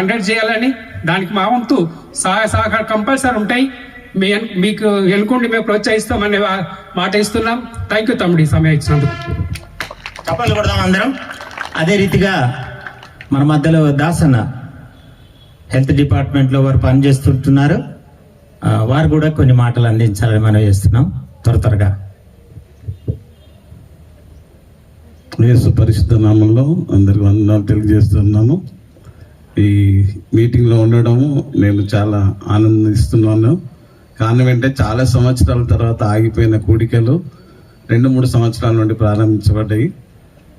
100 చేయాలని దానికి మా వంతు సహాయ సహకారం కంపల్సరీ ఉంటాయి. మీకు ఎన్నుకోండి, మేము ప్రోత్సహిస్తామనే మాట ఇస్తున్నాం. థ్యాంక్ యూ తమ్ముడు, ఈ సమయం ఇచ్చినందుకు. చప్పట్లు కొడదాం అందరం. అదే రీతిగా మన మధ్యలో దాసన్న హెల్త్ డిపార్ట్మెంట్లో వారు పనిచేస్తుంటున్నారు, వారు కూడా కొన్ని మాటలు అందించాలని మనం చేస్తున్నాం. త్వరగా యేసు పరిశుద్ధ నామంలో అందరికి వందనాలు తెలియజేస్తున్నాను. ఈ మీటింగ్లో ఉండడము నేను చాలా ఆనందిస్తున్నాను. కారణం ఏంటంటే చాలా సంవత్సరాల తర్వాత ఆగిపోయిన కూడికలు 2-3 సంవత్సరాల నుండి ప్రారంభించబడ్డాయి.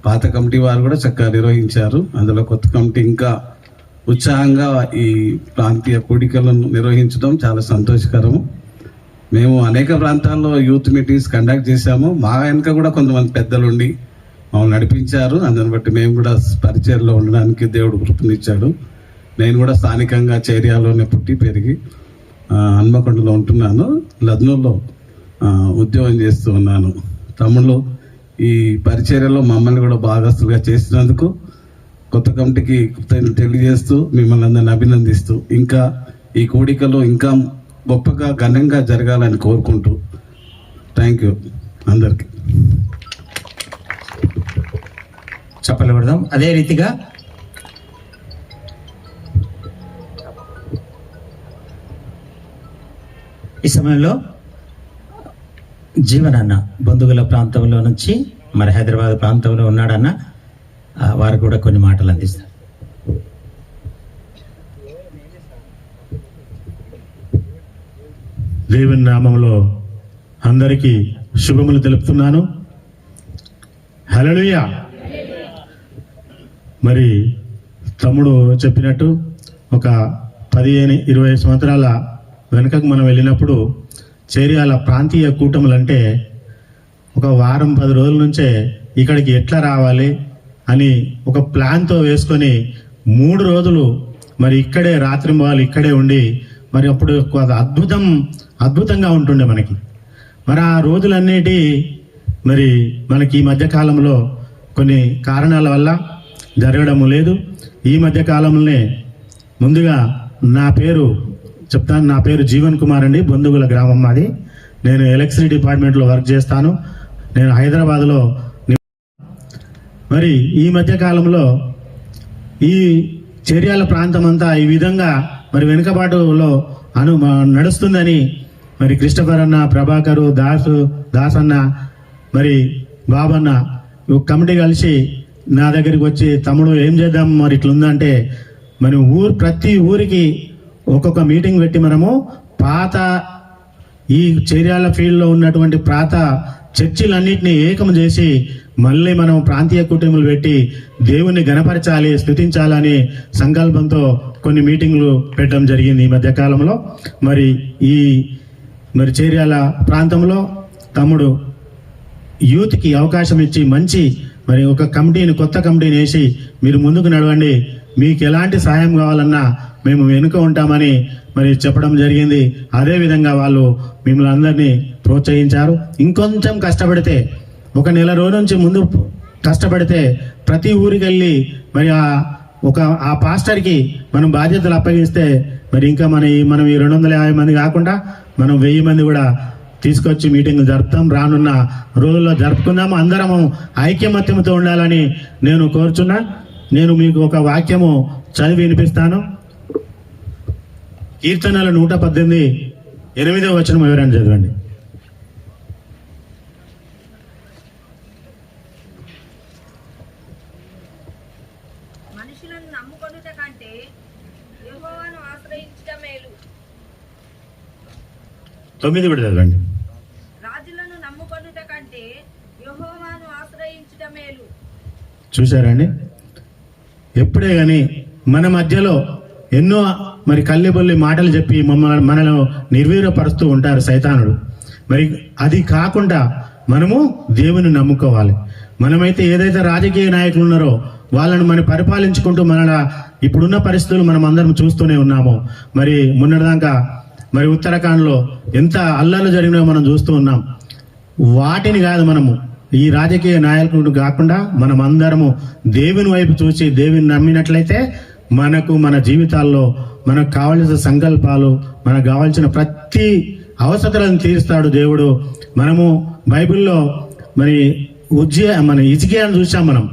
పాత కమిటీ వారు కూడా చక్కగా నిర్వహించారు. అందులో కొత్త కమిటీ ఇంకా ఉత్సాహంగా ఈ ప్రాంతీయ కూడికలను నిర్వహించడం చాలా సంతోషకరము. మేము అనేక ప్రాంతాల్లో యూత్ మీటింగ్స్ కండక్ట్ చేశాము. మా వెనుక కూడా కొంతమంది పెద్దలు ఉండి మమ్మల్ని నడిపించారు. అందుని బట్టి మేము కూడా పరిచయలో ఉండడానికి దేవుడు కృపనిచ్చాడు. నేను కూడా స్థానికంగా చేరియాలోనే పుట్టి పెరిగి హన్మకొండలో ఉంటున్నాను. లద్నూలో ఉద్యోగం చేస్తూ ఉన్నాను. తమ్ముళ్ళు ఈ పరిచర్యలో మమ్మల్ని కూడా భాగస్తులుగా చేసినందుకు కొత్త కమిటీకి తెలియజేస్తూ మిమ్మల్ని అందరిని అభినందిస్తూ ఇంకా ఈ కూడికలు ఇంకా గొప్పగా ఘనంగా జరగాలని కోరుకుంటూ థ్యాంక్ యూ అందరికీ. చప్పట్లు కొడదాం. అదే రీతిగా ఈ సమయంలో జీవనన్న బంధువుల ప్రాంతంలో నుంచి మరి హైదరాబాద్ ప్రాంతంలో ఉన్నాడన్న, వారు కూడా కొన్ని మాటలు అందిస్తారు. దేవుని నామంలో అందరికీ శుభములు తెలుపుతున్నాను. హల్లెలూయా. మరి తమ్ముడు చెప్పినట్టు ఒక 15-20 సంవత్సరాల వెనుకకు మనం వెళ్ళినప్పుడు చేర్యాల ప్రాంతీయ కూటములంటే ఒక వారం 10 రోజుల నుంచే ఇక్కడికి ఎట్లా రావాలి అని ఒక ప్లాన్తో వేసుకొని 3 రోజులు మరి ఇక్కడే రాత్రింబాలు ఇక్కడే ఉండి మరి అప్పుడు అద్భుతంగా ఉంటుండే మనకి. మరి ఆ రోజులన్నిటి మరి మనకి ఈ మధ్యకాలంలో కొన్ని కారణాల వల్ల జరగడము లేదు. ఈ మధ్యకాలంలోనే ముందుగా నా పేరు చెప్తాను. నా పేరు జీవన్ కుమార్ అండి. బొందుగుల గ్రామం మాది. నేను ఎలక్ట్రిసిటీ డిపార్ట్మెంట్లో వర్క్ చేస్తాను. నేను హైదరాబాద్లో. మరి ఈ మధ్యకాలంలో ఈ చేర్యాల ప్రాంతం అంతా ఈ విధంగా మరి వెనుకబాటులో నడుస్తుందని మరి క్రిస్టఫర్ అన్న, ప్రభాకరు, దాస్ అన్న, మరి బాబన్న కమిటీ కలిసి నా దగ్గరికి వచ్చి తమ్ముడు ఏం చేద్దాం మరి ఇట్లుందంటే మరి ప్రతి ఊరికి ఒక్కొక్క మీటింగ్ పెట్టి మనము పాత ఈ చేర్యాల ఫీల్డ్లో ఉన్నటువంటి పాత చర్చిలన్నింటినీ ఏకం చేసి మళ్ళీ మనం ప్రాంతీయ కుటుంబాలు పెట్టి దేవుణ్ణి గణపరచాలి, స్తుతించాలని సంకల్పంతో కొన్ని మీటింగ్లు పెట్టడం జరిగింది ఈ మధ్యకాలంలో. మరి చేర్యాల ప్రాంతంలో తమ్ముడు యూత్కి అవకాశం ఇచ్చి మంచి మరి ఒక కొత్త కమిటీని వేసి మీరు ముందుకు నడవండి, మీకు ఎలాంటి సహాయం కావాలన్నా మేము వెనుక ఉంటామని మరి చెప్పడం జరిగింది. అదేవిధంగా వాళ్ళు మిమ్మల్ని అందరినీ ప్రోత్సహించారు. ఇంకొంచెం కష్టపడితే, ఒక నెల రోజుల నుంచి ముందు కష్టపడితే ప్రతి ఊరికి వెళ్ళి మరి ఆ పాస్టర్కి మనం బాధ్యతలు అప్పగిస్తే మరి ఇంకా మనం ఈ 250 మంది కాకుండా మనం 1000 మంది కూడా తీసుకొచ్చి మీటింగ్లు జరుపుతాం. రానున్న రోజుల్లో జరుపుకుందాము. అందరము ఐక్యమత్యంతో ఉండాలని నేను కోరుచున్నా. నేను మీకు ఒక వాక్యము చదివి వినిపిస్తాను. కీర్తనల 118 8వ వచనం ఎవరైనా చదవండి. మనుషులను నమ్ముకొనుట కంటే యెహోవాను ఆశ్రయించుట మేలు. 9 కూడా చదవండి. రాజులను నమ్ముకొనుట కంటే యెహోవాను ఆశ్రయించుట మేలు. చూశారండి, ఎప్పుడే కానీ మన మధ్యలో ఎన్నో మరి కల్లెబొల్లి మాటలు చెప్పి మనలో నిర్వీర్యపరుస్తూ ఉంటారు సైతానుడు. మరి అది కాకుండా మనము దేవుని నమ్ముకోవాలి. మనమైతే ఏదైతే రాజకీయ నాయకులు ఉన్నారో వాళ్ళను మనం పరిపాలించుకుంటూ ఇప్పుడున్న పరిస్థితులు మనం అందరం చూస్తూనే ఉన్నాము. మరి మొన్నటిదాకా మరి ఉత్తరాఖండ్లో ఎంత అల్లర్లు జరిగినాయో మనం చూస్తూ ఉన్నాం. వాటిని కాదు, మనము ఈ రాజకీయ నాయకులు కాకుండా మనం అందరము దేవుని వైపు చూసి దేవుని నమ్మినట్లయితే మనకు మన జీవితాల్లో మనకు కావలసిన సంకల్పాలు, మనకు కావాల్సిన ప్రతి అవసరాలను తీరుస్తాడు దేవుడు. మనము బైబిల్లో మరి మన హిజ్కియాను చూసాం. మనం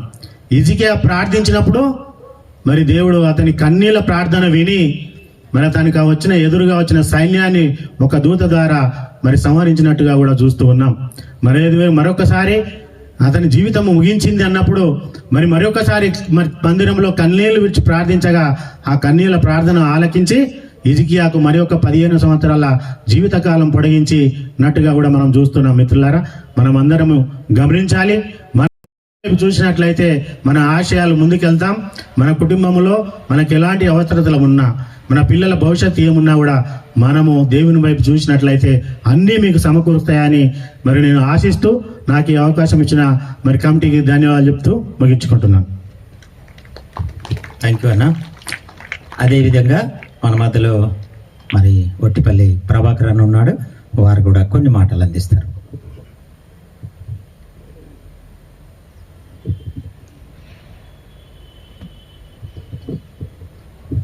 హిజ్కియా ప్రార్థించినప్పుడు మరి దేవుడు అతని కన్నీళ్ళ ప్రార్థన విని మరి తనకు ఎదురుగా వచ్చిన సైన్యాన్ని ఒక దూత ద్వారా మరి సంహరించినట్టుగా కూడా చూస్తూ ఉన్నాం. మరొకసారి అతని జీవితం ముగించింది అన్నప్పుడు మరొకసారి మందిరంలో కన్నీళ్లు విడిచి ప్రార్థించగా ఆ కన్నీళ్ళ ప్రార్థన ఆలకించి హిజ్కియాకు మరి ఒక 15 సంవత్సరాల జీవితకాలం పొడిగించినట్టుగా కూడా మనం చూస్తున్నాం. మిత్రులారా, మనం అందరము గమనించాలి. చూసినట్లయితే మన ఆశయాలు ముందుకెళ్తాం. మన కుటుంబంలో మనకు ఎలాంటి అవసరతలు ఉన్నా, మన పిల్లల భవిష్యత్తు ఏమున్నా కూడా మనము దేవుని వైపు చూసినట్లయితే అన్నీ మీకు సమకూరుస్తాయని మరి నేను ఆశిస్తూ నాకు ఈ అవకాశం ఇచ్చిన మరి కమిటీకి ధన్యవాదాలు చెప్తూ ముగించుకుంటున్నాను. థ్యాంక్ యూ అన్న. అదేవిధంగా మన మధ్యలో మరి ఒట్టిపల్లి ప్రభాకర్ అన్న ఉన్నాడు. వారు కూడా కొన్ని మాటలు అందిస్తారు.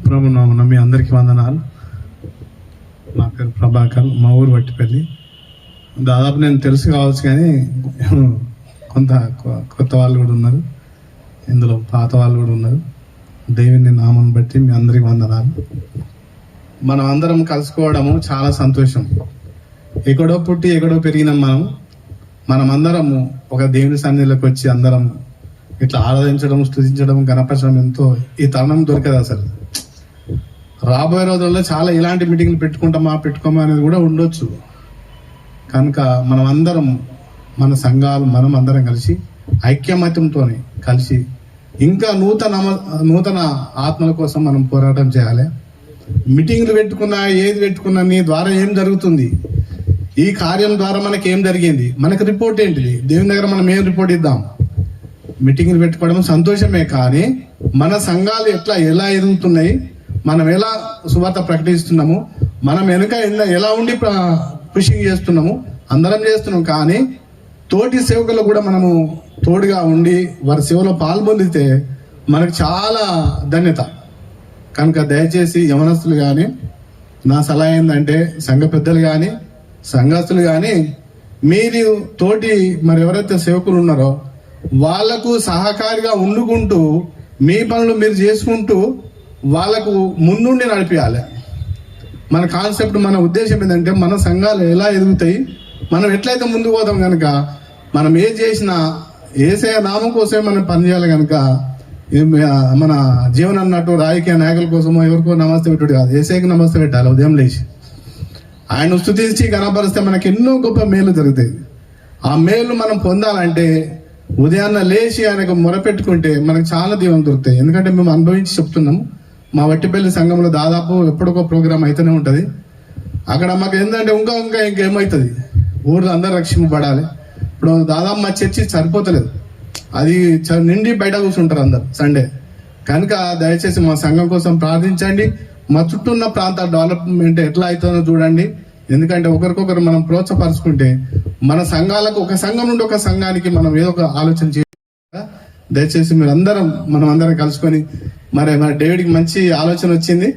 ప్రభునామమున మీ అందరికీ వందనాలు. నా పేరు ప్రభాకర్, మా ఊరు వట్టిపల్లి. దాదాపు నేను తెలుసు కావచ్చు, కానీ కొంత కొత్త వాళ్ళు కూడా ఉన్నారు, ఇందులో పాత వాళ్ళు కూడా ఉన్నారు. దేవుని నామం బట్టి మీ అందరికీ వందనాలు. మనం అందరం కలుసుకోవడము చాలా సంతోషం. ఎక్కడో పుట్టి ఎక్కడో పెరిగిన మనమందరము ఒక దేవుని సన్నిధిలోకి వచ్చి అందరం ఇట్లా ఆరాధించడం, స్తుతించడం, గణపరచడం ఎంతో ఈ తరుణం దొరకదు అసలు. రాబోయే రోజుల్లో చాలా ఇలాంటి మీటింగ్లు పెట్టుకోమా అనేది కూడా ఉండొచ్చు. కనుక మనం అందరం, మన సంఘాలు, మనం అందరం కలిసి ఐక్యమత్యంతో కలిసి ఇంకా నూతన ఆత్మల కోసం మనం పోరాటం చేయాలి. మీటింగ్లు పెట్టుకున్నా, ఏది పెట్టుకున్నా నీ ద్వారా ఏం జరుగుతుంది, ఈ కార్యం ద్వారా మనకి ఏం జరిగింది, మనకు రిపోర్ట్ ఏంటిది, దేవుని దగ్గర మనం ఏం రిపోర్ట్ ఇద్దాం. మీటింగ్లు పెట్టుకోవడం సంతోషమే, కానీ మన సంఘాలు ఎలా ఎదుగుతున్నాయి, మనం ఎలా సువార్త ప్రకటిస్తున్నాము, మనం వెనుక ఎలా ఉండి పుషింగ్ చేస్తున్నాము, అందరం చేస్తున్నాం. కానీ తోటి సేవకులు కూడా మనము తోడుగా ఉండి వారి సేవలో పాల్పొందితే మనకు చాలా ధన్యత. కనుక దయచేసి యవనస్తులు కానీ, నా సలహా ఏంటంటే సంఘ పెద్దలు కానీ, సంఘస్థులు కానీ, మీరు తోటి మరి ఎవరైతే సేవకులు ఉన్నారో వాళ్లకు సహకారిగా ఉండుకుంటూ మీ పనులు మీరు చేసుకుంటూ వాళ్ళకు ముందుండి నడిపించాలి. మన కాన్సెప్ట్, మన ఉద్దేశం ఏంటంటే మన సంఘాలు ఎలా ఎదుగుతాయి, మనం ఎట్లయితే ముందుకు పోతాం కనుక మనం ఏం చేసినా యేసయ్య నామం కోసమే మనం పనిచేయాలి. కనుక మన జీవనం అన్నట్టు రాజకీయ నాయకుల కోసమో ఎవరికో నమస్తే పెట్టుడు కాదు, యేసయ్యకి నమస్తే పెట్టాలి. ఉదయం లేచి ఆయన స్తుతించి గణపరిస్తే మనకి ఎన్నో గొప్ప మేలు జరుగుతాయి. ఆ మేలు మనం పొందాలంటే ఉదయాన్న లేచి ఆయనకు మొరపెట్టుకుంటే మనకు చాలా దీవెనలు దొరుకుతాయి. ఎందుకంటే మేము అనుభవించి చెప్తున్నాము. మా వట్టిపల్లి సంఘంలో దాదాపు ఎప్పటికో ప్రోగ్రాం అయితేనే ఉంటుంది. అక్కడ మాకు ఏంటంటే ఇంకేమవుతుంది, ఊర్లో అందరూ రక్షింపబడాలి. ఇప్పుడు దాదాపు మా చర్చి సరిపోతలేదు, అది నిండి బయట కూర్చుంటారు అందరు సండే. కనుక దయచేసి మా సంఘం కోసం ప్రార్థించండి. మా చుట్టూ ఉన్న ప్రాంతాల డెవలప్మెంట్ ఎట్లా అవుతుందో చూడండి. ఎందుకంటే ఒకరికొకరు మనం ప్రోత్సాహపరుచుకుంటే మన సంఘాలకు, ఒక సంఘం నుండి ఒక సంఘానికి మనం ఏదో ఒక ఆలోచన చేయాలి. దయచేసి మీరు మనం అందరం కలుసుకొని మరి డేవిడ్కి మంచి ఆలోచన వచ్చింది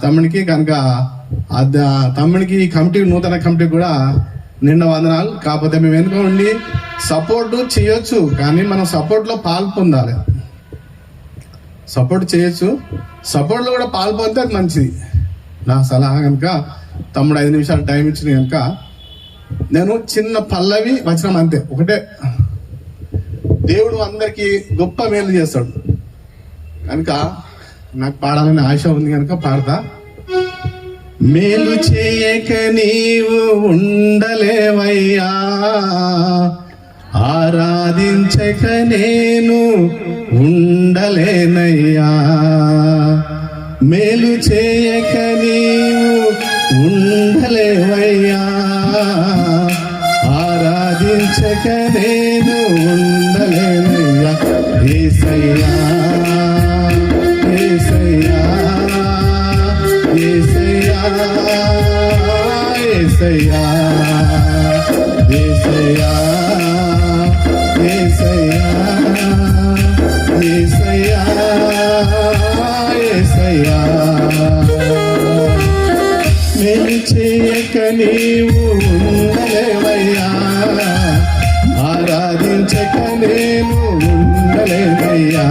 తమ్ముడికి. కనుక తమ్ముడికి ఈ కమిటీ, నూతన కమిటీ కూడా నిండా వందనాలు. కాకపోతే మేము వెనుక ఉండి సపోర్ట్ చేయొచ్చు, కానీ మనం సపోర్ట్లో పాల్పొందాలి. సపోర్ట్ చేయొచ్చు, సపోర్ట్లో కూడా పాల్పొందితే అది మంచిది. నా సలహా కనుక తమ్ముడు 5 నిమిషాలు టైం ఇచ్చిన కనుక నేను చిన్న పల్లవి వచనం అంతే ఒకటే. దేవుడు అందరికీ గొప్ప మేలు చేస్తాడు కనుక నాకు పాడాలని ఆశ ఉంది కనుక పాడతా. మేలు చేయక నీవు ఉండలేవయ్యా, ఆరాధించక నేను ఉండలేనయ్యా. మేలు చేయక నీవు ఉండలేవయ్యా, ఆరాధించక నేను ఉండలేనయ్యా. యేసయ్యా యేసయ్యా యేసయ్యా యేసయ్యా యేసయ్యా యేసయ్యా యేసయ్యా ఉండలేవయ్యా మేలు చేయక నీవు ఉండలేవయ్యా ఆరాధించక నేను ఉండలేవయ్యా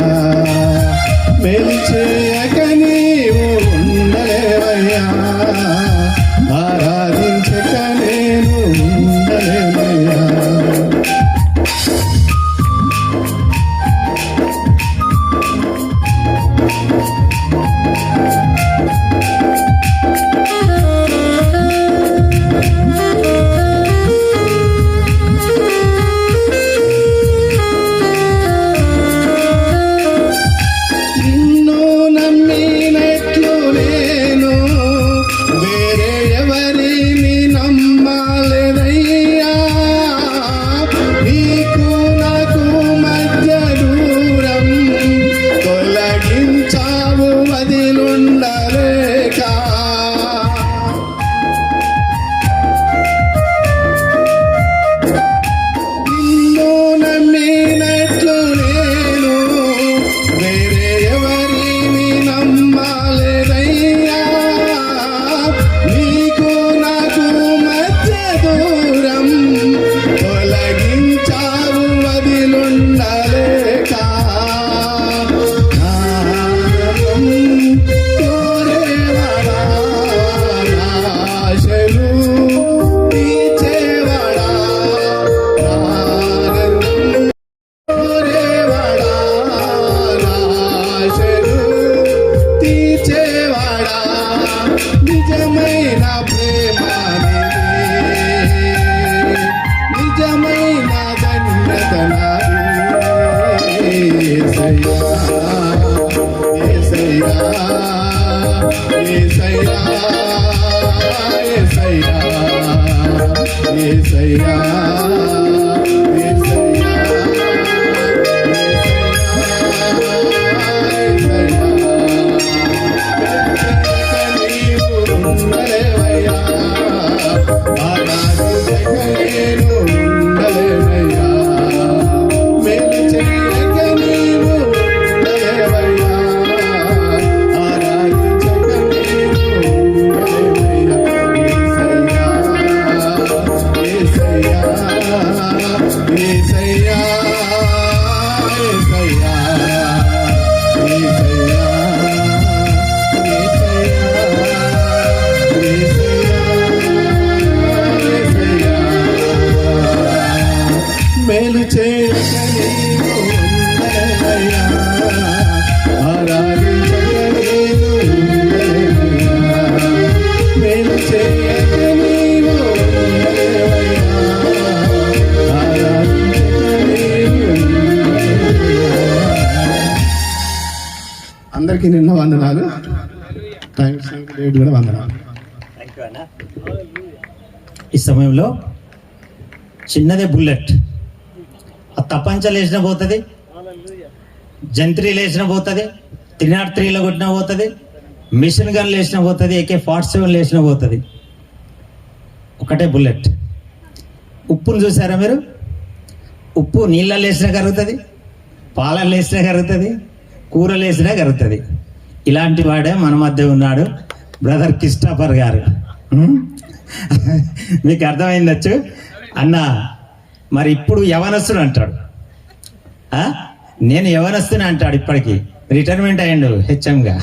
మేలు చేయక నీవు ఉండలేవయ్యా ఆరాధించక నేను ఉండలేవయ్యా నిన్ను నమ్మినట్లు నేను వేరే ఎవరిని నమ్మాలేదయ్యా నీకు నాకు మధ్య దూరం తొలగించావు వదిలుండలేక నిన్ను నమ్మినట్లు నేను వేరే ఎవరిని నమ్మాలేదయ్యా నీకు నాకు మధ్య దూరం తొలగించావు వదిలుండలేక నామం కోరేవాడా ఆశలు తీర్చేవాడా ఆనందం కోరేవాడా నాశలు తీర్చేవాడా నిజమైన ప్రేమ నిజమైన ధన్యత యేసయ్యా యేసయ్యా యేసయ్యా యేసయ్యా యేసయ్యా మేలు చేయక నీవు ఉండలేవయ్యా ఆరాధించక నీవు ఉండలేవయ్యా మేలు చేయక నీవు ఉండలేవయ్యా ఆరాధించక నీవు ఉండలేవయ్యా. అందరికీ నిన్న వందనాలు థ్యాంక్స్ డేట్ కూడా వందనాలు. ఈ సమయంలో చిన్నదే బుల్లెట్ ఆ తపంచలు వేసిన పోతుంది, జంత్రీలు వేసిన పోతుంది, 303లో కొట్టిన పోతుంది, మిషన్ గన్లు వేసిన పోతుంది, AK-47 వేసిన పోతుంది. ఒకటే బుల్లెట్. ఉప్పును చూసారా మీరు? ఉప్పు నీళ్ళల్లో వేసినా కరుగుతుంది, పాలల్లో వేసినా కరుగుతుంది, కూరలు వేసినా కరుగుతుంది. ఇలాంటి వాడే మన మధ్య ఉన్నాడు బ్రదర్ క్రిస్టఫర్ గారు. మీకు అర్థమైందచ్చు అన్న. మరి ఇప్పుడు యవనస్తుడు అంటాడు, నేను యవనస్తుని అంటాడు. ఇప్పటికీ రిటైర్మెంట్ అయ్యిండు హెచ్ఎంగా.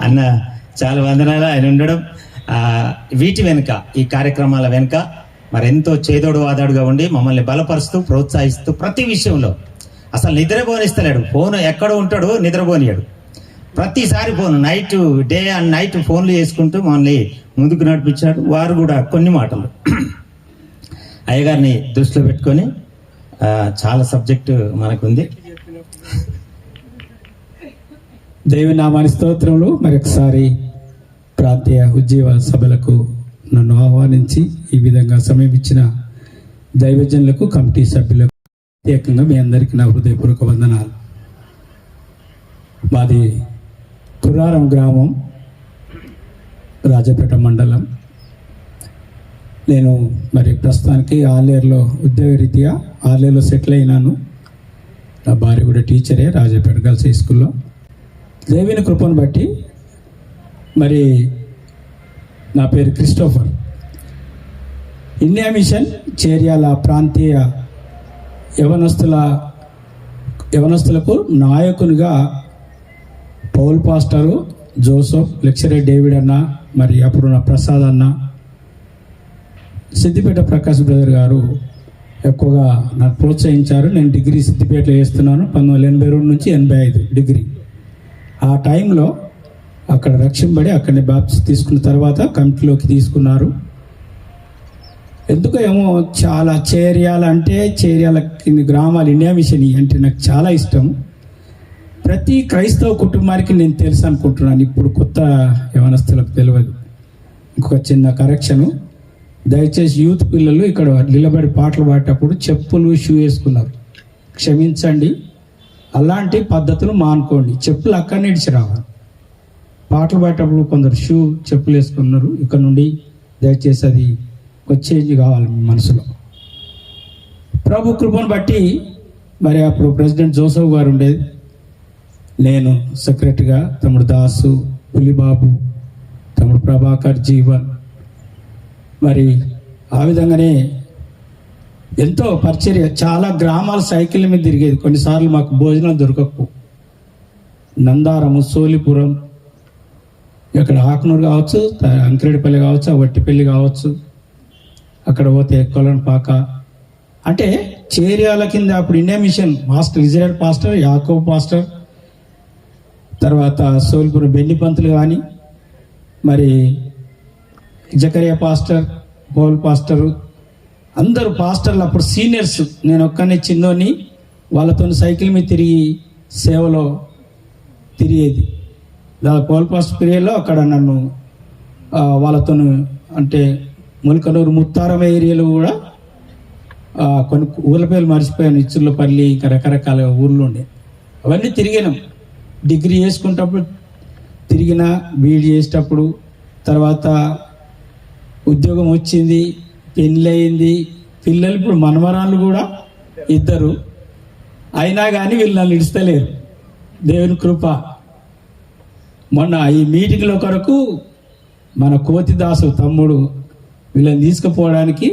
అన్న చాలా వందనాలు ఆయన ఉండడం. వీటి వెనుక, ఈ కార్యక్రమాల వెనుక మరి ఎంతో చేదోడు వాదాడుగా ఉండి మమ్మల్ని బలపరుస్తూ ప్రోత్సహిస్తూ ప్రతి విషయంలో అసలు నిద్రపోనిస్తలేడు. ఫోన్ ఎక్కడ ఉంటాడు, నిద్రపోనియాడు. ప్రతిసారి ఫోన్ డే అండ్ నైట్ ఫోన్లు చేసుకుంటూ మమ్మల్ని ముందుకు నడిపించాడు. వారు కూడా కొన్ని మాటలు అయ్యగారిని దృష్టిలో పెట్టుకొని చాలా సబ్జెక్టు మనకుంది. దేవినామాని స్తోత్రములు. మరొకసారి ప్రాంతీయ ఉద్యోగ సభలకు నన్ను ఆహ్వానించి ఈ విధంగా సమయం ఇచ్చిన దైవజనులకు, కమిటీ సభ్యులకు ప్రత్యేకంగా మీ అందరికీ నా హృదయపూర్వక వందనాలు. మాది కుర్రారం గ్రామం, రాజపేట మండలం. నేను మరి ప్రస్తుతానికి ఆలేరులో ఉద్యోగరీత్యా ఆలేరులో సెటిల్ అయినాను. నా భార్య కూడా టీచరే రాజపేట గర్ల్స్ హై స్కూల్లో. దేవుని కృపను బట్టి మరి నా పేరు క్రిస్టోఫర్. ఇండియా మిషన్ చేర్యాల ప్రాంతీయ యవనస్తులకు నాయకునిగా Paul pastor, Joseph, lecturer David అన్న, మరి అప్పుడున్న ప్రసాద్ అన్న, సిద్దిపేట ప్రకాష్ బ్రదర్ గారు ఎక్కువగా నాకు ప్రోత్సహించారు. నేను డిగ్రీ సిద్దిపేటలో చేస్తున్నాను 1982 నుంచి 85 డిగ్రీ. ఆ టైంలో అక్కడ రక్షింపబడి అక్కడిని బాప్టిస్ట్ తీసుకున్న తర్వాత కమిటీలోకి తీసుకున్నారు. ఎందుకో ఏమో చాలా చేర్యాల కింది గ్రామాలు ఇండియా మిషన్ అంటే నాకు చాలా ఇష్టం. ప్రతి క్రైస్తవ కుటుంబానికి నేను తెలుసు అనుకుంటున్నాను, ఇప్పుడు కొత్త యవనస్తులకు తెలియదు. ఇంకొక చిన్న కరెక్షను, దయచేసి యూత్ పిల్లలు ఇక్కడ నిలబడి పాటలు పాడేటప్పుడు చెప్పులు షూ వేసుకున్నారు, క్షమించండి. అలాంటి పద్ధతులు మానుకోండి. చెప్పులు అక్కడి నుంచి రావాలి. పాటలు పాడేటప్పుడు కొందరు షూ చెప్పులు వేసుకున్నారు. ఇక్కడ నుండి దయచేసి అది ఒక చేంజ్ కావాలి మీ మనసులో. ప్రభు కృపను బట్టి మరి అప్పుడు ప్రెసిడెంట్ జోసఫ్ గారు ఉండేది, నేను సెక్రటరీగా, తమ్ముడు దాసు, పులిబాబు, తమ్ముడు ప్రభాకర్, జీవన్, మరి ఆ విధంగానే ఎంతో పరిచర్య. చాలా గ్రామాల సైకిల్ మీద తిరిగేది. కొన్నిసార్లు మాకు భోజనం దొరకకపో, నందారము, సోలిపురం, ఇక్కడ ఆకునూరు కావచ్చు, అంకిరెడ్డిపల్లి కావచ్చు, వట్టిపల్లి కావచ్చు, అక్కడ పోతే కొలన్పాక, అంటే చేర్యాల కింద అప్పుడు India mission master Israel pastor, Yakob pastor, తర్వాత సోలిపురం బెన్ని పంతులు కానీ, మరి జకరియా పాస్టర్, పౌల్ పాస్టరు, అందరూ పాస్టర్లు అప్పుడు సీనియర్స్. నేను ఒక్కనే చిన్నోని, వాళ్ళతో సైకిల్ మీద తిరిగి సేవలో తిరిగేది. పౌల్ పాస్టర్ పీరియడ్లో అక్కడ నన్ను వాళ్ళతో అంటే ములకనూరు, ముత్తారం ఏరియాలో కూడా కొన్ని ఊర్ల పేర్లు మర్చిపోయాను, ఇచ్చుర్లపల్లి, ఇంకా రకరకాల ఊర్లు ఉండే, అవన్నీ తిరిగినాం. డిగ్రీ చేసుకునేటప్పుడు తిరిగిన, బీఈడీ చేసేటప్పుడు, తర్వాత ఉద్యోగం వచ్చింది, పెళ్ళయింది, పిల్లలు ఇప్పుడు మనమరాళ్ళు కూడా 2. అయినా కానీ వీళ్ళు నన్ను ఇడుస్తలేరు, దేవుని కృప. మొన్న ఈ మీటింగ్ల కొరకు మన కోతిదాసు తమ్ముడు వీళ్ళని తీసుకుపోవడానికి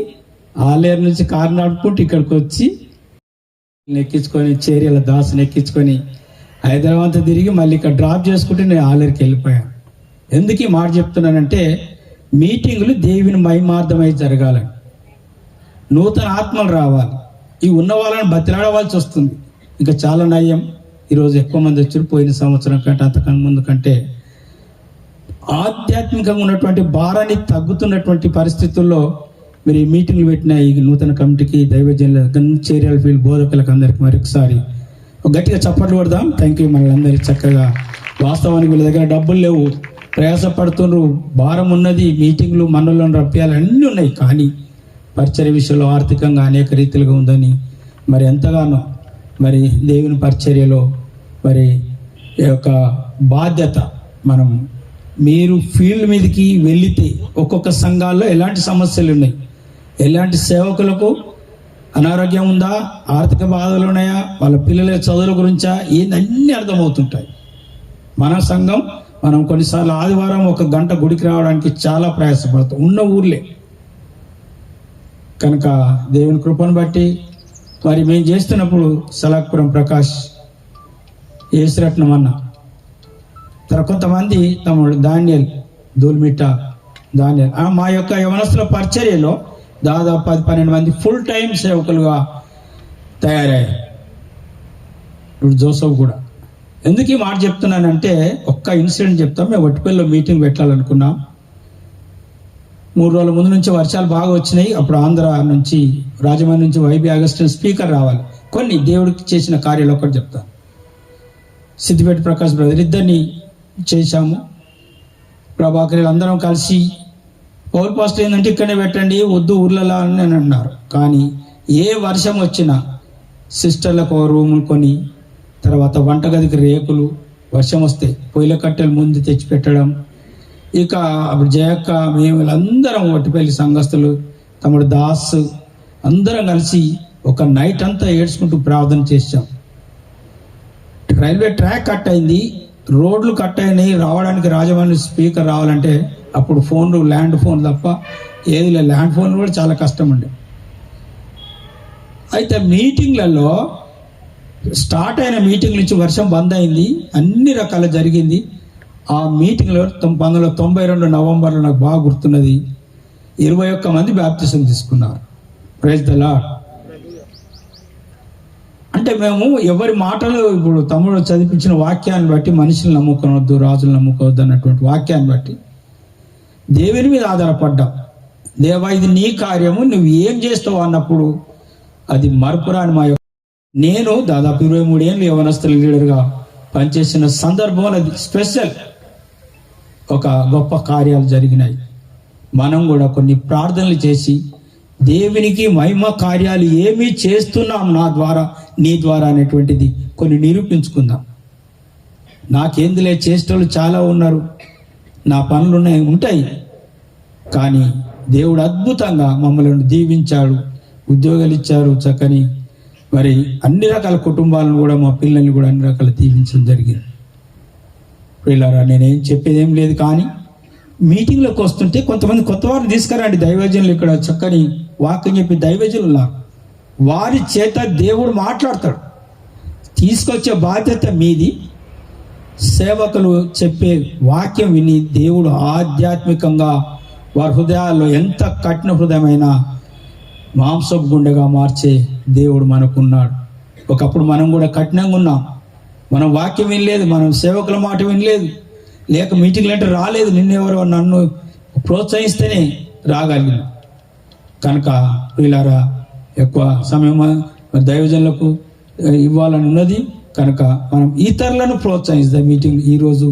ఆలేరు నుంచి కారు నడుపుకుంటూ ఇక్కడికి వచ్చి ఎక్కించుకొని, చేర్యాల దాసుని ఎక్కించుకొని హైదరాబాద్ తిరిగి మళ్ళీ ఇక్కడ డ్రాప్ చేసుకుంటే నేను ఆలేరుకి వెళ్ళిపోయాను. ఎందుకు ఈ మాట చెప్తున్నానంటే, మీటింగులు దేవుని మహిమార్థమై జరగాలని, నూతన ఆత్మలు రావాలి. ఈ ఉన్న వాళ్ళని బతిలాడవలసి వస్తుంది. ఇంకా చాలా నయం, ఈరోజు ఎక్కువ మంది వచ్చారు. పోయిన సంవత్సరం కంటే అంతకన్నా ముందు కంటే ఆధ్యాత్మికంగా ఉన్నటువంటి భారాన్ని తగ్గుతున్నటువంటి పరిస్థితుల్లో మీరు ఈ మీటింగ్లు పెట్టిన ఈ నూతన కమిటీకి, దైవజనుల, చేర్యాల ఫీల్డ్ బోధకులకు అందరికీ మరొకసారి గట్టిగా చప్పట్లు కొడదాం. Thank you. మనందరికీ చక్కగా, వాస్తవానికి వీళ్ళ దగ్గర డబ్బులు లేవు, ప్రయాసపడుతున్నారు, భారం ఉన్నది, మీటింగ్లు మనలను రప్పియాలి, అన్నీ ఉన్నాయి. కానీ పరిచర్య విషయంలో ఆర్థికంగా అనేక రీతిలుగా ఉందని మరి ఎంతగానో మరి దేవుని పరిచర్యలో మరి ఈ యొక్క బాధ్యత, మనం మీరు ఫీల్డ్ మీదకి వెళితే ఒక్కొక్క సంఘాల్లో ఎలాంటి సమస్యలు ఉన్నాయి, ఎలాంటి సేవకులకు అనారోగ్యం ఉందా, ఆర్థిక బాధలు ఉన్నాయా, వాళ్ళ పిల్లల చదువుల గురించా, అన్నీ అర్థమవుతుంటాయి. మన సంఘం, మనం కొన్నిసార్లు ఆదివారం 1 గంట గుడికి రావడానికి చాలా ప్రయాసపడతాం ఉన్న ఊర్లే. కనుక దేవుని కృపను బట్టి మరి మేము చేస్తున్నప్పుడు సలాక్పురం ప్రకాష్, యేసురత్నం అన్న, తర్వాత కొంతమంది తమ్ముడు దానియల్, దూల్మిట్ట దానియల్, మా యొక్క యవనస్తుల పరిచర్యలో దాదాపు 10-12 మంది ఫుల్ టైం సేవకులుగా తయారయ్యారు. ఇప్పుడు జోసఫ్ కూడా. ఎందుకు ఈ మాట చెప్తున్నానంటే, ఒక్క ఇన్సిడెంట్ చెప్తాం. మేము వట్టిపల్లిలో మీటింగ్ పెట్టాలనుకున్నాం. 3 రోజుల ముందు నుంచి వర్షాలు బాగా వచ్చినాయి. అప్పుడు ఆంధ్ర నుంచి, రాజమండ్రి నుంచి వైబీ అగస్టిన్ స్పీకర్ రావాలి. కొన్ని దేవుడికి చేసిన కార్యాలు ఒకటి చెప్తాను. సిద్దిపేట ప్రకాష్ బ్రదర్ ఇద్దరిని చేశాము. ప్రభాకర్ అందరం కలిసి, పౌల్ పాస్టర్ ఏంటంటే ఇక్కడనే పెట్టండి, వద్దు ఊర్లలో అని అన్నారు. కానీ ఏ వర్షం వచ్చినా సిస్టర్లకు రూములు కొని, తర్వాత వంటగదికి రేకులు, వర్షం వస్తే పొయ్యిల కట్టెలు ముందు తెచ్చి పెట్టడం. ఇక అప్పుడు జయక్క, మేము వీళ్ళందరం వట్టిపల్లి సంఘస్థులు, తమ్ముడు దాస్, అందరం కలిసి ఒక నైట్ అంతా ఏడ్చుకుంటూ ప్రార్థన చేశాం. రైల్వే ట్రాక్ కట్ అయింది, రోడ్లు కట్ అయినాయి, రావడానికి రాజమండ్రి స్పీకర్ రావాలంటే అప్పుడు ఫోన్లు ల్యాండ్ ఫోన్ తప్ప ఏది లేదు. ల్యాండ్ ఫోన్ కూడా చాలా కష్టం ఉండే. అయితే మీటింగ్లలో స్టార్ట్ అయిన మీటింగ్ నుంచి వర్షం బంద్ అయింది, అన్ని రకాల జరిగింది. ఆ మీటింగ్లో 1992 నవంబర్లో నాకు బాగా గుర్తున్నది, 21 మంది బాప్తిసం తీసుకున్నారు. Praise the lord. అంటే మేము ఎవరి మాటలు, ఇప్పుడు తమ్ముడు చదివించిన వాక్యాన్ని బట్టి మనుషులు నమ్ముకోవద్దు, రాజులు నమ్ముకోవద్దు అన్నటువంటి వాక్యాన్ని బట్టి దేవుని మీద ఆధారపడ్డాం. దేవా ఇది నీ కార్యము, నువ్వు ఏం చేస్తావు అన్నప్పుడు అది మరపురాని మా యొక్క. నేను దాదాపు 23 ఏళ్ళు యవనస్తుల లీడర్గా పనిచేసిన సందర్భంలో అది స్పెషల్ ఒక గొప్ప కార్యాలు జరిగినాయి. మనం కూడా కొన్ని ప్రార్థనలు చేసి దేవునికి మహిమ కార్యాలు ఏమి చేస్తున్నాం నా ద్వారా నీ ద్వారా అనేటువంటిది కొన్ని నిరూపించుకుందాం. నాకేందులే చేసేటోళ్ళు చాలా ఉన్నారు, నా పనులు ఉంటాయి, కానీ దేవుడు అద్భుతంగా మమ్మల్ని దీవించాడు, ఉద్యోగాలు ఇచ్చారు చక్కని. మరి అన్ని రకాల కుటుంబాలను కూడా, మా పిల్లల్ని కూడా అన్ని రకాల దీవించడం జరిగింది. పిల్లరా, నేనేం చెప్పేది ఏం లేదు, కానీ మీటింగ్లోకి వస్తుంటే కొంతమంది కొత్త వారిని తీసుకురండి. దైవజనులు ఇక్కడ చక్కని వాక్యం చెప్పి దైవజనులు ఉన్నారు, వారి చేత దేవుడు మాట్లాడతాడు. తీసుకొచ్చే బాధ్యత మీది. సేవకులు చెప్పే వాక్యం విని దేవుడు ఆధ్యాత్మికంగా వారి హృదయాల్లో ఎంత కఠిన హృదయమైన మాంసపు గుండెగా మార్చే దేవుడు మనకున్నాడు. ఒకప్పుడు మనం కూడా కఠినంగా ఉన్నాం, మనం వాక్యం వినలేదు, మనం సేవకుల మాట వినలేదు, లేక మీటింగ్లు అంటే రాలేదు. నిన్నెవరో నన్ను ప్రోత్సహిస్తేనే రాగలిగిన కనుక వీళ్ళారా ఎక్కువ సమయం దైవజనులకు ఇవ్వాలని ఉన్నది కనుక మనం ఇతరులను ప్రోత్సహిస్తాం. మీటింగ్ ఈరోజు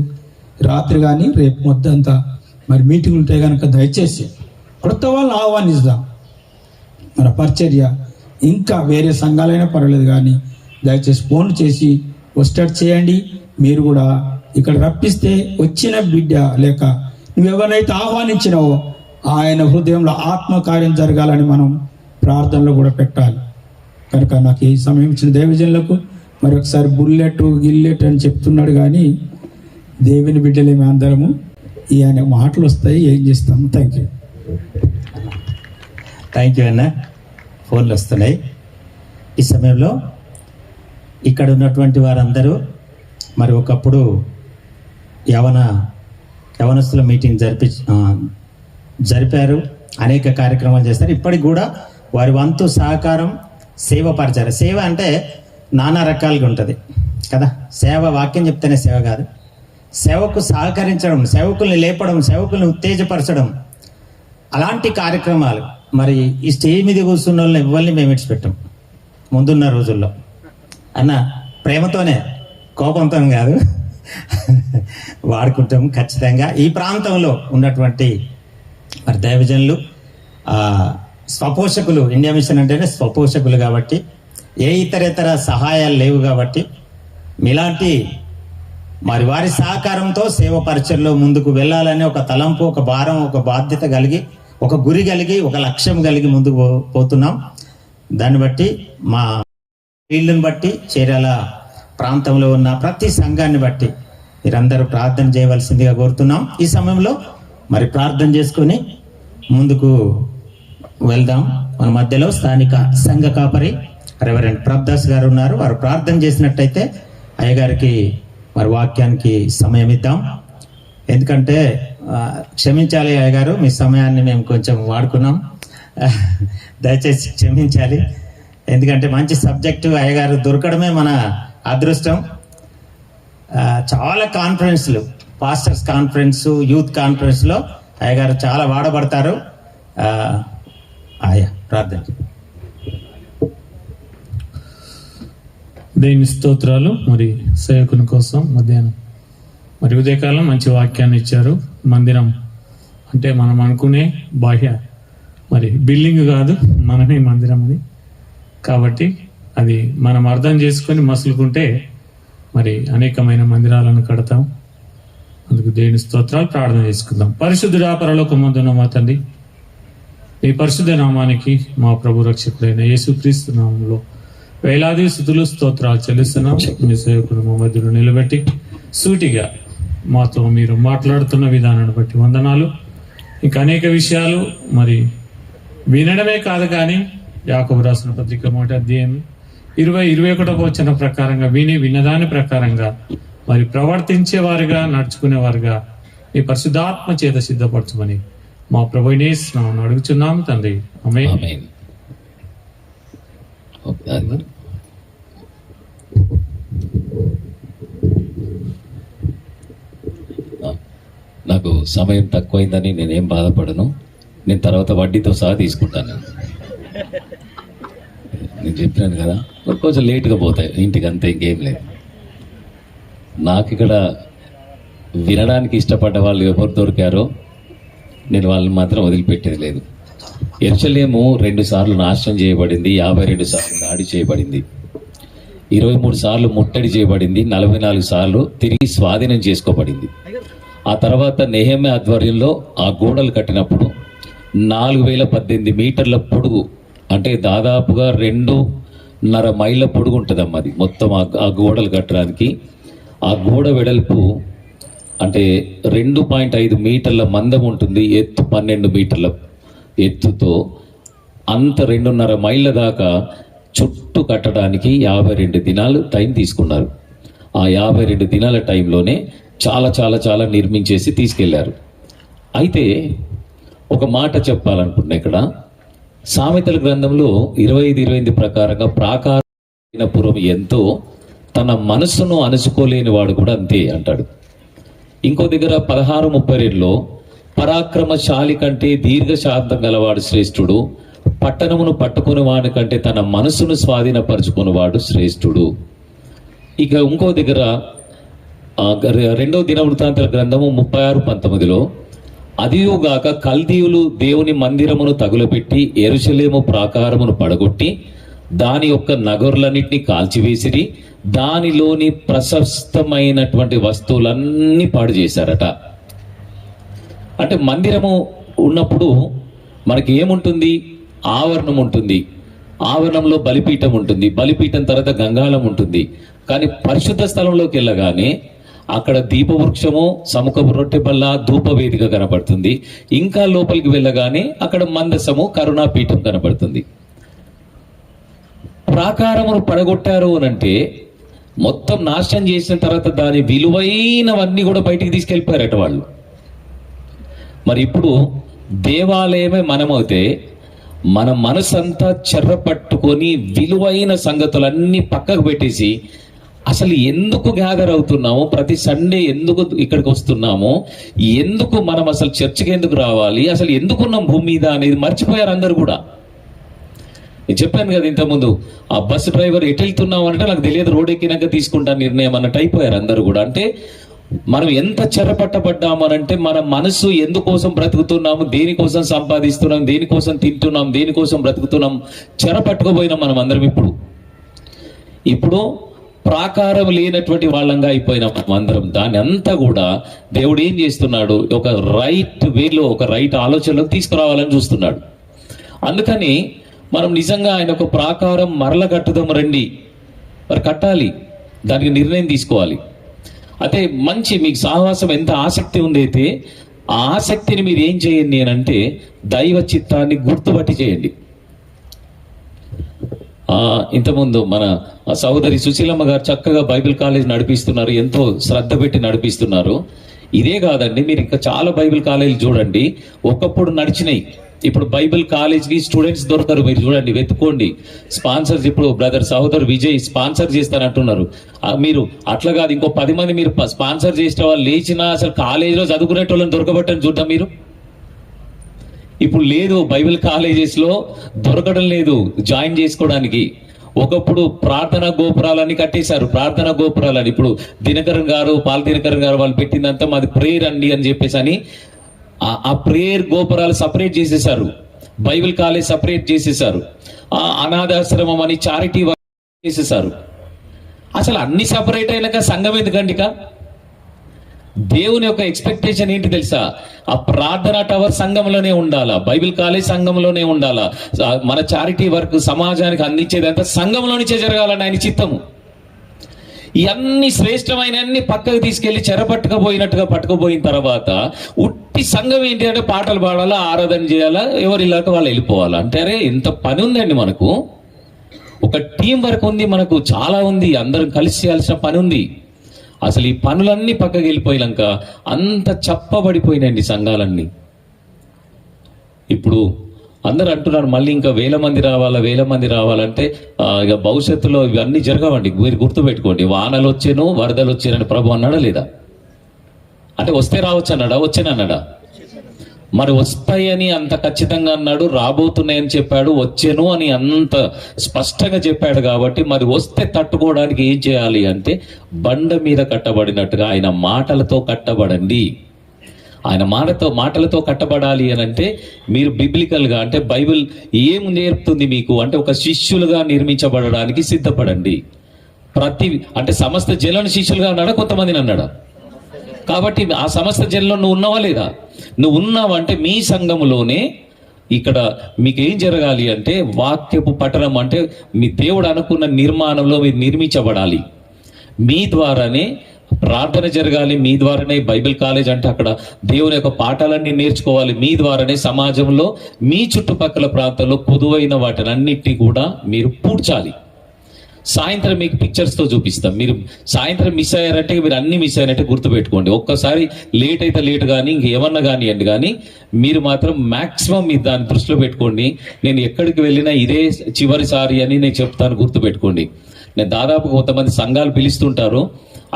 రాత్రి కానీ రేపు మొత్తంతా మరి మీటింగ్లు ఉంటే కనుక దయచేసి కొత్త వాళ్ళని ఆహ్వానిస్తాం. మన పరిచర్య ఇంకా వేరే సంఘాలైనా పర్వాలేదు, కానీ దయచేసి ఫోన్ చేసి వస్టర్ట్ చేయండి. మీరు కూడా ఇక్కడ రప్పిస్తే వచ్చిన బిడ్డ లేక నువ్వెవరైతే ఆహ్వానించినావో ఆయన హృదయంలో ఆత్మకార్యం జరగాలని మనం ప్రార్థనలో కూడా పెట్టాలి. కనుక నాకు ఈ సమయం ఇచ్చిన దైవజనులకు మరొకసారి బుల్లెట్ గిల్లెట్ అని చెప్తున్నాడు, కానీ దేవుని బిడ్డలేమి అందరము ఈయన మాటలు వస్తాయి, ఏం చేస్తాము. Thank you. థ్యాంక్ యూ అన్న. ఫోన్లు వస్తున్నాయి. ఈ సమయంలో ఇక్కడ ఉన్నటువంటి వారందరూ మరి ఒకప్పుడు యవనస్తుల మీటింగ్ జరిపారు, అనేక కార్యక్రమాలు చేస్తారు. ఇప్పటికి కూడా వారి వంతు సహకారం సేవ పరిచారు. సేవ అంటే నానా రకాలుగా ఉంటుంది కదా. సేవ వాక్యం చెప్తేనే సేవ కాదు, సేవకు సహకరించడం, సేవకుల్ని లేపడం, సేవకుల్ని ఉత్తేజపరచడం, అలాంటి కార్యక్రమాలు. మరి ఈ స్టేజ్ మీద కూర్చున్న వాళ్ళని ఎవరిని మేము ఇడిచిపెట్టాం. ముందున్న రోజుల్లో అన్న ప్రేమతోనే, కోపంతో కాదు, వాడుకుంటాం ఖచ్చితంగా. ఈ ప్రాంతంలో ఉన్నటువంటి మరి దైవజనులు స్వపోషకులు, ఇండియా మిషన్ అంటేనే స్వపోషకులు కాబట్టి ఏ ఇతరేతర సహాయాలు లేవు కాబట్టి మీలాంటి మరి వారి సహకారంతో సేవ పరిచయలో ముందుకు వెళ్ళాలనే ఒక తలంపు, ఒక భారం, ఒక బాధ్యత కలిగి, ఒక గురి కలిగి, ఒక లక్ష్యం కలిగి ముందుకు పోతున్నాం. దాన్ని బట్టి మా ఫీల్డ్ని బట్టి, చీరాల ప్రాంతంలో ఉన్న ప్రతి సంఘాన్ని బట్టి మీరందరూ ప్రార్థన చేయవలసిందిగా కోరుతున్నాం. ఈ సమయంలో మరి ప్రార్థన చేసుకొని ముందుకు వెళ్దాం. మన మధ్యలో స్థానిక సంఘ కాపరి రెవరెండ్ ప్రభదాస్ గారు ఉన్నారు. వారు ప్రార్థన చేసినట్టయితే అయ్యగారికి మరి వాక్యానికి సమయం ఇద్దాం. ఎందుకంటే క్షమించాలి అయ్యగారు, మీ సమయాన్ని మేము కొంచెం వాడుకున్నాం, దయచేసి క్షమించాలి. ఎందుకంటే మంచి సబ్జెక్టు అయ్యగారు దొరకడమే మన అదృష్టం. చాలా కాన్ఫరెన్స్లు, పాస్టర్స్ కాన్ఫరెన్స్, యూత్ కాన్ఫరెన్స్లో అయ్యగారు చాలా వాడబడతారు. ఆయా ప్రార్థన. దేవుని స్తోత్రాలు. మరి సేవకుని కోసం మధ్యాహ్నం మరి ఉదయకాలం మంచి వాక్యాన్ని ఇచ్చారు. మందిరం అంటే మనం అనుకునే బాహ్య మరి బిల్డింగ్ కాదు, మనమే మందిరం అది. కాబట్టి అది మనం అర్థం చేసుకొని మసులుకుంటే మరి అనేకమైన మందిరాలను కడతాం. అందుకు దేవుని స్తోత్రాలు. ప్రార్థన చేసుకుందాం. పరిశుద్ధుడా, పరలోకమందున్న మా తండ్రి, ఈ పరిశుద్ధ నామానికి మా ప్రభు రక్షకుడైన యేసుక్రీస్తు నామంలో వేలాది స్తుతులు స్తోత్రాలు చెల్లిస్తున్నాం. మీ సేవకుడు మా మధ్యలో నిలబెట్టి సూటిగా మాతో మీరు మాట్లాడుతున్న విధానాన్ని బట్టి వందనాలు. ఇంకా అనేక విషయాలు మరి వినడమే కాదు కానీ యాకోబు రాసిన పత్రిక 1వ అధ్యాయం 20-21 వచనం ప్రకారంగా విన్నదాని ప్రకారంగా మరి ప్రవర్తించేవారుగా నడుచుకునేవారుగా ఈ పరిశుద్ధాత్మ చేత సిద్ధపరచమని మా ప్రభు యేసు నామమున అడుగుచున్నాము తండ్రి. ఆమేన్. ఆమేన్. నాకు సమయం తక్కువైందని నేనేం బాధపడను. నేను తర్వాత వడ్డీతో సహా తీసుకుంటాను. నేను చెప్పినాను కదా, కొంచెం లేట్గా పోతాయి ఇంటికి, అంతే, ఇంకేం లేదు. నాకు ఇక్కడ వినడానికి ఇష్టపడ్డ వాళ్ళు ఎవరు దొరికారో నేను వాళ్ళని మాత్రం వదిలిపెట్టేది లేదు. యెరూషలేము 2 సార్లు నాశనం చేయబడింది, 52 సార్లు దాడి చేయబడింది, 23 సార్లు ముట్టడి చేయబడింది, 44 సార్లు తిరిగి స్వాధీనం చేసుకోబడింది. ఆ తర్వాత నెహెమ్యా ఆధ్వర్యంలో ఆ గోడలు కట్టినప్పుడు 4018 మీటర్ల పొడుగు, అంటే దాదాపుగా 2.5 మైళ్ళ పొడుగు ఉంటుందమ్మా అది మొత్తం. ఆ గోడలు కట్టడానికి ఆ గోడ వెడల్పు అంటే 2.5 మీటర్ల మందం ఉంటుంది, ఎత్తు 12 మీటర్ల ఎత్తుతో అంత 2.5 మైళ్ళ దాకా చుట్టూ కట్టడానికి 52 దినాలు టైం తీసుకున్నారు. ఆ 52 దినాల టైంలోనే చాలా చాలా చాలా నిర్మించేసి తీసుకెళ్లారు. అయితే ఒక మాట చెప్పాలనుకుంటున్నా ఇక్కడ, సామెతల గ్రంథంలో 25-28 ప్రకారంగా ప్రాకారమైన పురం ఎంతో, తన మనస్సును అణుచుకోలేని వాడు కూడా అంతే అంటాడు. ఇంకో దగ్గర 16:32లో పరాక్రమశాలి కంటే దీర్ఘశాంతం గలవాడు శ్రేష్ఠుడు, పట్టణమును పట్టుకుని వాడి కంటే తన మనస్సును స్వాధీనపరుచుకునేవాడు శ్రేష్ఠుడు. ఇక ఇంకో దగ్గర 2వ దినవృత్తాంతాల గ్రంథము 36:19లో అదియుగాక కల్దీయులు దేవుని మందిరమును తగులపెట్టి యెరూషలేము ప్రాకారమును పడగొట్టి దాని యొక్క నగరులన్నింటినీ కాల్చివేసిరి, దానిలోని ప్రశస్తమైనటువంటి వస్తువులన్నీ పాడు చేశారట. అంటే మందిరము ఉన్నప్పుడు మనకి ఏముంటుంది? ఆవరణం ఉంటుంది, ఆవరణంలో బలిపీఠం ఉంటుంది, బలిపీఠం తర్వాత గంగాళం ఉంటుంది. కానీ పరిశుద్ధ స్థలంలోకి వెళ్ళగానే అక్కడ దీపవృక్షము, సముఖపు రొట్టె బల్ల, ధూపవేదిక కనబడుతుంది. ఇంకా లోపలికి వెళ్ళగానే అక్కడ మందసము, కరుణాపీఠం కనబడుతుంది. ప్రాకారమును పడగొట్టారు అనంటే మొత్తం నాశనం చేసిన తర్వాత దాని విలువైనవన్నీ కూడా బయటికి తీసుకెళ్ళిపోయారట వాళ్ళు. మరి ఇప్పుడు దేవాలయమే మనమైతే మన మనసంతా చెర్ర పట్టుకొని విలువైన సంగతులన్నీ పక్కకు పెట్టేసి అసలు ఎందుకు గ్యాదర్ అవుతున్నామో, ప్రతి సండే ఎందుకు ఇక్కడికి వస్తున్నామో, ఎందుకు మనం అసలు చర్చికి ఎందుకు రావాలి, అసలు ఎందుకున్నాం భూమి మీద అనేది మర్చిపోయారు అందరు కూడా. నేను చెప్పాను కదా ఇంతకుముందు, ఆ బస్సు డ్రైవర్ ఎటు వెళ్తున్నాం అంటే నాకు తెలియదు, రోడ్ ఎక్కినాక తీసుకుంటాను నిర్ణయం అన్నట్టు అయిపోయారు అందరు కూడా. అంటే మనం ఎంత చెరపట్టబడ్డామనంటే మన మనసు ఎందుకోసం బ్రతుకుతున్నాము, దేనికోసం సంపాదిస్తున్నాం, దేనికోసం తింటున్నాం, దేనికోసం బ్రతుకుతున్నాం, చెరపట్టుకుపోయినాం మనం అందరం. ఇప్పుడు ప్రాకారం లేనటువంటి వాళ్ళంగా అయిపోయినాం అందరం. దాన్ని అంతా కూడా దేవుడు ఏం చేస్తున్నాడు, ఒక రైట్ వేలో, ఒక రైట్ ఆలోచనలోకి తీసుకురావాలని చూస్తున్నాడు. అందుకని మనం నిజంగా ఆయన ఒక ప్రాకారం మరల కట్టుదాం రండి, మరి కట్టాలి, దానికి నిర్ణయం తీసుకోవాలి. అయితే మంచి మీకు సహవాసం ఎంత ఆసక్తి ఉందైతే ఆ ఆసక్తిని మీరు ఏం చేయండి అని అంటే దైవ చిత్తాన్ని గుర్తుపట్టి చేయండి. ఇంతకుముందు మన సహోదరి సుశీలమ్మ గారు చక్కగా బైబిల్ కాలేజ్ నడిపిస్తున్నారు, ఎంతో శ్రద్ధ పెట్టి నడిపిస్తున్నారు. ఇదే కాదండి, మీరు ఇంకా చాలా బైబిల్ కాలేజీలు చూడండి, ఒకప్పుడు నడిచినాయి, ఇప్పుడు బైబిల్ కాలేజ్కి స్టూడెంట్స్ దొరకరు. మీరు చూడండి, వెతుక్కోండి. స్పాన్సర్స్ ఇప్పుడు బ్రదర్ సహోదరు విజయ్ స్పాన్సర్ చేస్తానంటున్నారు. మీరు అట్లా కాదు, ఇంకో 10 మంది మీరు స్పాన్సర్ చేసే వాళ్ళు లేచినా అసలు కాలేజీలో చదువుకునేటోళ్ళని దొరకబట్టని చూద్దాం. మీరు ఇప్పుడు లేదు, బైబిల్ కాలేజెస్లో దొరకడం లేదు జాయిన్ చేసుకోవడానికి. ఒకప్పుడు ప్రార్థనా గోపురాలని కట్టేశారు, ప్రార్థనా గోపురాలని. ఇప్పుడు దినకరన్ గారు, పాల్ దినకరన్ గారు వాళ్ళు పెట్టిందంతా మాది ప్రేయర్ అండి అని చెప్పేసి అని ఆ ప్రేయర్ గోపురాలు సపరేట్ చేసేసారు, బైబిల్ కాలేజ్ సపరేట్ చేసేసారు, అనాథాశ్రమం అని చారిటీ వర్క్ చేసేసారు. అసలు అన్ని సపరేట్ అయినాక సంఘం ఎందుకండిక? దేవుని యొక్క ఎక్స్పెక్టేషన్ ఏంటి తెలుసా? ఆ ప్రార్థనా టవర్ సంఘంలోనే ఉండాలా, బైబిల్ కాలేజ్ సంఘంలోనే ఉండాలా, మన చారిటీ వర్క్ సమాజానికి అందించేదంతా సంఘంలో నుంచే జరగాలని ఆయన చిత్తము. ఇవన్నీ శ్రేష్టమైన అన్ని పక్కకు తీసుకెళ్లి చెరపట్టుకపోయినట్టుగా పట్టుకుపోయిన తర్వాత ఉట్టి సంఘం ఏంటి అంటే పాటలు పాడాలా, ఆరాధన చేయాలా, ఎవరు ఇలాక వాళ్ళు వెళ్ళిపోవాలా. అంటే అరే ఇంత పని ఉందండి మనకు, ఒక టీం వర్క్ ఉంది, మనకు చాలా ఉంది, అందరం కలిసి చేయాల్సిన పని ఉంది. అసలు ఈ పనులన్నీ పక్కకి వెళ్ళిపోయాక అంత చప్పబడిపోయినాయండి సంఘాలన్నీ. ఇప్పుడు అందరు అంటున్నారు మళ్ళీ ఇంకా 1000 మంది రావాలంటే ఇక భవిష్యత్తులో ఇవన్నీ జరగవండి. మీరు గుర్తుపెట్టుకోండి, వానలు వచ్చాను, వరదలు వచ్చానని ప్రభు అన్నాడా లేదా? అంటే వస్తే రావచ్చు అన్నాడా, వచ్చానన్నాడా? మరి వస్తాయని అంత ఖచ్చితంగా అన్నాడు, రాబోతున్నాయని చెప్పాడు, వచ్చాను అని అంత స్పష్టంగా చెప్పాడు. కాబట్టి మరి వస్తే తట్టుకోవడానికి ఏం చేయాలి అంటే బండ మీద కట్టబడినట్టుగా ఆయన మాటలతో కట్టబడండి. ఆయన మాటలతో కట్టబడాలి అని అంటే మీరు బిబ్లికల్గా అంటే బైబిల్ ఏం నేర్పుతుంది మీకు అంటే ఒక శిష్యులుగా నిర్మించబడడానికి సిద్ధపడండి. అంటే సమస్త జనులను శిష్యులుగా అన్నాడా, కొంతమందిని అన్నాడా? కాబట్టి ఆ సమస్త జనుల్లో నువ్వు ఉన్నావా లేదా? నువ్వు ఉన్నావంటే మీ సంఘములోనే ఇక్కడ మీకు ఏం జరగాలి అంటే వాక్యపు పఠనం, అంటే మీ దేవుడు అనుకున్న నిర్మాణంలో మీరు నిర్మించబడాలి. మీ ద్వారానే ప్రార్థన జరగాలి, మీ ద్వారానే బైబిల్ కాలేజ్ అంటే అక్కడ దేవుని యొక్క పాఠాలన్నీ నేర్చుకోవాలి, మీ ద్వారానే సమాజంలో మీ చుట్టుపక్కల ప్రాంతాల్లో పొదువైన వాటిని అన్నిటినీ కూడా మీరు పూడ్చాలి. సాయంత్రం మీకు పిక్చర్స్తో చూపిస్తాం. మీరు సాయంత్రం మిస్ అయ్యారంటే మీరు అన్ని మిస్ అయినట్టే గుర్తుపెట్టుకోండి. ఒక్కసారి లేట్ అయితే లేట్ కానీ ఇంకేమన్నా కానివ్వండి, కానీ మీరు మాత్రం మ్యాక్సిమం మీరు దాన్ని దృష్టిలో పెట్టుకోండి. నేను ఎక్కడికి వెళ్ళినా ఇదే చివరిసారి అని నేను చెప్తాను, గుర్తుపెట్టుకోండి. నేను దాదాపు కొంతమంది సంఘాలు పిలుస్తుంటారు,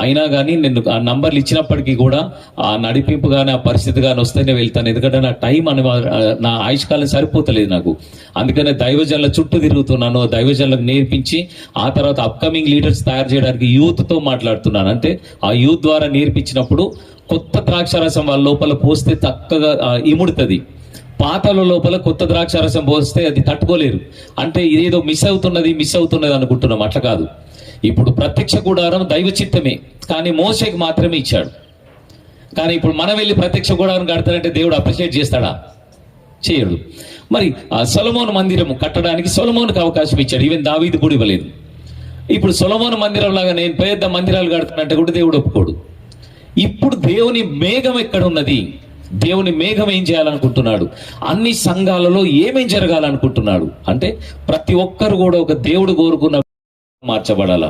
అయినా కానీ నేను ఆ నంబర్లు ఇచ్చినప్పటికీ కూడా ఆ నడిపింపు కానీ ఆ పరిస్థితి కానీ వస్తేనే వెళ్తాను. ఎందుకంటే నా టైం అని నా ఆయుష్కాలం సరిపోతలేదు నాకు. అందుకనే దైవజనుల చుట్టూ తిరుగుతున్నాను, దైవజనులకు నేర్పించి ఆ తర్వాత అప్కమింగ్ లీడర్స్ తయారు చేయడానికి యూత్తో మాట్లాడుతున్నాను. అంటే ఆ యూత్ ద్వారా నేర్పించినప్పుడు కొత్త ద్రాక్షారసం వాళ్ళ లోపల పోస్తే చక్కగా ఇముడుతుంది. పాతల లోపల కొత్త ద్రాక్షారసం పోస్తే అది తట్టుకోలేరు. అంటే ఇదేదో మిస్ అవుతున్నది అనుకుంటున్నాం. అట్లా కాదు. ఇప్పుడు ప్రత్యక్ష గుడారం దైవ చిత్తమే, కానీ మోషేకి మాత్రమే ఇచ్చాడు. కానీ ఇప్పుడు మనం వెళ్ళి ప్రత్యక్ష గుడారం కడతారంటే దేవుడు అప్రిషియేట్ చేస్తాడా? చేయడు. మరి సొలొమోను మందిరం కట్టడానికి సొలొమోనుకి అవకాశం ఇచ్చాడు, ఈవెన్ దావీదు కూడా ఇవ్వలేదు. ఇప్పుడు సొలొమోను మందిరం లాగా నేను పెద్ద మందిరాలు కడతానంటే కూడా దేవుడు ఒప్పుకోడు. ఇప్పుడు దేవుని మేఘం ఎక్కడ ఉన్నది? దేవుని మేఘం ఏం చేయాలనుకుంటున్నాడు? అన్ని సంఘాలలో ఏమేం జరగాలనుకుంటున్నాడు అంటే ప్రతి ఒక్కరు కూడా ఒక దేవుడు కోరుకున్న మార్చబడాల.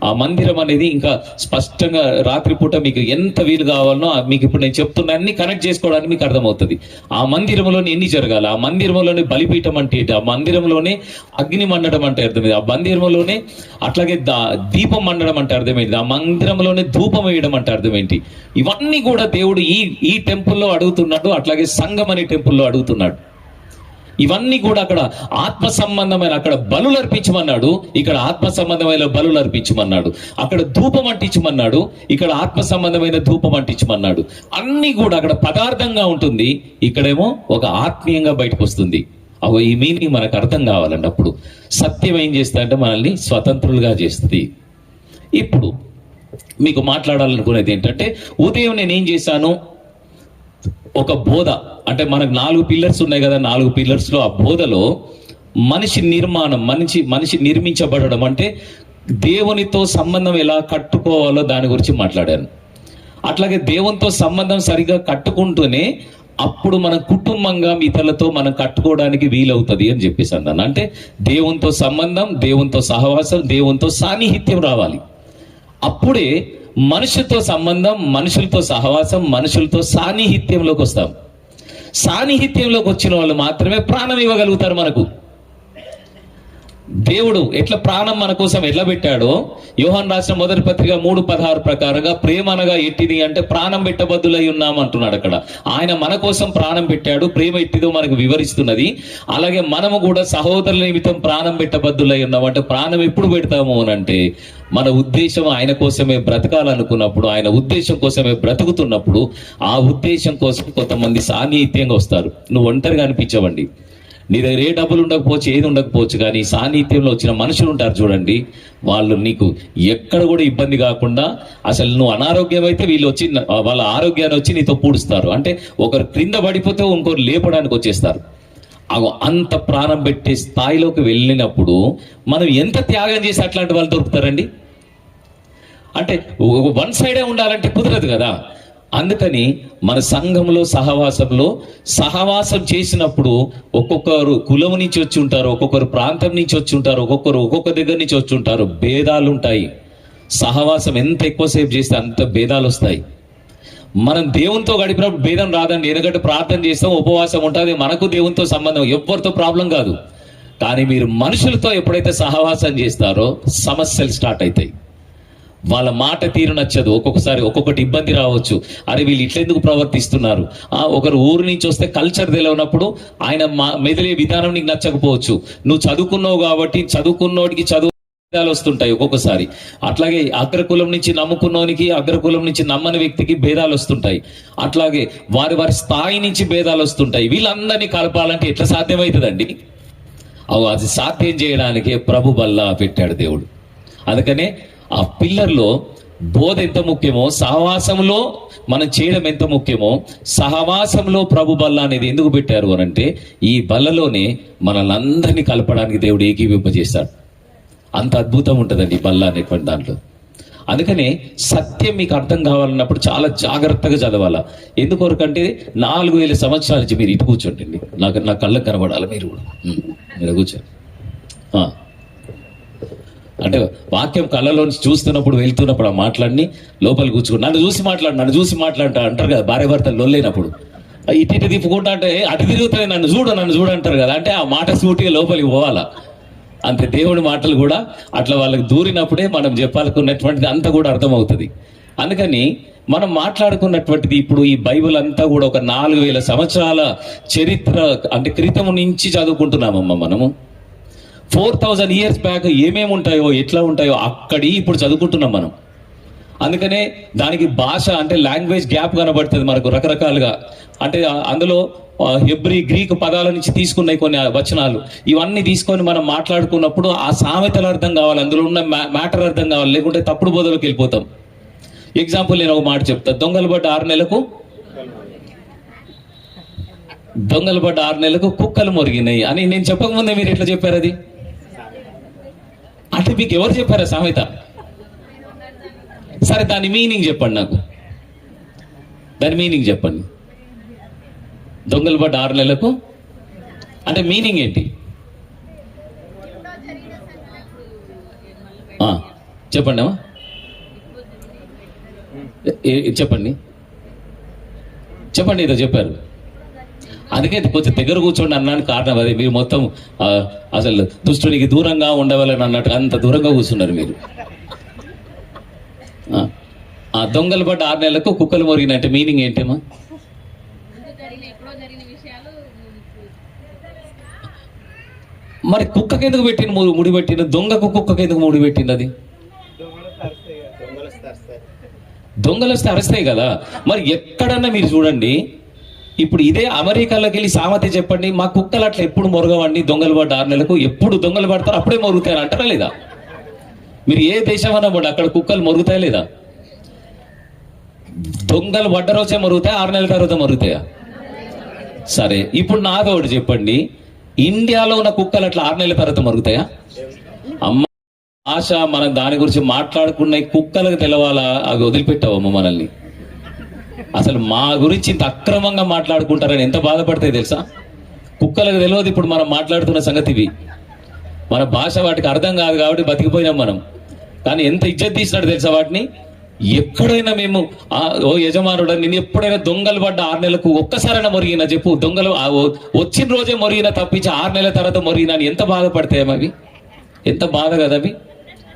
ఆ మందిరం అనేది ఇంకా స్పష్టంగా రాత్రిపూట మీకు ఎంత వీలు కావాలనో మీకు ఇప్పుడు నేను చెప్తున్నా అన్ని కనెక్ట్ చేసుకోవడానికి మీకు అర్థమవుతుంది. ఆ మందిరంలోనే ఎన్ని జరగాలి, ఆ మందిరంలోనే బలిపీఠం అంటే ఏంటి, ఆ మందిరంలోనే అగ్ని మండడం అంటే అర్థమైంది, ఆ మందిరంలోనే అట్లాగే దీపం మండడం అంటే అర్థమైంది, ఆ మందిరంలోనే ధూపం వేయడం అంటే అర్థమేంటి. ఇవన్నీ కూడా దేవుడు ఈ టెంపుల్లో అడుగుతున్నాడు, అట్లాగే సంఘం అనే టెంపుల్లో అడుగుతున్నాడు. ఇవన్నీ కూడా అక్కడ ఆత్మ సంబంధమైన అక్కడ బలులు అర్పించమన్నాడు, ఇక్కడ ఆత్మ సంబంధమైన బలులు అర్పించమన్నాడు. అక్కడ ధూపం అంటించమన్నాడు, ఇక్కడ ఆత్మ సంబంధమైన ధూపం అంటించమన్నాడు. అన్ని కూడా అక్కడ పదార్థంగా ఉంటుంది, ఇక్కడేమో ఒక ఆత్మీయంగా బయటకు వస్తుంది. ఈ మీనింగ్ మనకు అర్థం కావాలండి. అప్పుడు సత్యం ఏం చేస్తుందంటే మనల్ని స్వతంత్రులుగా చేస్తుంది. ఇప్పుడు మీకు మాట్లాడాలనుకునేది ఏంటంటే ఉదయం నేను ఏం చేశాను, ఒక బోధ అంటే మనకు 4 పిల్లర్స్ ఉన్నాయి కదా, 4 పిల్లర్స్లో ఆ బోధలో మనిషి నిర్మాణం, మనిషి నిర్మించబడడం అంటే దేవునితో సంబంధం ఎలా కట్టుకోవాలో దాని గురించి మాట్లాడాను. అట్లాగే దేవునితో సంబంధం సరిగా కట్టుకుంటూనే అప్పుడు మన కుటుంబంగా ఇతరులతో మనం కట్టుకోవడానికి వీలవుతుంది అని చెప్పేసి అన్నాను. అంటే దేవునితో సంబంధం, దేవునితో సహవాసం, దేవునితో సాన్నిహిత్యం రావాలి. అప్పుడే మనుషులతో సంబంధం, మనుషులతో సహవాసం, మనుషులతో సాన్నిహిత్యంలోకి వస్తాం. సాన్నిహిత్యంలోకి వచ్చిన వాళ్ళు మాత్రమే ప్రాణం ఇవ్వగలుగుతారు. మనకు దేవుడు ఎట్లా ప్రాణం మన కోసం ఎట్లా పెట్టాడో యోహాను రాసిన మొదటి పత్రిక 3:16 ప్రకారంగా ప్రేమ అనగా ఎట్టిది అంటే ప్రాణం పెట్టబద్దులై ఉన్నాం అంటున్నాడు. అక్కడ ఆయన మన కోసం ప్రాణం పెట్టాడు. ప్రేమ ఎట్టిదో మనకు వివరిస్తున్నది. అలాగే మనము కూడా సహోదరుల నిమిత్తం ప్రాణం పెట్టబద్దులై ఉన్నాం. అంటే ప్రాణం ఎప్పుడు పెడతాము అని అంటే మన ఉద్దేశం ఆయన కోసమే బ్రతకాలనుకున్నప్పుడు, ఆయన ఉద్దేశం కోసమే బ్రతుకుతున్నప్పుడు ఆ ఉద్దేశం కోసం కొంతమంది సాన్నిహిత్యంగా వస్తారు. నువ్వు ఒంటరిగా అనిపించవండి, నీ దగ్గర ఏ డబ్బులు ఉండకపోవచ్చు, ఏది ఉండకపోవచ్చు, కానీ సాన్నిహిత్యంలో వచ్చిన మనుషులు ఉంటారు చూడండి, వాళ్ళు నీకు ఎక్కడ కూడా ఇబ్బంది కాకుండా అసలు నువ్వు అనారోగ్యం అయితే వీళ్ళు వచ్చి వాళ్ళ ఆరోగ్యాన్ని వచ్చి నీతో పూడుస్తారు. అంటే ఒకరు క్రింద పడిపోతే ఇంకొకరు లేపడానికి వచ్చేస్తారు. అంత ప్రాణం పెట్టే స్థాయిలోకి వెళ్ళినప్పుడు మనం ఎంత త్యాగం చేసి అట్లాంటి వాళ్ళు దొరుకుతారండి. అంటే వన్ సైడే ఉండాలంటే కుదరదు కదా. అందుకని మన సంఘంలో సహవాసం చేసినప్పుడు ఒక్కొక్కరు కులం నుంచి వచ్చి ఉంటారు, ఒక్కొక్కరు ప్రాంతం నుంచి వచ్చి ఉంటారు, ఒక్కొక్క దగ్గర నుంచి వచ్చి ఉంటారు. భేదాలు ఉంటాయి. సహవాసం ఎంత ఎక్కువసేపు చేస్తే అంత భేదాలు వస్తాయి. మనం దేవునితో గడిపినప్పుడు భేదం రాదండి. ఎందుకంటే ప్రార్థన చేస్తాం, ఉపవాసం ఉంటుంది, మనకు దేవునితో సంబంధం, ఎవరితో ప్రాబ్లం కాదు. కానీ మీరు మనుషులతో ఎప్పుడైతే సహవాసం చేస్తారో సమస్యలు స్టార్ట్ అవుతాయి. వాళ్ళ మాట తీరు నచ్చదు, ఒక్కొక్కసారి ఒక్కొక్కటి ఇబ్బంది రావచ్చు. అరే వీళ్ళు ఇట్లెందుకు ప్రవర్తిస్తున్నారు. ఒకరు ఊరు నుంచి వస్తే కల్చర్ తెలియనప్పుడు ఆయన మెదిలే విధానం నీకు నచ్చకపోవచ్చు. నువ్వు చదువుకున్నావు కాబట్టి చదువుకున్నోడికి భేదాలు వస్తుంటాయి ఒక్కొక్కసారి. అట్లాగే అగ్రకులం నుంచి నమ్ముకున్నోనికి అగ్రకులం నుంచి నమ్మని వ్యక్తికి భేదాలు వస్తుంటాయి. అట్లాగే వారి స్థాయి నుంచి భేదాలు వస్తుంటాయి. వీళ్ళందరినీ కలపాలంటే ఎట్లా సాధ్యమవుతుందండి? అది సాధ్యం చేయడానికే ప్రభు బల్ల పెట్టాడు దేవుడు. అందుకనే ఆ పిల్లర్లో బోధ ఎంత ముఖ్యమో, సహవాసంలో మనం చేయడం ఎంత ముఖ్యమో, సహవాసంలో ప్రభు బల్ల అనేది ఎందుకు పెట్టారు అనంటే ఈ బల్లలోనే మనల్ని అందరినీ కలపడానికి దేవుడు ఏకీవింపజేస్తాడు. అంత అద్భుతం ఉంటుందండి ఈ బల్ల అనేటువంటి దాంట్లో. అందుకనే సత్యం మీకు అర్థం కావాలన్నప్పుడు చాలా జాగ్రత్తగా చదవాలా. ఎందుకొరకంటే 4000 సంవత్సరాల నుంచి మీరు ఇటు కూర్చోండి, నా కళ్ళకు కనబడాలి. మీరు కూడా మీరు కూర్చోండి. అంటే వాక్యం కళ్ళలోంచి చూస్తున్నప్పుడు వెళ్తున్నప్పుడు ఆ మాట్లాడిని లోపల కూర్చుని నన్ను చూసి మాట్లాడతా అంటారు కదా భార్య భర్తలు లొల్లైనప్పుడు. ఇటు తిప్పుకుంటా అంటే అటు తిరుగుతాయి, నన్ను చూడు అంటారు కదా. అంటే ఆ మాట సూటిగా లోపలికి పోవాలా. అంతే దేవుడి మాటలు కూడా అట్లా వాళ్ళకి దూరినప్పుడే మనం చెప్పాలనుకున్నటువంటిది అంతా కూడా అర్థమవుతుంది. అందుకని మనం మాట్లాడుకున్నటువంటిది ఇప్పుడు ఈ బైబిల్ అంతా కూడా ఒక 4000 సంవత్సరాల చరిత్ర అంటే క్రితం నుంచి చదువుకుంటున్నామమ్మా మనము. 4000 years బ్యాక్ ఏమేమి ఉంటాయో ఎట్లా ఉంటాయో అక్కడి ఇప్పుడు చదువుకుంటున్నాం మనం. అందుకనే దానికి భాష అంటే లాంగ్వేజ్ గ్యాప్ కనబడుతుంది మనకు రకరకాలుగా. అంటే అందులో హెబ్రీ గ్రీక్ పదాల నుంచి తీసుకున్నాయి కొన్ని వచనాలు. ఇవన్నీ తీసుకొని మనం మాట్లాడుకున్నప్పుడు ఆ సామెతలు అర్థం కావాలి, అందులో ఉన్న మ్యాటర్ అర్థం కావాలి, లేకుంటే తప్పుడు బోధలోకి వెళ్ళిపోతాం. ఎగ్జాంపుల్ నేను ఒక మాట చెప్తా. దొంగలు పడ్డ 6 నెలలకు కుక్కలు మొరిగినాయి అని నేను చెప్పకముందే మీరు ఎట్లా చెప్పారు? అది అంటే మీకు ఎవరు చెప్పారా సామెత? సరే దాని మీనింగ్ చెప్పండి నాకు. దాని మీనింగ్ చెప్పండి. దొంగలు పడ్డ 6 నెలలకు అంటే మీనింగ్ ఏంటి? చెప్పండి అమ్మా, చెప్పండి ఏదో చెప్పారు. అందుకే కొంచెం దగ్గర కూర్చోండి అన్నాను కారణం అదే. మీరు మొత్తం అసలు దుష్టునికి దూరంగా ఉండవాలని అన్నట్టు అంత దూరంగా కూర్చున్నారు మీరు. ఆ దొంగలు పడ్డ 6 నెలలకు కుక్కలు మొరిగినంటే మీనింగ్ ఏంటమ్మా? మరి కుక్కకి ఎందుకు పెట్టింది ముడి పెట్టింది? దొంగకు కుక్కకి ఎందుకు ముడి పెట్టింది? అది దొంగలు వస్తే అరుస్తాయి కదా. మరి ఎక్కడన్నా మీరు చూడండి, ఇప్పుడు ఇదే అమెరికాలోకి వెళ్ళి సామెత చెప్పండి, మా కుక్కలు అట్లా ఎప్పుడు మొరగవండి, దొంగలు పడ్డ 6 నెలలకు ఎప్పుడు దొంగలు పడతారు అప్పుడే మొరుగుతాయని అంటారా లేదా? మీరు ఏ దేశం అన్నా పడి అక్కడ కుక్కలు మొరుగుతాయా లేదా? దొంగలు పడ్డ రోజే మొరుగుతాయా, 6 నెలల తర్వాత మొరుగుతాయా? సరే ఇప్పుడు నాతో ఒకటి చెప్పండి, ఇండియాలో ఉన్న కుక్కలు అట్లా 6 నెలల తర్వాత మొరుగుతాయా? అమ్మ ఆశ మనం దాని గురించి మాట్లాడుకున్న కుక్కలకు తెలవాలా? అవి వదిలిపెట్టావమ్మ మనల్ని. అసలు మా గురించి ఇంత అక్రమంగా మాట్లాడుకుంటారని ఎంత బాధపడతాయి తెలుసా? కుక్కలకు తెలియదు ఇప్పుడు మనం మాట్లాడుతున్న సంగతివి. మన భాష వాటికి అర్థం కాదు కాబట్టి బతికిపోయినాం మనం. కానీ ఎంత ఇజ్జత్ తీసినాడు తెలుసా వాటిని. ఎక్కడైనా మేము ఓ యజమానుడు నేను ఎప్పుడైనా దొంగలు పడ్డ 6 నెలలకు ఒక్కసారైనా మొరిగినా చెప్పు. దొంగలు వచ్చిన రోజే మొరిగినా తప్పించి 6 నెలల తర్వాత మొరిగినా అని ఎంత బాధపడతాయి అవి. ఎంత బాధ కదా అవి.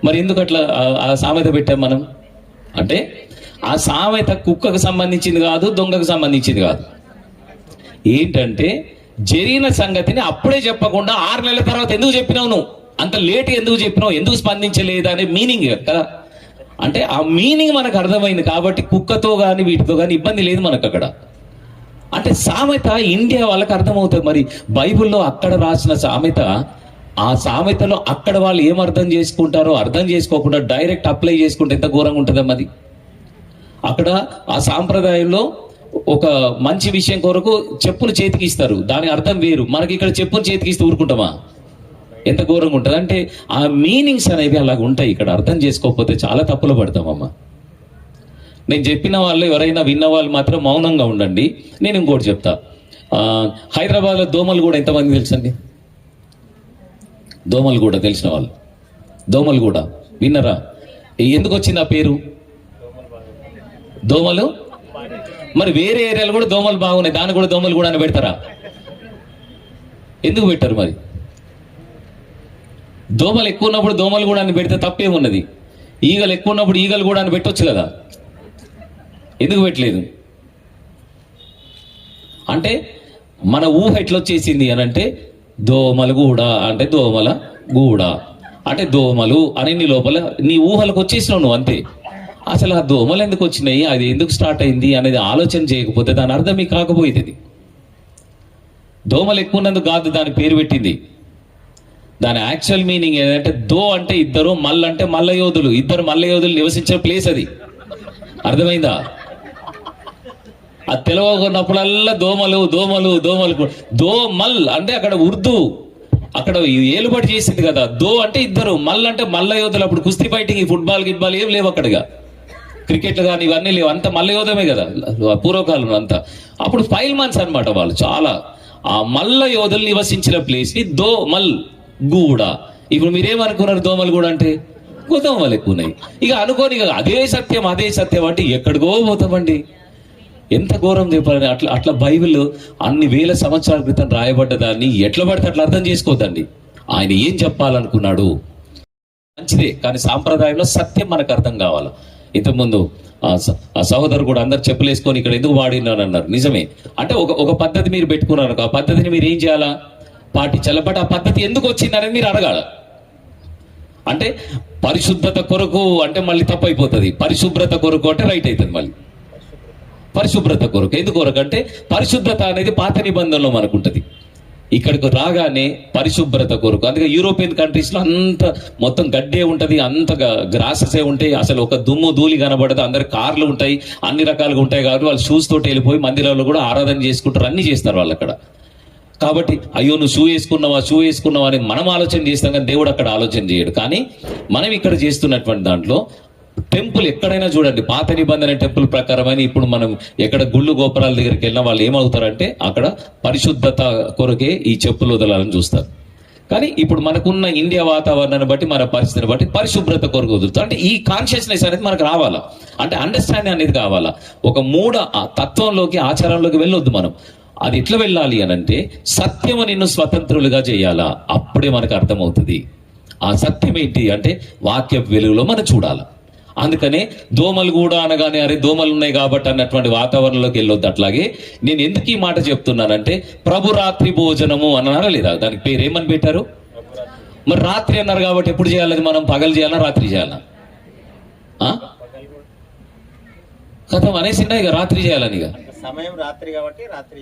మరి ఎందుకు అట్లా ఆ సామెత పెట్టాం మనం? అంటే ఆ సామెత కుక్కకు సంబంధించింది కాదు, దొంగకు సంబంధించింది కాదు. ఏంటంటే జరిగిన సంగతిని అప్పుడే చెప్పకుండా 6 నెలల తర్వాత ఎందుకు చెప్పినావు, నువ్వు అంత లేట్ ఎందుకు చెప్పినావు, ఎందుకు స్పందించలేదు అనే మీనింగ్ కదా. అంటే ఆ మీనింగ్ మనకు అర్థమైంది కాబట్టి కుక్కతో కానీ వీటితో కానీ ఇబ్బంది లేదు మనకు అక్కడ. అంటే సామెత ఇండియా వాళ్ళకి అర్థమవుతుంది. మరి బైబిల్లో అక్కడ రాసిన సామెత, ఆ సామెతలో అక్కడ వాళ్ళు ఏం అర్థం చేసుకుంటారో అర్థం చేసుకోకుండా డైరెక్ట్ అప్లై చేసుకుంటే ఎంత ఘోరంగా ఉంటుందమ్మా అది. అక్కడ ఆ సాంప్రదాయంలో ఒక మంచి విషయం కొరకు చెప్పును చేతికి ఇస్తారు, దాని అర్థం వేరు. మనకి ఇక్కడ చెప్పును చేతికి ఇస్తే ఊరుకుంటామా? ఎంత ఘోరంగా ఉంటుంది అంటే ఆ మీనింగ్స్ అనేవి అలాగ ఉంటాయి. ఇక్కడ అర్థం చేసుకోకపోతే చాలా తప్పులు పడతామమ్మా. నేను చెప్పిన వాళ్ళు ఎవరైనా విన్న వాళ్ళు మాత్రం మౌనంగా ఉండండి. నేను ఇంకోటి చెప్తా. హైదరాబాద్లో దోమలగూడ ఎంతమంది తెలుసండి? దోమలగూడ తెలిసిన వాళ్ళు, దోమలగూడ విన్నరా? ఎందుకు వచ్చింది ఆ పేరు? దోమలు. మరి వేరే ఏరియాలు కూడా దోమలు బాగున్నాయి, దాన్ని కూడా దోమలు కూడా అని పెడతారా? ఎందుకు పెట్టారు మరి? దోమలు ఎక్కువ ఉన్నప్పుడు దోమలు కూడా అని పెడితే తప్పేమున్నది? ఈగలు ఎక్కువ ఉన్నప్పుడు ఈగలు కూడా అని పెట్టొచ్చు కదా, ఎందుకు పెట్టలేదు? అంటే మన ఊహ ఎట్లొచ్చేసింది అని అంటే దోమలు కూడా అంటే దోమల గూడ అంటే దోమలు అని నీ లోపల నీ ఊహలకు వచ్చేసినావు నువ్వు, అంతే. అసలు ఆ దోమలు ఎందుకు వచ్చినాయి, అది ఎందుకు స్టార్ట్ అయింది అనేది ఆలోచన చేయకపోతే దాని అర్థం మీకు కాకపోయేది. దోమలు ఎక్కువ ఉన్నందుకు కాదు దాని పేరు పెట్టింది. దాని యాక్చువల్ మీనింగ్ ఏంటంటే దో అంటే ఇద్దరు, మల్ అంటే మల్ల యోధులు, ఇద్దరు మల్ల యోధులు నివసించే ప్లేస్ అది. అర్థమైందా? అది తెలవకున్నప్పుడల్లా దోమలు దోమలు దోమలు. దోమల్ అంటే అక్కడ ఉర్దూ, అక్కడ ఏలుబడి చేసింది కదా. దో అంటే ఇద్దరు, మల్ అంటే మల్ల యోధులు. అప్పుడు కుస్తీ ఫైటింగ్, ఫుట్బాల్ గిట్బాల్ ఏం లేవు అక్కడగా, క్రికెట్లు కానీ ఇవన్నీ లేవు, అంత మల్ల యోధమే కదా పూర్వకాలం అంతా. అప్పుడు 5 months అనమాట వాళ్ళు. చాలా ఆ మల్ల యోధులు నివసించిన ప్లేస్ ని దో మల్ గూడ. ఇప్పుడు మీరేమనుకున్నారు? దోమలు కూడా అంటే దోమలు ఎక్కువ ఉన్నాయి. ఇక అనుకోని అదే సత్యం అదే సత్యం అంటే ఎక్కడికో పోతామండి. ఎంత ఘోరం చెప్పాలని. అట్లా బైబిల్ అన్ని వేల సంవత్సరాల క్రితం రాయబడ్డ దాన్ని ఎట్లా పడితే అట్లా అర్థం చేసుకోవద్దండి. ఆయన ఏం చెప్పాలనుకున్నాడు మంచిదే, కానీ సాంప్రదాయంలో సత్యం మనకు అర్థం కావాలి. ఇంతకుముందు ఆ సహోదరు కూడా అందరు చెప్పులేసుకొని ఇక్కడ ఎందుకు వాడినాను అన్నారు. నిజమే. అంటే ఒక పద్ధతి మీరు పెట్టుకున్నారు, ఆ పద్ధతిని మీరు ఏం చేయాలా? పాటించాలి. బట్ ఆ పద్ధతి ఎందుకు వచ్చిందనేది మీరు అడగాల. అంటే పరిశుద్ధత కొరకు అంటే మళ్ళీ తప్పు అయిపోతుంది, పరిశుభ్రత కొరకు అంటే రైట్ అవుతుంది. మళ్ళీ పరిశుభ్రత కొరకు ఎందుకు కొరకు అంటే పరిశుద్ధత అనేది పాత నిబంధనలో మనకు ఉంటుంది. ఇక్కడికి రాగానే పరిశుభ్రత కొరకు. అందుకే యూరోపియన్ కంట్రీస్ లో అంత మొత్తం గడ్డే ఉంటది, అంత గ్రాసెసే ఉంటాయి, అసలు ఒక దుమ్ము ధూళి కనబడదు. అందరి కార్లు ఉంటాయి, అన్ని రకాలుగా ఉంటాయి. కాబట్టి వాళ్ళు షూస్ తోటి వెళ్ళిపోయి మందిరాల్లో కూడా ఆరాధన చేసుకుంటారు, అన్ని చేస్తారు వాళ్ళు అక్కడ. కాబట్టి అయ్యో నువ్వు షూ వేసుకున్నావా అని మనం ఆలోచన చేస్తాం, కానీ దేవుడు అక్కడ ఆలోచన చేయడు. కానీ మనం ఇక్కడ చేస్తున్నటువంటి దాంట్లో టెంపుల్ ఎక్కడైనా చూడండి, పాత నిబంధన టెంపుల్ ప్రకారమైన ఇప్పుడు మనం ఎక్కడ గుళ్ళు గోపురాల దగ్గరికి వెళ్ళినా వాళ్ళు ఏమవుతారంటే అక్కడ పరిశుద్ధత కొరకే ఈ చెప్పులు వదలాలని చూస్తారు. కానీ ఇప్పుడు మనకున్న ఇండియా వాతావరణాన్ని బట్టి, మన పరిస్థితిని బట్టి పరిశుభ్రత కొరకు వదులుతారు. అంటే ఈ కాన్షియస్నెస్ అనేది మనకు రావాలా, అంటే అండర్స్టాండింగ్ అనేది కావాలా. ఒక మూఢ తత్వంలోకి ఆచారంలోకి వెళ్ళొద్దు మనం. అది ఎట్లా వెళ్ళాలి అని అంటే సత్యము నిన్ను స్వతంత్రులుగా చేయాలా, అప్పుడే మనకు అర్థమవుతుంది. ఆ సత్యం ఏంటి అంటే వాక్య వెలుగులో మనం చూడాలి. అందుకనే దోమలు కూడా అనగానే అరే దోమలు ఉన్నాయి కాబట్టి అన్నటువంటి వాతావరణంలోకి వెళ్ళొద్దు. అట్లాగే నేను ఎందుకు ఈ మాట చెప్తున్నానంటే ప్రభు రాత్రి భోజనము అన్నారా లేదా? దానికి పేరు ఏమని పెట్టారు? మరి రాత్రి అన్నారు కాబట్టి ఎప్పుడు చేయాలి? అది మనం పగలు చేయాలా రాత్రి చేయాలా? కథం అనేసిందా ఇక రాత్రి చేయాలని. ఇక సమయం రాత్రి కాబట్టి రాత్రి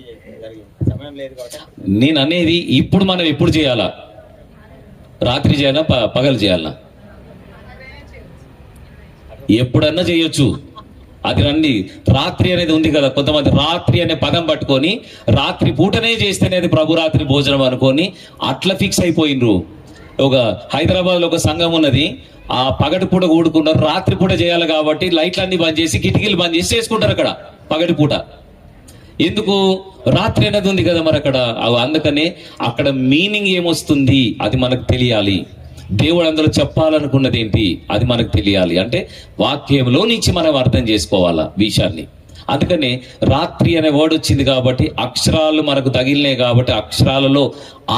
సమయం లేదు కాబట్టి నేను అనేది ఇప్పుడు మనం ఎప్పుడు చేయాలా? రాత్రి చేయాలా పగలు చేయాలా? ఎప్పుడన్నా చేయొచ్చు. అది రండి. రాత్రి అనేది ఉంది కదా, కొంతమంది రాత్రి అనే పదం పట్టుకొని రాత్రి పూటనే చేస్తేనే అది ప్రభు రాత్రి భోజనం అనుకొని అట్లా ఫిక్స్ అయిపోయినరు. ఒక హైదరాబాద్లో ఒక సంఘం ఉన్నది, ఆ పగటి పూట కూడుకున్నారు, రాత్రి పూట చేయాలి కాబట్టి లైట్లన్నీ బంద్ చేసి కిటికీలు బంద్ చేసి చేసుకుంటారు అక్కడ పగటి పూట. ఎందుకు? రాత్రి అనేది ఉంది కదా మరి అక్కడ. అందుకనే అక్కడ మీనింగ్ ఏమొస్తుంది అది మనకు తెలియాలి. దేవుడు అందులో చెప్పాలనుకున్నది ఏంటి అది మనకు తెలియాలి. అంటే వాక్యంలో నుంచి మనం అర్థం చేసుకోవాలా విషయాన్ని. అందుకనే రాత్రి అనే వర్డ్ వచ్చింది కాబట్టి అక్షరాలు మనకు తగిలినాయి కాబట్టి అక్షరాలలో